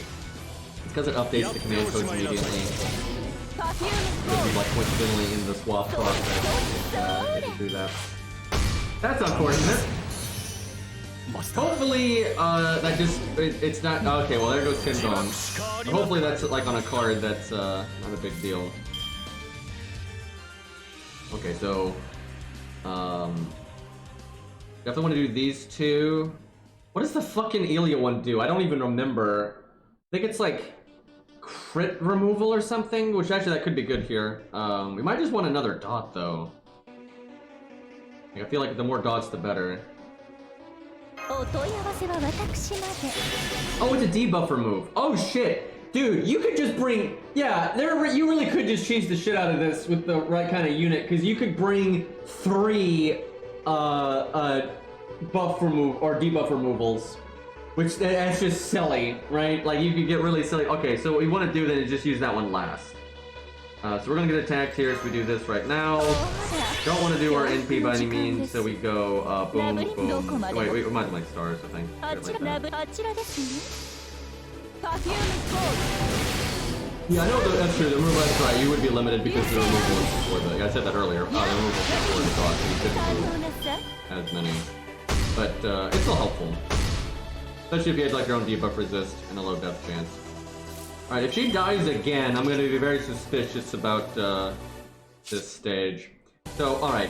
because it updates the command codes immediately. It'll be like coincidentally in the swap process. I can do that. That's unfortunate. Hopefully, that just it's not okay. Well, there goes Kinbone. Hopefully that's like on a card that's not a big deal. Okay, so definitely want to do these two. What does the fucking Elia one do? I don't even remember. I think it's like crit removal or something, which actually that could be good here. We might just want another dot though. Like, I feel like the more dots, the better. Oh, it's a debuff remove. Oh shit. Dude, you could just bring, yeah, you really could just change the shit out of this with the right kind of unit, because you could bring 3 buff remove or debuff removals, which that's just silly, right? Like you could get really silly. Okay, so what we want to do then is just use that one last. So we're gonna get attacked here, so we do this right now. Don't want to do our NP by any means, so we go boom, boom. Oh, wait, we might have like stars, I think. Like yeah, I know that's true. The removal, that's right. You would be limited because the removal is before the. I said that earlier. The removal is before the dot, so you couldn't move as many. But it's still helpful, especially if you had like your own debuff resist and a low death chance. All right, if she dies again, I'm going to be very suspicious about this stage. So, all right,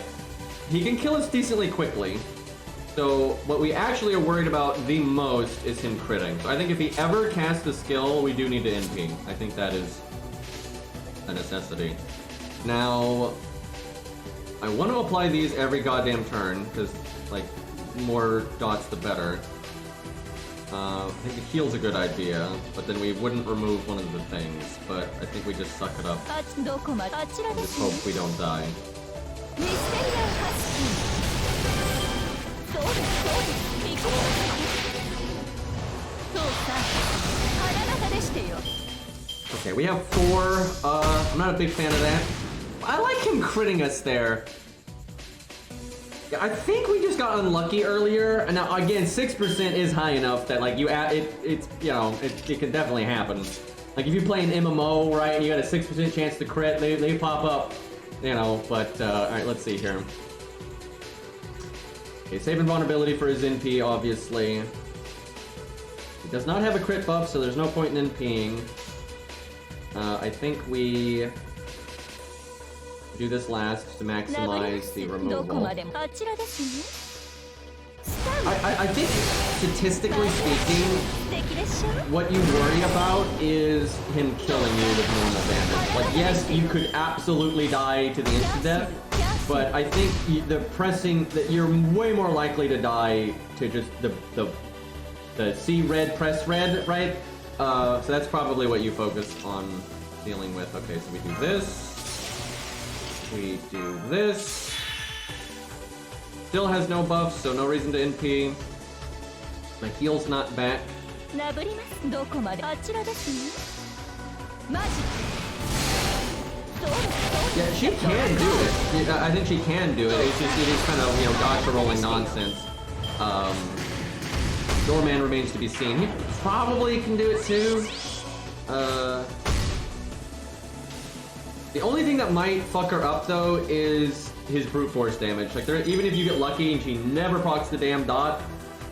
he can kill us decently quickly. So what we actually are worried about the most is him critting. So I think if he ever casts a skill, we do need to NP. I think that is a necessity. Now, I want to apply these every goddamn turn, because, like, more dots the better. I think the heal's a good idea, but then we wouldn't remove one of the things. But I think we just suck it up. Just hope we don't die. Okay, we have 4. I'm not a big fan of that. I like him critting us there. Yeah, I think we just got unlucky earlier. And now again, 6% is high enough that like you add it's you know it can definitely happen. Like if you play an MMO, right, you got a 6% chance to crit. They pop up, you know. But all right, let's see here. Okay, saving vulnerability for his NP, obviously. He does not have a crit buff, so there's no point in NPing. I think we do this last to maximize the removal. I think, statistically speaking, what you worry about is him killing you with normal damage. Like, yes, you could absolutely die to the insta-death, but I think that you're way more likely to die to just the see red, press red, right? So that's probably what you focus on dealing with. Okay, so we do this. We do this. Still has no buffs, so no reason to NP. My heal's not back. Yeah, she can do it. I think she can do it. It's just, it is kind of, you know, gacha rolling nonsense. Doorman remains to be seen. He probably can do it too. The only thing that might fuck her up though is his brute force damage. Like, even if you get lucky and she never procs the damn dot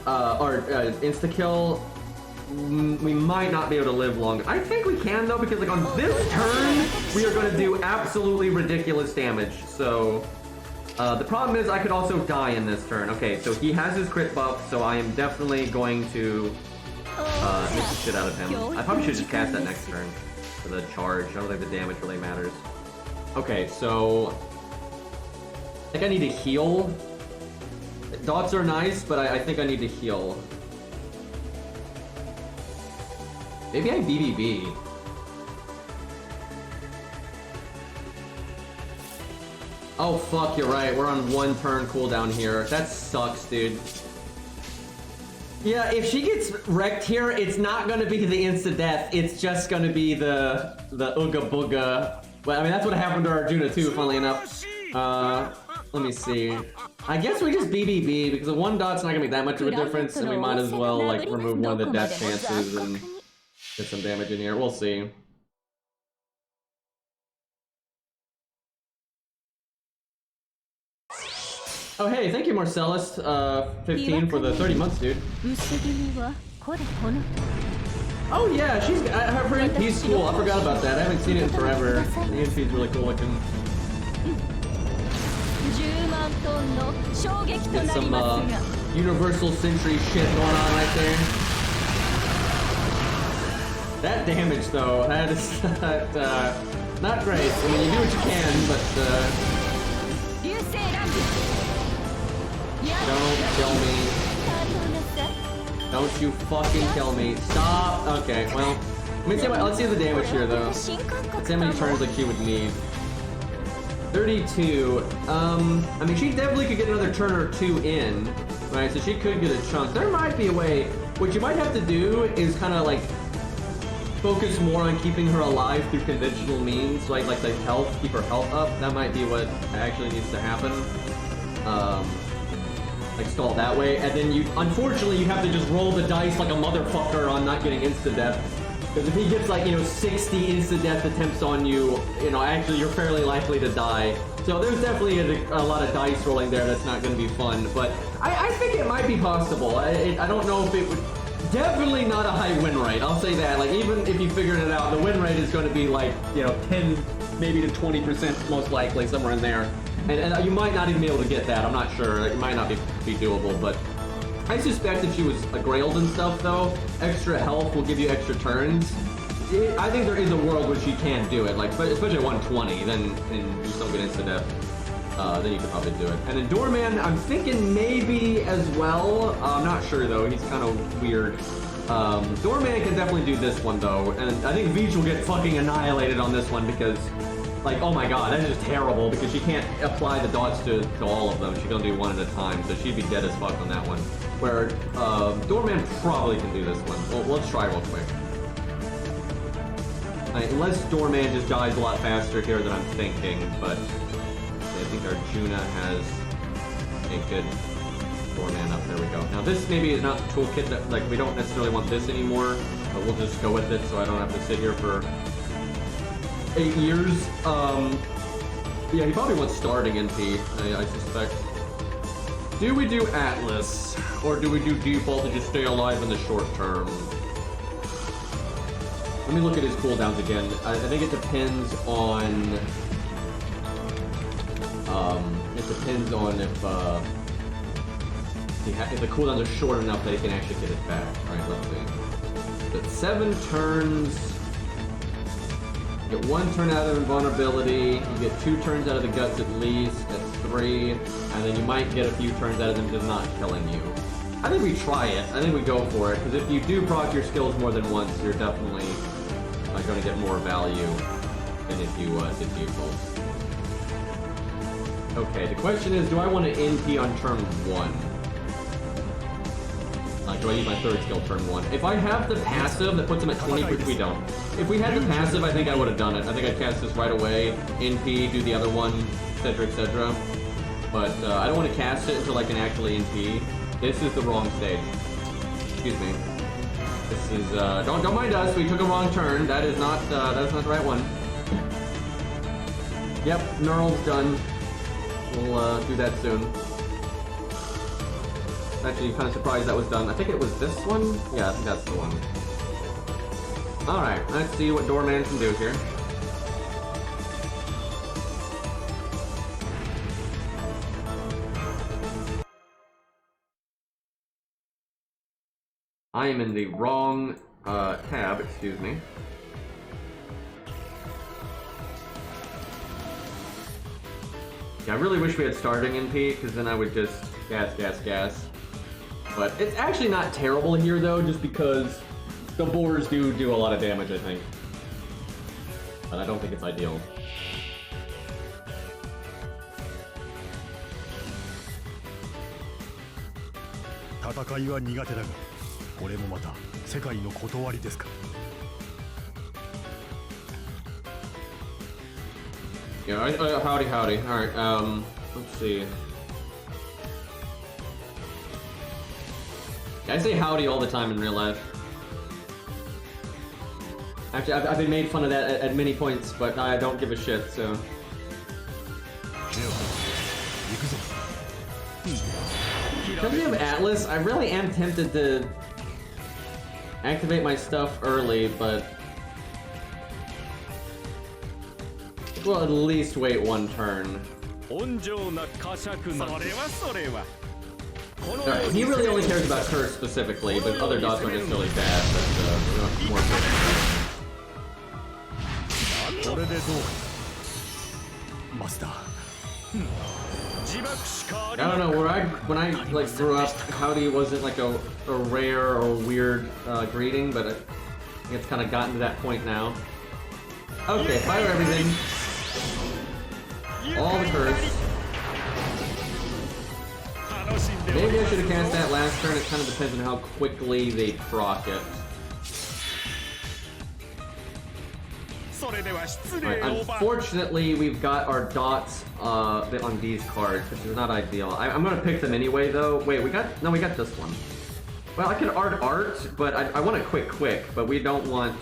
or insta kill, we might not be able to live long. I think we can though, because like on this turn we are going to do absolutely ridiculous damage. So the problem is I could also die in this turn. Okay, so he has his crit buff, so I am definitely going to miss the shit out of him. I probably should just cast that next turn. the charge. I don't think the damage really matters. Okay, so I think I need to heal. Dots are nice, but I think I need to heal. Maybe I BBB. Oh fuck, you're right. We're on 1 turn cooldown here. That sucks, dude. Yeah, if she gets wrecked here, it's not gonna be the insta-death. It's just gonna be the ooga booga. Well, I mean, that's what happened to Arjuna too, funnily enough. Let me see. I guess we just BBB, because the 1 dot's not gonna make that much of a difference, and we might as well, like, remove one of the death chances and get some damage in here. We'll see. Oh hey, thank you Marcellus, 15 for the 30 months, dude. Oh yeah, her NP's cool. I forgot about that. I haven't seen it in forever. The NP's really cool looking. Get some universal century shit going on right there. That damage though, that is not great. I mean, you do what you can, but don't kill me. Don't you fucking kill me. Stop! Okay, well, let's see the damage here, though. Let's see how many turns like she would need. 32. I mean, she definitely could get another turn or 2 in, right? So she could get a chunk. There might be a way. What you might have to do is kind of like focus more on keeping her alive through conventional means, like the health, keep her health up. That might be what actually needs to happen. Like stall that way, and then unfortunately you have to just roll the dice like a motherfucker on not getting insta-death. Because if he gets like, 60 insta-death attempts on you, actually you're fairly likely to die. So there's definitely a lot of dice rolling there that's not going to be fun, but I think it might be possible. I don't know if it would, definitely not a high win rate, I'll say that. Like even if you figured it out, the win rate is going to be like, 10, maybe to 20% most likely, somewhere in there. And you might not even be able to get that, I'm not sure. It might not be doable, but I suspect if she was grailed and stuff, though, extra health will give you extra turns. I think there is a world where she can do it, like especially at 120, then you still get insta-death. Then you could probably do it. And then Doorman, I'm thinking maybe as well. I'm not sure, though. He's kind of weird. Doorman can definitely do this one, though. And I think Veach will get fucking annihilated on this one because... Like, oh my god, that's just terrible because she can't apply the dots to all of them. She can only do 1 at a time, so she'd be dead as fuck on that one. Where Doorman probably can do this one. Well, let's try real quick. Unless Doorman just dies a lot faster here than I'm thinking, but I think Arjuna has a good Doorman up. There we go. Now this maybe is not the toolkit that, like, we don't necessarily want this anymore, but we'll just go with it so I don't have to sit here for 8 years. Yeah, he probably wants starting NP, I suspect. Do we do Atlas, or do we do default to just stay alive in the short term? Let me look at his cooldowns again. I think it depends on... if the cooldowns are short enough that he can actually get it back. Alright, let's see. But 7 turns... You get 1 turn out of invulnerability, you get 2 turns out of the guts at least, that's 3, and then you might get a few turns out of them just not killing you. I think we try it, I think we go for it, because if you do proc your skills more than once, you're definitely going to get more value than if you did default. Okay, the question is, do I want to NP on turn 1? Do I use my 3rd skill turn 1? If I have the passive that puts him at 20, which we don't. If we had the passive, I think I would have done it. I think I'd cast this right away, NP, do the other one, etc., etc. But I don't want to cast it until I can actually NP. This is the wrong stage. Excuse me. This is, don't mind us, we took a wrong turn. That is not the right one. Yep, Knurl's done. We'll do that soon. Actually, kind of surprised that was done. I think it was this one? Yeah, I think that's the one. Alright, let's see what Doorman can do here. I am in the wrong tab, excuse me. Yeah, I really wish we had starting NP, because then I would just gas. But it's actually not terrible here, though, just because the boars do a lot of damage, I think. But I don't think it's ideal. Yeah, howdy. Alright, let's see. I say howdy all the time in real life. Actually, I've been made fun of that at many points, but I don't give a shit, so... Because we have Atlas, I really am tempted to activate my stuff early, but... we'll at least wait one turn. Alright, he really only cares about Curse specifically, but other dots are just really bad, but more I don't know, when I like grew up, Howdy wasn't like a rare or weird greeting, but I think it's kind of gotten to that point now. Okay, fire everything. All the Curse. Maybe I should have cast that last turn. It kind of depends on how quickly they proc it. Right, unfortunately, we've got our dots on these cards, which is not ideal. I'm gonna pick them anyway, though. Wait, we got this one. Well, I can art, but I want a quick, but we don't want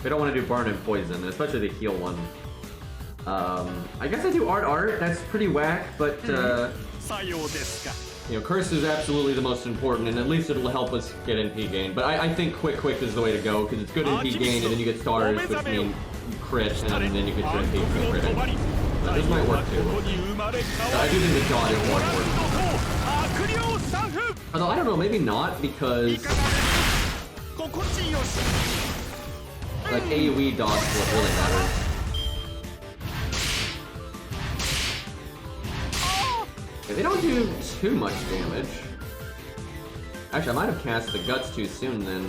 to do burn and poison, especially the heal one. I guess I do art. That's pretty whack, but you know, Curse is absolutely the most important, and at least it'll help us get NP gain. But I think quick is the way to go, because it's good NP gain, and then you get stars, which mean crit, and then you get your NP for critting. This might work too. I do think the dot is more important. Although, I don't know, maybe not, because like AoE dots is what really matters. They don't do too much damage. Actually, I might have cast the guts too soon then.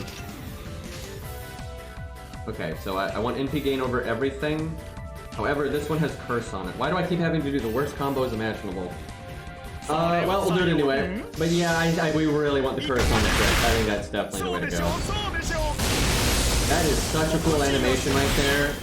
Okay, so I want NP gain over everything. However, this one has Curse on it. Why do I keep having to do the worst combos imaginable? Well, we'll do it anyway. But yeah, we really want the Curse on the crit. I think that's definitely the way to go. That is such a cool animation right there.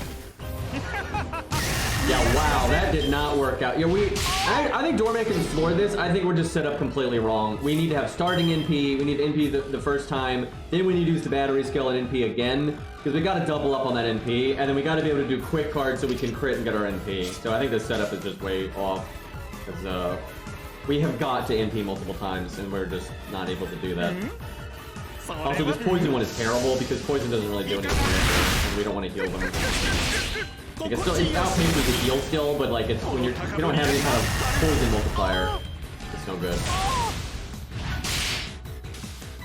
Yeah, wow, that did not work out. Yeah, I think Doorman can floor this. I think we're just set up completely wrong. We need to have starting NP, we need NP the first time, then we need to use the battery skill and NP again, because we gotta double up on that NP, and then we gotta be able to do quick cards so we can crit and get our NP. So I think this setup is just way off, because we have got to NP multiple times, and we're just not able to do that. Also, this poison one is terrible, because poison doesn't really do anything, and we don't want to heal them. Like it outpaces the heal skill, but like it's when you don't have any kind of poison multiplier, it's no good.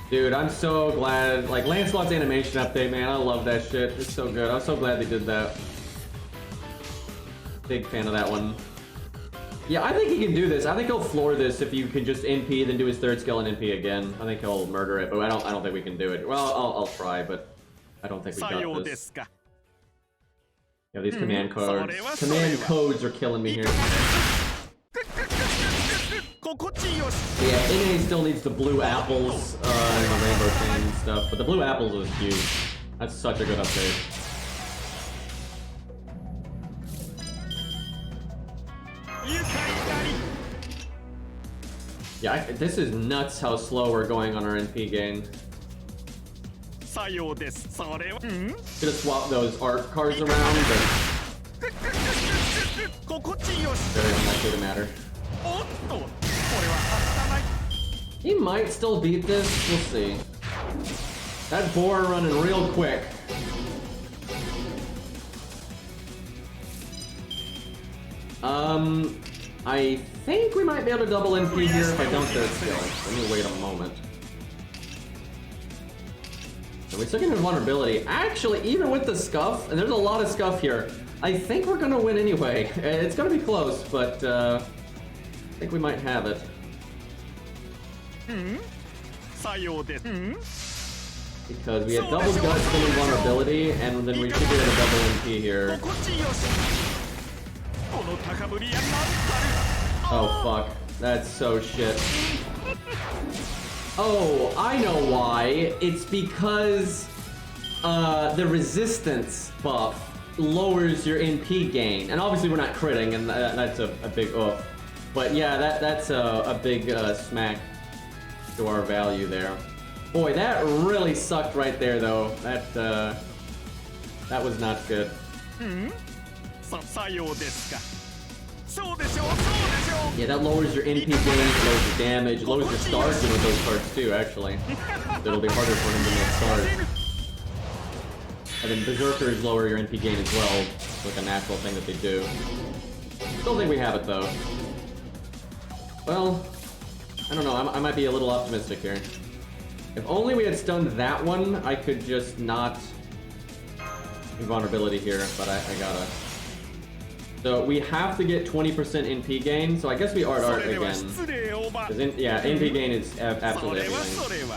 Dude, I'm so glad. Like Lancelot's animation update, man, I love that shit. It's so good. I'm so glad they did that. Big fan of that one. Yeah, I think he can do this. I think he'll floor this if you can just NP, then do his third skill and NP again. I think he'll murder it, but I don't think we can do it. Well, I'll try, but I don't think we got this. Yeah, these command codes. Command codes are killing me here. Yeah, NA still needs the blue apples and the rainbow chain and stuff, but the blue apples is huge. That's such a good update. Yeah, this is nuts how slow we're going on our NP gain. Gonna swap those art cards around, but very unlikely to matter. He might still beat this, we'll see. That boar running real quick. I think we might be able to double NP here if I don't third skill. Let me wait a moment. So we took him invulnerability. Actually, even with the scuff, and there's a lot of scuff here, I think we're gonna win anyway. It's gonna be close, but think we might have it. Because we have double gut spinning vulnerability, and then we should get a double MP here. Oh fuck, that's so shit. Oh, I know why. It's because the resistance buff lowers your NP gain, and obviously we're not critting, and that's a big oof. But yeah, that's a big smack to our value there. Boy, that really sucked right there, though. That was not good. Yeah, that lowers your NP gain, it lowers your damage, it lowers your stars with those cards too, actually. It'll be harder for him to make stars. And then Berserkers lower your NP gain as well. It's like a natural thing that they do. Still think we have it, though. Well, I don't know, I might be a little optimistic here. If only we had stunned that one, I could just not invulnerability here, but I gotta. So we have to get 20% NP gain, so I guess we art again. Yeah, NP gain is absolutely everything.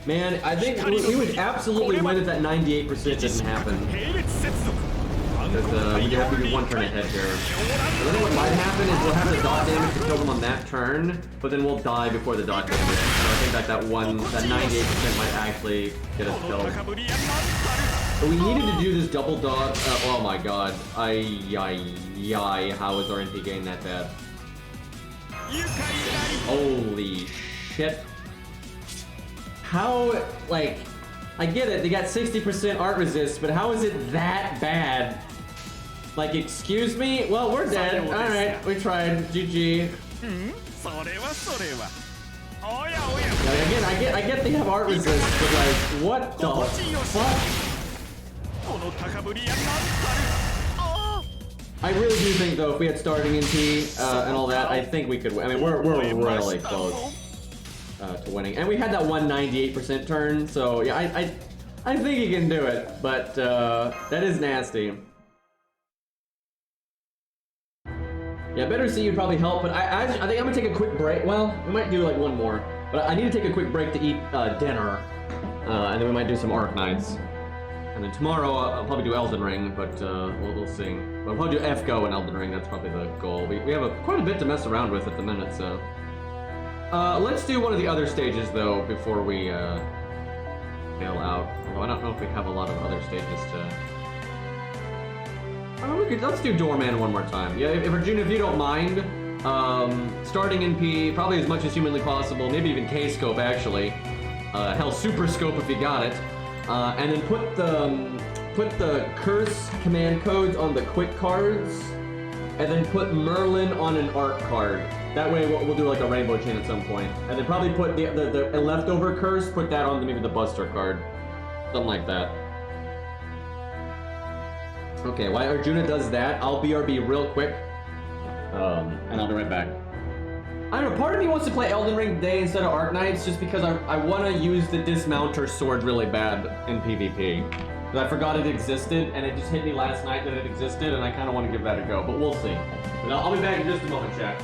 Man, I think we would absolutely win if that 98% didn't happen. Because we have to do one turn ahead here. I think what might happen is we'll have the dot damage to kill them on that turn, but then we'll die before the dot damage. So I think that 98% might actually get us killed. But we needed to do this double dot. Oh my god. How is our NP gain that bad? Holy shit. How, like, I get it, they got 60% art resist, but how is it that bad? Like, excuse me? Well, we're dead. Alright, we tried. GG. Again, I get they have art resist, but like, what the fuck? I really do think, though, if we had starting NP and all that, I think we could win. I mean, we're really close to winning. And we had that 198% turn, so yeah, I think he can do it, but that is nasty. Yeah, better see you'd probably help, but I think I'm gonna take a quick break. Well, we might do like one more, but I need to take a quick break to eat dinner, and then we might do some Arc Knights. And then tomorrow I'll probably do Elden Ring, but we'll see. But I'll probably do FGO and Elden Ring, that's probably the goal. We have quite a bit to mess around with at the minute, so. Let's do one of the other stages, though, before we bail out. Although I don't know if we have a lot of other stages to... let's do Doorman one more time. Yeah, if Arjuna, if you don't mind, starting NP, probably as much as humanly possible, maybe even K-Scope, actually. Hell, Super Scope if you got it. And then put the Curse command codes on the quick cards, and then put Merlin on an art card. That way we'll do like a rainbow chain at some point. And then probably put the leftover curse, put that on maybe the Buster card. Something like that. Okay, while Arjuna does that, I'll BRB real quick. And I'll be right back. I don't know, part of me wants to play Elden Ring today instead of Arc Knights just because I want to use the Dismounter sword really bad in PvP. Because I forgot it existed, and it just hit me last night that it existed, and I kind of want to give that a go, but we'll see. But I'll be back in just a moment, chat.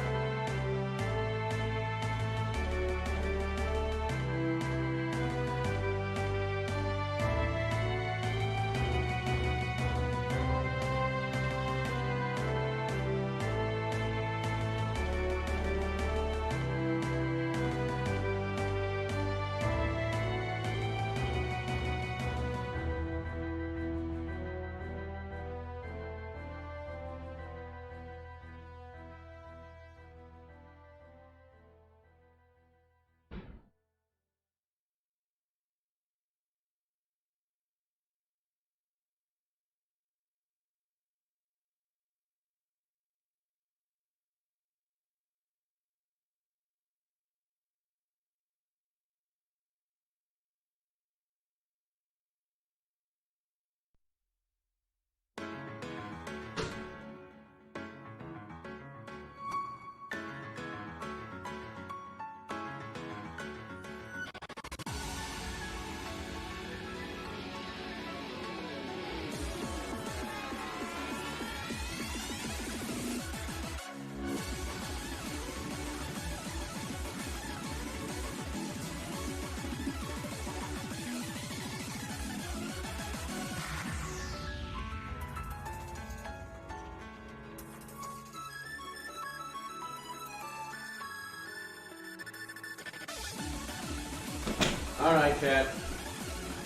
Alright, chat.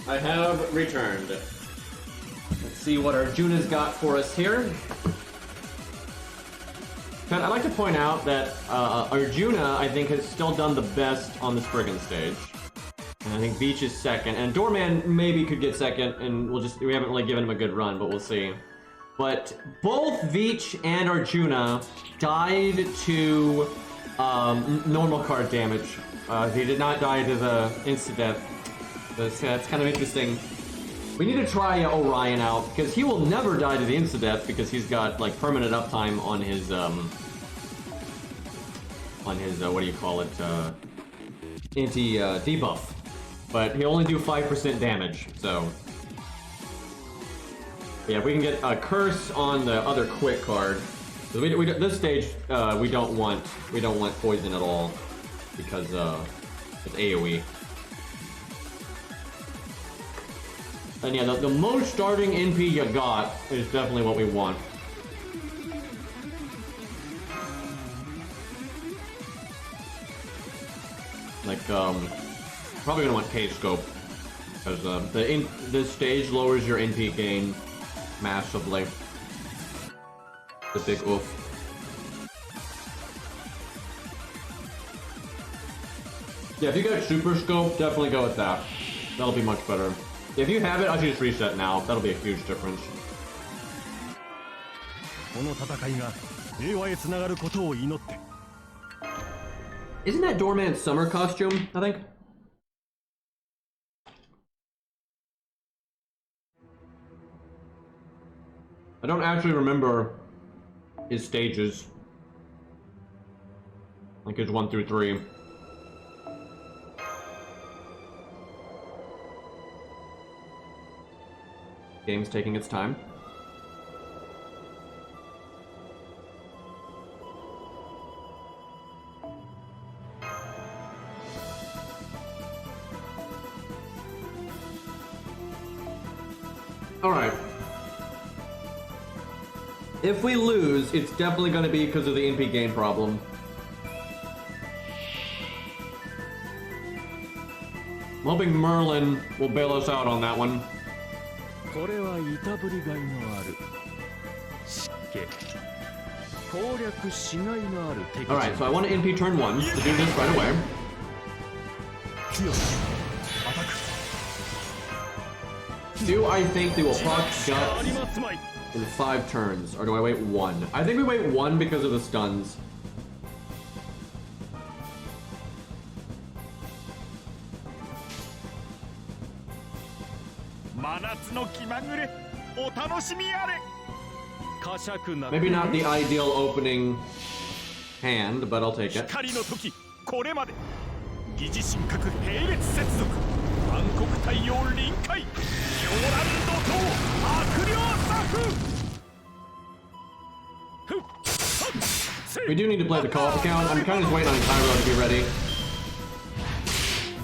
I have returned. Let's see what Arjuna's got for us here. Chat, I'd like to point out that Arjuna, I think, has still done the best on the Spriggan stage. And I think Beach is second, and Doorman maybe could get second, and we haven't really given him a good run, but we'll see. But both Veach and Arjuna died to normal card damage. They did not die to the insta-death. That's kind of interesting. We need to try Orion out, because he will never die to the insta-death, because he's got, like, permanent uptime on his, what do you call it, anti-debuff. But he'll only do 5% damage, so... Yeah, if we can get a curse on the other quick card. This stage, we don't want poison at all, because, it's AoE. And yeah, the most starting NP you got is definitely what we want. Like, probably gonna want Cage Scope, because this stage lowers your NP gain massively. The big oof. Yeah, if you got Super Scope, definitely go with that. That'll be much better. If you have it, I should just reset now. That'll be a huge difference. Isn't that Doorman's summer costume, I think? I don't actually remember his stages. Like his 1 through 3. Game's taking its time. Alright. If we lose, it's definitely going to be because of the NP gain problem. I'm hoping Merlin will bail us out on that one. Alright, so I want to NP turn 1 to do this right away. Do I think they will proc Guts in 5 turns, or do I wait 1? I think we wait 1 because of the stuns. Maybe not the ideal opening hand, but I'll take it. We do need to play the co-op account. I'm kind of just waiting on Cairo to be ready.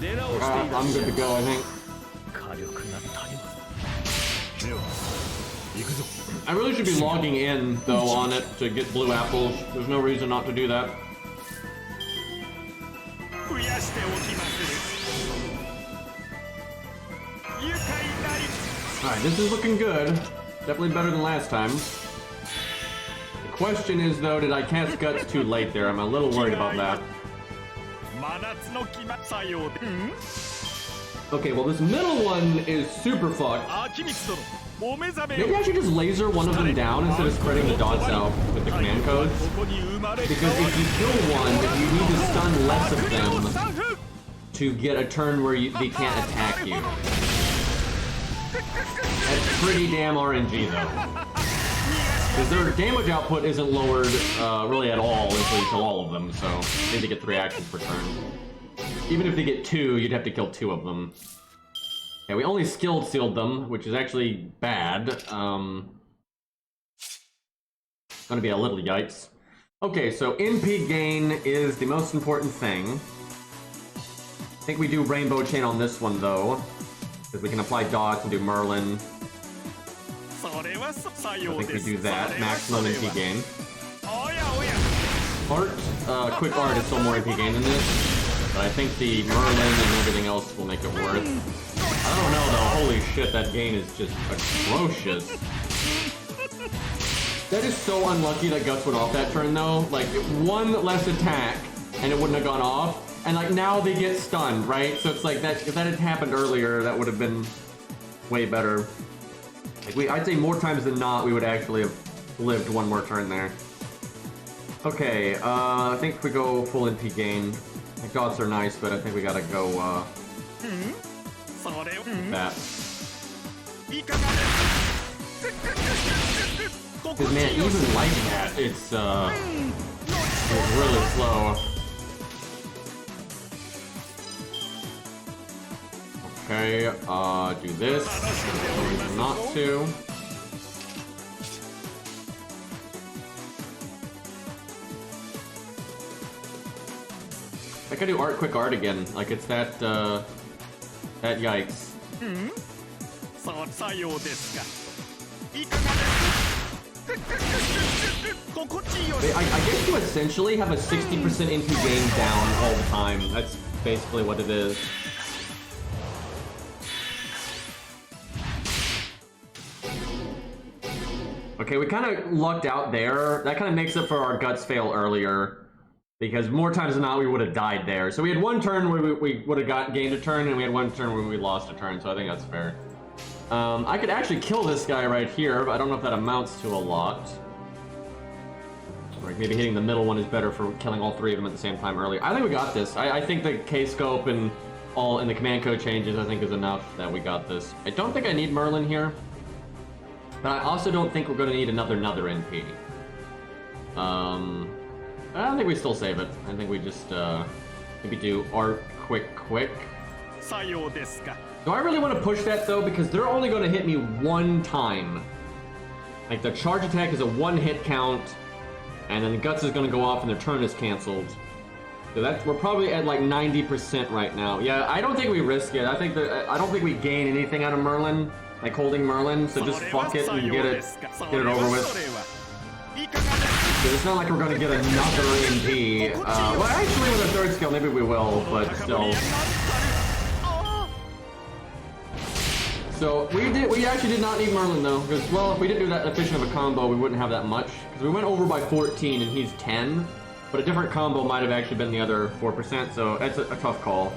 I'm good to go, I think. I really should be logging in, though, on it to get blue apples. There's no reason not to do that. Alright, this is looking good. Definitely better than last time. The question is, though, did I cast Guts too late there? I'm a little worried about that. Okay, well, this middle one is super fucked. Maybe I should just laser one of them down instead of spreading the dots out with the command codes. Because if you kill one, you need to stun less of them to get a turn where they can't attack you. That's pretty damn RNG, though. Because their damage output isn't lowered really at all until all of them, so they need to get 3 actions per turn. Even if they get 2, you'd have to kill 2 of them. Yeah, we only skilled sealed them, which is actually bad. It's gonna be a little yikes. Okay, so NP gain is the most important thing. I think we do Rainbow Chain on this one, though. Because we can apply dots and do Merlin. I think we do that. Maximum NP gain. Art, quick art is still more NP gain than this. But I think the Merlin and everything else will make it worth. I don't know though, holy shit, that gain is just atrocious. That is so unlucky that Guts went off that turn though. Like, one less attack and it wouldn't have gone off. And like, now they get stunned, right? So it's like, that if that had happened earlier, that would have been way better. Like, I'd say more times than not, we would actually have lived one more turn there. Okay, I think we go full NP gain. The Gods are nice, but I think we gotta go, that. Because man, even like that, it's really slow. Okay, do this. Not to. I could do quick art again. Like it's that, that yikes. I guess you essentially have a 60% NP gain down all the time. That's basically what it is. Okay, we kind of lucked out there. That kind of makes up for our Guts fail earlier. Because more times than not, we would have died there. So we had one turn where we would have gained a turn, and we had one turn where we lost a turn, so I think that's fair. I could actually kill this guy right here, but I don't know if that amounts to a lot. Like maybe hitting the middle one is better for killing all three of them at the same time early. I think we got this. I think the K-scope and the command code changes, I think, is enough that we got this. I don't think I need Merlin here, but I also don't think we're going to need another NP. I think we still save it. I think we just maybe do art quick. Do I really want to push that though? Because they're only going to hit me one time. Like the charge attack is a one-hit count, and then the Guts is going to go off and their turn is canceled. So we're probably at like 90% right now. Yeah, I don't think we risk it. I don't think we gain anything out of Merlin, like holding Merlin. So just fuck it and get it over with. It's not like we're going to get another NP. Well, actually, with a third skill, maybe we will, but still. So we actually did not need Merlin though, because well, if we didn't do that efficient of a combo, we wouldn't have that much. Because we went over by 14 and he's 10, but a different combo might have actually been the other 4%. So that's a tough call.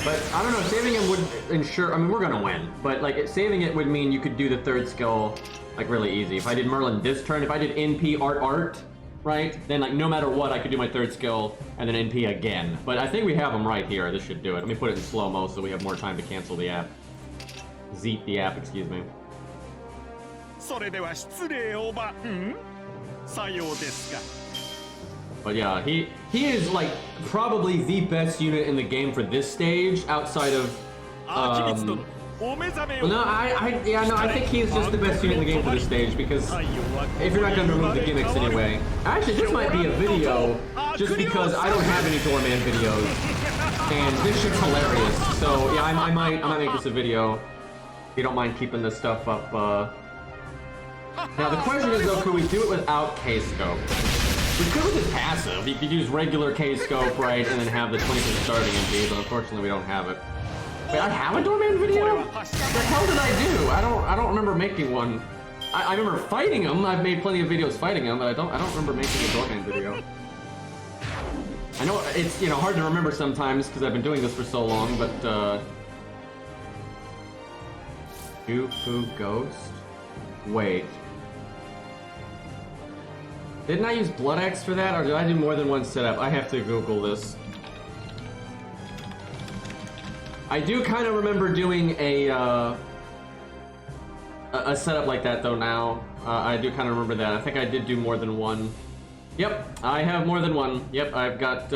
But I don't know, saving him would ensure. I mean, we're gonna win, but like saving it would mean you could do the third skill. Like really easy. If I did Merlin this turn, if I did NP art, right? Then like no matter what, I could do my third skill and then NP again. But I think we have them right here. This should do it. Let me put it in slow-mo so we have more time to cancel the app. Zeet the app, excuse me. But yeah, he is like probably the best unit in the game for this stage outside of well, no, I think he's just the best unit in the game for this stage because if you're not going to remove the gimmicks anyway. Actually, this might be a video just because I don't have any Doorman videos, and this shit's hilarious. So yeah, I might make this a video. If you don't mind keeping this stuff up. Now the question is though, could we do it without K-scope? We could with his passive. You could use regular K-scope, right, and then have the 20% starting NP, but unfortunately we don't have it. Wait, I have a Doorman video? What the hell did I do? I don't remember making one. I remember fighting him. I've made plenty of videos fighting him, but I don't remember making a Doorman video. I know it's hard to remember sometimes because I've been doing this for so long, but Fu Ghost? Wait. Didn't I use Blood Axe for that, or did I do more than one setup? I have to Google this. I do kind of remember doing a setup like that though now. I do kind of remember that. I think I did do more than one. Yep, I have more than one. Yep, I've got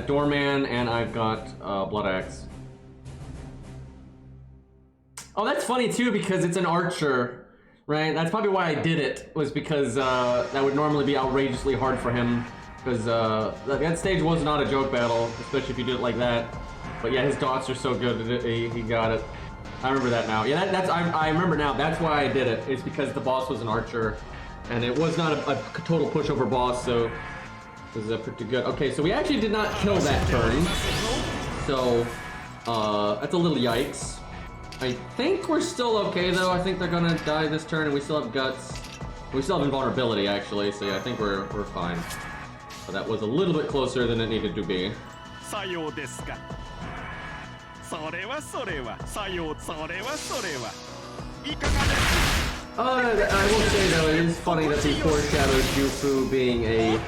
Doorman and I've got Blood Axe. Oh, that's funny too because it's an archer, right? That's probably why I did it, was because that would normally be outrageously hard for him because that stage was not a joke battle, especially if you do it like that. But yeah, his dots are so good that he got it. I remember that now. Yeah, I remember now. That's why I did it. It's because the boss was an archer, and it was not a total pushover boss. So This is pretty good. Okay, so we actually did not kill that turn. So, that's a little yikes. I think we're still okay, though. I think they're gonna die this turn, and we still have guts. We still have invulnerability, actually, so yeah, I think we're fine. But that was a little bit closer than it needed to be. I will say, though, it is funny that they foreshadowed Jufu being a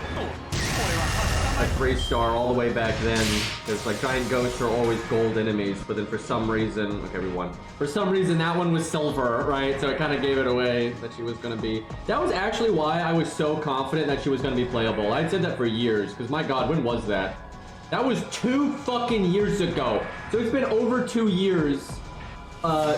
3-star all the way back then. Because, like, giant ghosts are always gold enemies, but then for some reason... Okay, we won. For some reason, that one was silver, right? So it kind of gave it away that she was going to be... That was actually why I was so confident that she was going to be playable. I'd said that for years, because my god, when was that? That was 2 fucking years ago. So it's been over 2 years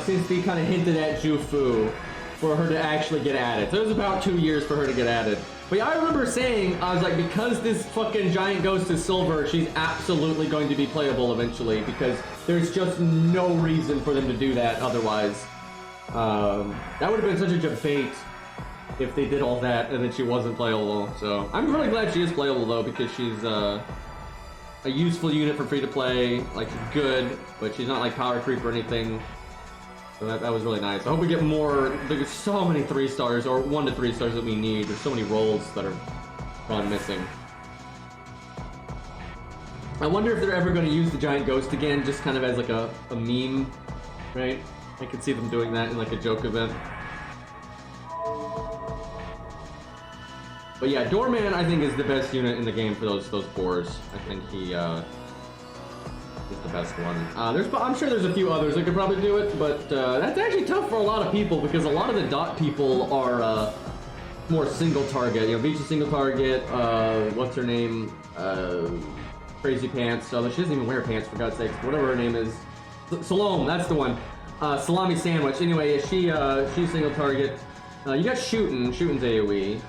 since we kind of hinted at Jufu for her to actually get added. So it was about 2 years for her to get added. But yeah, I remember saying, I was like, because this fucking giant ghost is silver, she's absolutely going to be playable eventually, because there's just no reason for them to do that otherwise. That would have been such a debate if they did all that and then she wasn't playable. So I'm really glad she is playable though, because she's a useful unit for free to play. Like, she's good, but she's not like power creep or anything. So that was really nice. I hope we get more. There's so many 3-stars or 1 to 3 stars that we need. There's so many rolls that are gone missing. I wonder if they're ever going to use the giant ghost again, just kind of as like a meme, right? I could see them doing that in like a joke event. But yeah, Doorman I think is the best unit in the game for those boars. I think he is the best one. I'm sure there's a few others that could probably do it, but that's actually tough for a lot of people because a lot of the dot people are more single target. You know, Beach is single target. What's her name? Crazy Pants. Although she doesn't even wear pants, for God's sakes. Whatever her name is. Salome, that's the one. Salami Sandwich. Anyway, she's single target. You got Shootin'. Shootin's AoE.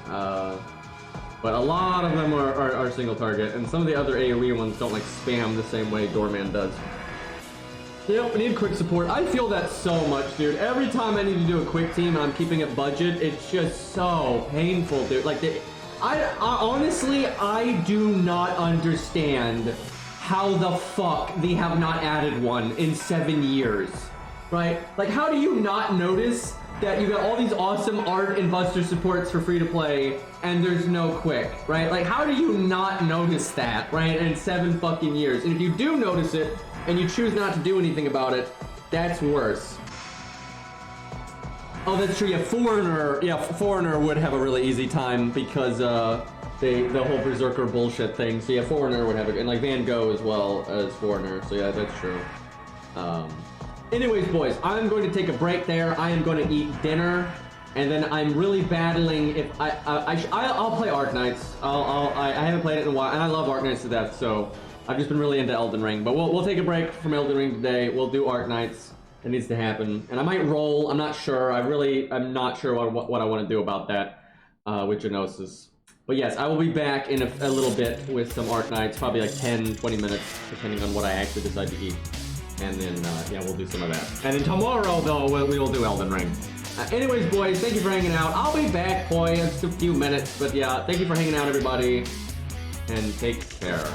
But a lot of them are single target, and some of the other AoE ones don't like spam the same way Doorman does. Yep, we need quick support. I feel that so much, dude. Every time I need to do a quick team and I'm keeping it budget, it's just so painful, dude. Like, I honestly, I do not understand how the fuck they have not added one in 7 years, right? Like, how do you not notice that you got all these awesome art and Buster supports for free to play, and there's no quick, right? Like, how do you not notice that, right? In 7 fucking years. And if you do notice it, and you choose not to do anything about it, that's worse. Oh, that's true, yeah, Foreigner would have a really easy time, because, the whole Berserker bullshit thing. So yeah, Foreigner would have it, and like Van Gogh as well as Foreigner, so yeah, that's true. Anyways, boys, I'm going to take a break there. I am going to eat dinner, and then I'm really battling. If I'll play Arknights. I haven't played it in a while, and I love Arknights to death. So I've just been really into Elden Ring. But we'll take a break from Elden Ring today. We'll do Arknights. It needs to happen, and I might roll. I'm not sure. I'm not sure what I want to do about that with Genosis. But yes, I will be back in a little bit with some Arknights, probably like 10-20 minutes, depending on what I actually decide to eat. And then, yeah, we'll do some of that. And then tomorrow, though, we will do Elden Ring. Anyways, boys, thank you for hanging out. I'll be back, boy, in just a few minutes. But yeah, thank you for hanging out, everybody. And take care.